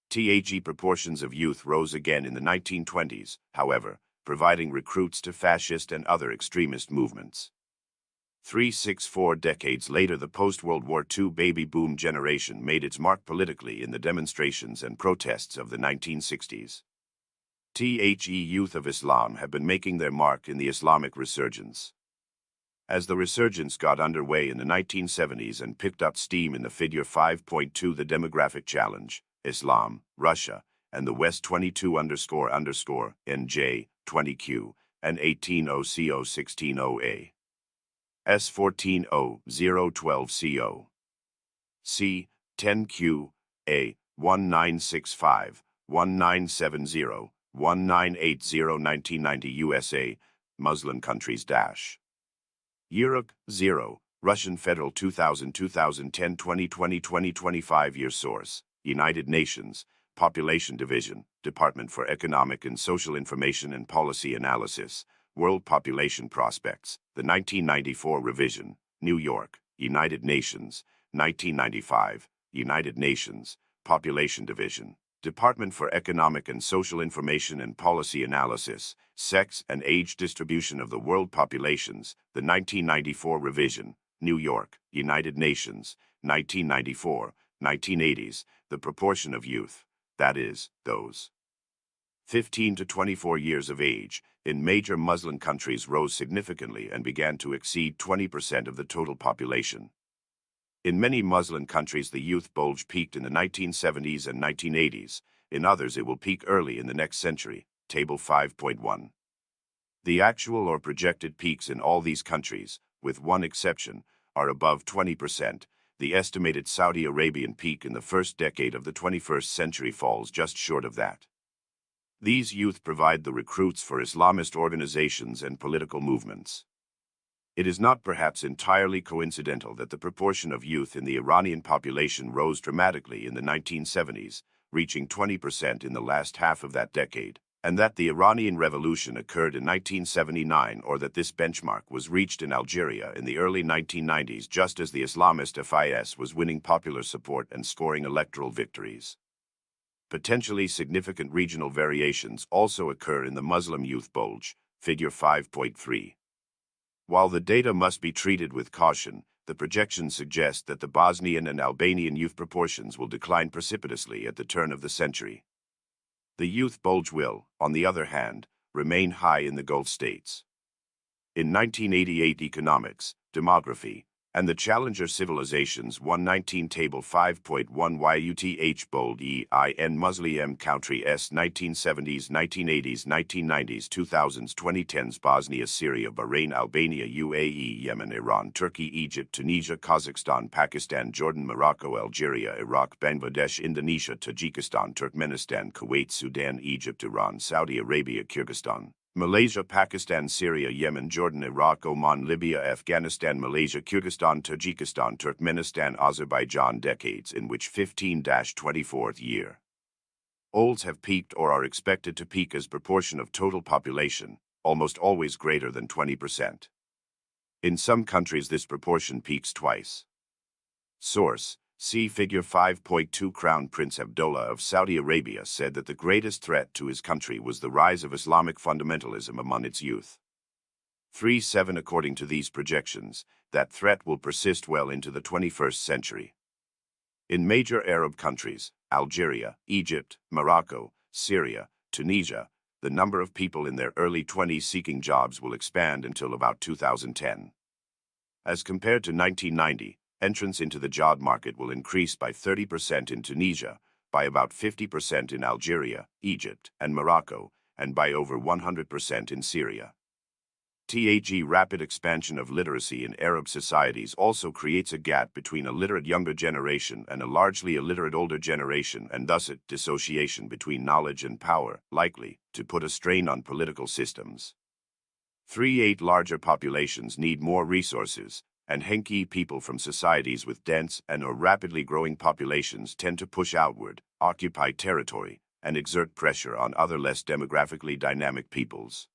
Speaker 1: Proportions of youth rose again in the 1920s, however, providing recruits to fascist and other extremist movements. 3.4 decades later, the post-World War II baby boom generation made its mark politically in the demonstrations and protests of the 1960s. Youth of Islam have been making their mark in the Islamic resurgence. As the resurgence got underway in the 1970s and picked up steam in the figure 5.2, the demographic challenge, Islam, Russia, and the West 22__NJ, 20Q, and 18:0CO16:0A. S14:0:012CO. C. 10Q, A. 1965, 1970, 1980 1990 USA, Muslim countries Europe, 0, Russian Federal 2000 2010 2020 2025 year source, United Nations, Population Division, Department for Economic and Social Information and Policy Analysis, World Population Prospects, the 1994 revision, New York, United Nations, 1995, United Nations, Population Division, Department for Economic and Social Information and Policy Analysis, Sex and Age Distribution of the World Populations, the 1994 revision, New York, United Nations, 1994, 1980s, the proportion of youth, that is, those 15 to 24 years of age, in major Muslim countries rose significantly and began to exceed 20% of the total population. In many Muslim countries, the youth bulge peaked in the 1970s and 1980s. In others, it will peak early in the next century, Table 5.1. The actual or projected peaks in all these countries, with one exception, are above 20%. The estimated Saudi Arabian peak in the first decade of the 21st century falls just short of that. These youth provide the recruits for Islamist organizations and political movements. It is not perhaps entirely coincidental that the proportion of youth in the Iranian population rose dramatically in the 1970s, reaching 20% in the last half of that decade, and that the Iranian Revolution occurred in 1979, or that this benchmark was reached in Algeria in the early 1990s just as the Islamist FIS was winning popular support and scoring electoral victories. Potentially significant regional variations also occur in the Muslim youth bulge, figure 5.3. While the data must be treated with caution, the projections suggest that the Bosnian and Albanian youth proportions will decline precipitously at the turn of the century. The youth bulge will, on the other hand, remain high in the Gulf states. In 1988 Economics, Demography, and the Challenger Civilizations 119 Table 5.1 YUTH bold EIN Muslim country S 1970s 1980s 1990s 2000s 2010s Bosnia Syria Bahrain Albania UAE Yemen Iran Turkey Egypt Tunisia Kazakhstan Pakistan Jordan Morocco Algeria Iraq Bangladesh Indonesia Tajikistan Turkmenistan Kuwait Sudan Egypt Iran Saudi Arabia Kyrgyzstan Malaysia, Pakistan, Syria, Yemen, Jordan, Iraq, Oman, Libya, Afghanistan, Malaysia, Kyrgyzstan, Tajikistan, Turkmenistan, Azerbaijan. Decades in which 15-24th year olds have peaked or are expected to peak as proportion of total population, almost always greater than 20%. In some countries this proportion peaks twice. Source: see Figure 5.2. Crown Prince Abdullah of Saudi Arabia said that the greatest threat to his country was the rise of Islamic fundamentalism among its youth. 3.7 According to these projections, that threat will persist well into the 21st century. In major Arab countries, Algeria, Egypt, Morocco, Syria, Tunisia, the number of people in their early 20s seeking jobs will expand until about 2010. As compared to 1990, entrance into the job market will increase by 30% in Tunisia, by about 50% in Algeria, Egypt, and Morocco, and by over 100% in Syria. Rapid expansion of literacy in Arab societies also creates a gap between a literate younger generation and a largely illiterate older generation, and thus a dissociation between knowledge and power, likely to put a strain on political systems. 3.8 Larger populations need more resources, and Henki people from societies with dense and/or rapidly growing populations tend to push outward, occupy territory, and exert pressure on other less demographically dynamic peoples.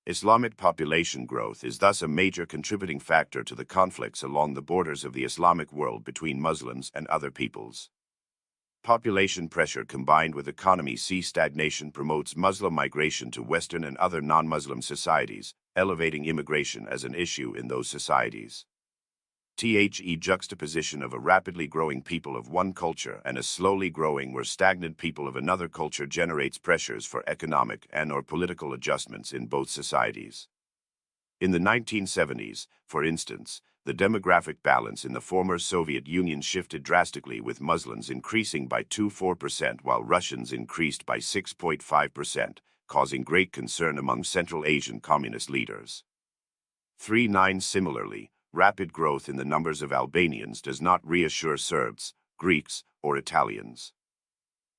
Speaker 1: Islamic population growth is thus a major contributing factor to the conflicts along the borders of the Islamic world between Muslims and other peoples. Population pressure combined with economy stagnation promotes Muslim migration to Western and other non-Muslim societies, elevating immigration as an issue in those societies. Juxtaposition of a rapidly growing people of one culture and a slowly growing or stagnant people of another culture generates pressures for economic and/or political adjustments in both societies. In the 1970s, for instance, the demographic balance in the former Soviet Union shifted drastically, with Muslims increasing by 2.4% while Russians increased by 6.5%, causing great concern among Central Asian communist leaders. 3.9 Similarly, rapid growth in the numbers of Albanians does not reassure Serbs, Greeks, or Italians.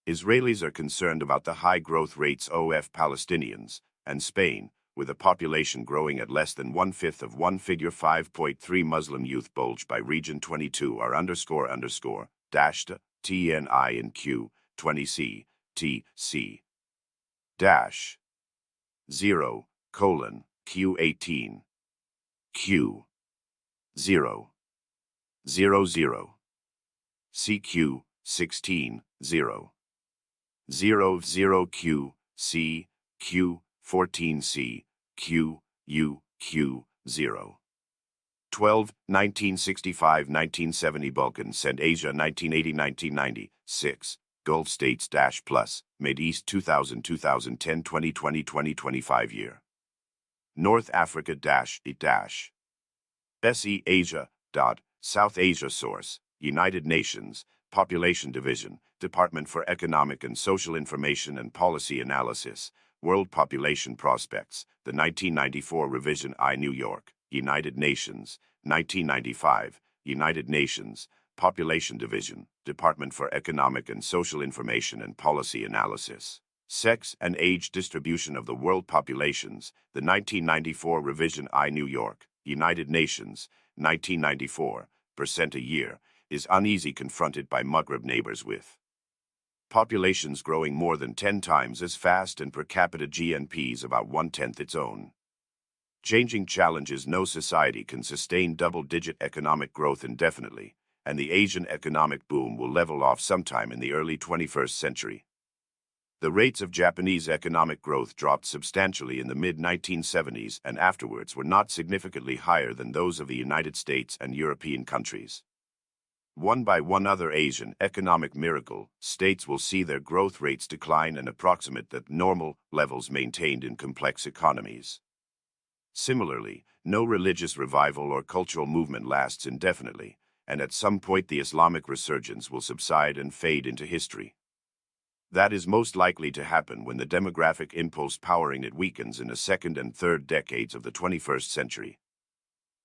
Speaker 1: Israelis are concerned about the high growth rates of Palestinians, and Spain, with a population growing at less than 1/5 of one. Figure 5.3 Muslim youth bulge by region 22 are __dashed TNI and Q 20C TC dash 0 colon Q18 Q 0 0 0 CQ 16 0 0 0 Q C Q 14C Q U Q 0 12 1965 1970 Balkans and Asia 1980 1990 6 Gulf States plus Mid-East 2000 2010 2020 2025 year North Africa SE Asia. South Asia Source, United Nations, Population Division, Department for Economic and Social Information and Policy Analysis, World Population Prospects, the 1994 revision I. New York, United Nations, 1995, United Nations, Population Division, Department for Economic and Social Information and Policy Analysis. Sex and age distribution of the world populations, the 1994 revision I. New York, United Nations, 1994% a year, is uneasy confronted by Maghreb neighbors with populations growing more than 10 times as fast and per capita GNPs about one-tenth its own. Changing challenges. No society can sustain double-digit economic growth indefinitely, and the Asian economic boom will level off sometime in the early 21st century. The rates of Japanese economic growth dropped substantially in the mid-1970s and afterwards were not significantly higher than those of the United States and European countries. One by one other Asian economic miracle states will see their growth rates decline and approximate the normal levels maintained in complex economies. Similarly, no religious revival or cultural movement lasts indefinitely, and at some point the Islamic resurgence will subside and fade into history. That is most likely to happen when the demographic impulse powering it weakens in the second and third decades of the 21st century.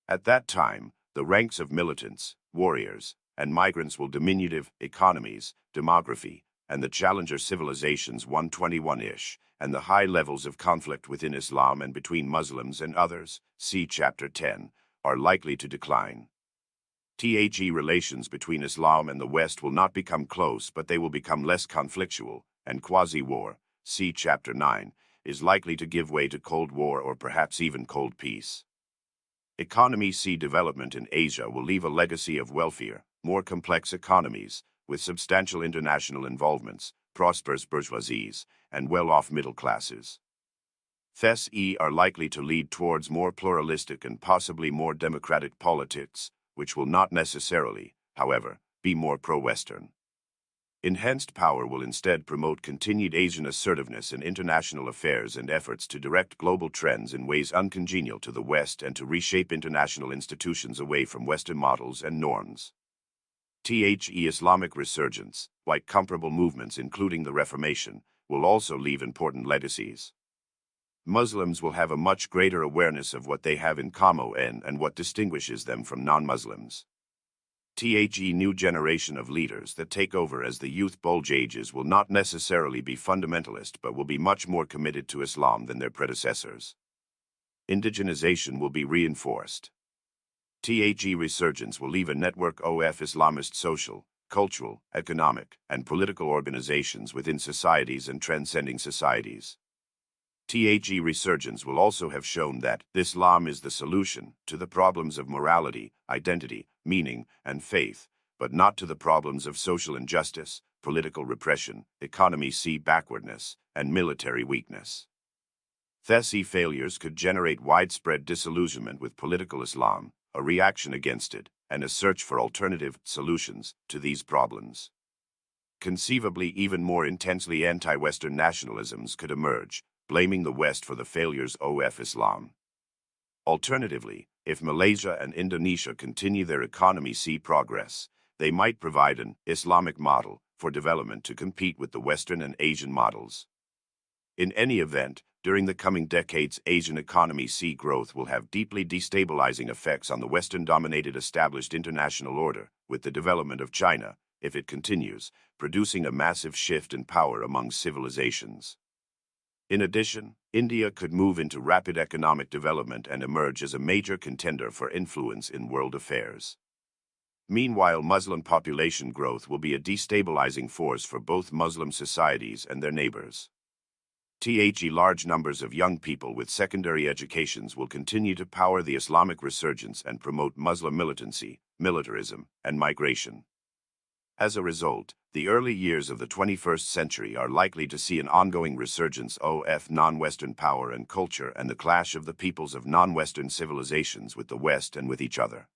Speaker 1: At that time, the ranks of militants, warriors, and migrants will diminutive economies, demography, and the challenger civilizations 121-ish, and the high levels of conflict within Islam and between Muslims and others, see Chapter 10, are likely to decline. Relations between Islam and the West will not become close, but they will become less conflictual, and quasi-war, see Chapter 9, is likely to give way to Cold War or perhaps even Cold Peace. Economy. Development in Asia will leave a legacy of wealthier, more complex economies, with substantial international involvements, prosperous bourgeoisies, and well-off middle classes. Are likely to lead towards more pluralistic and possibly more democratic politics, which will not necessarily, however, be more pro-Western. Enhanced power will instead promote continued Asian assertiveness in international affairs and efforts to direct global trends in ways uncongenial to the West and to reshape international institutions away from Western models and norms. Islamic resurgence, like comparable movements including the Reformation, will also leave important legacies. Muslims will have a much greater awareness of what they have in common and what distinguishes them from non-Muslims. New generation of leaders that take over as the youth bulge ages will not necessarily be fundamentalist but will be much more committed to Islam than their predecessors. Indigenization will be reinforced. Resurgence will leave a network of Islamist social, cultural, economic, and political organizations within societies and transcending societies. Resurgence will also have shown that Islam is the solution to the problems of morality, identity, meaning, and faith, but not to the problems of social injustice, political repression, economy backwardness, and military weakness. Failures could generate widespread disillusionment with political Islam, a reaction against it, and a search for alternative solutions to these problems. Conceivably, even more intensely anti-Western nationalisms could emerge, blaming the West for the failures of Islam. Alternatively, if Malaysia and Indonesia continue their economy progress, they might provide an Islamic model for development to compete with the Western and Asian models. In any event, during the coming decades, Asian economy growth will have deeply destabilizing effects on the Western-dominated established international order, with the development of China, if it continues, producing a massive shift in power among civilizations. In addition, India could move into rapid economic development and emerge as a major contender for influence in world affairs. Meanwhile, Muslim population growth will be a destabilizing force for both Muslim societies and their neighbors. Large numbers of young people with secondary educations will continue to power the Islamic resurgence and promote Muslim militancy, militarism, and migration. As a result, the early years of the 21st century are likely to see an ongoing resurgence of non-Western power and culture and the clash of the peoples of non-Western civilizations with the West and with each other.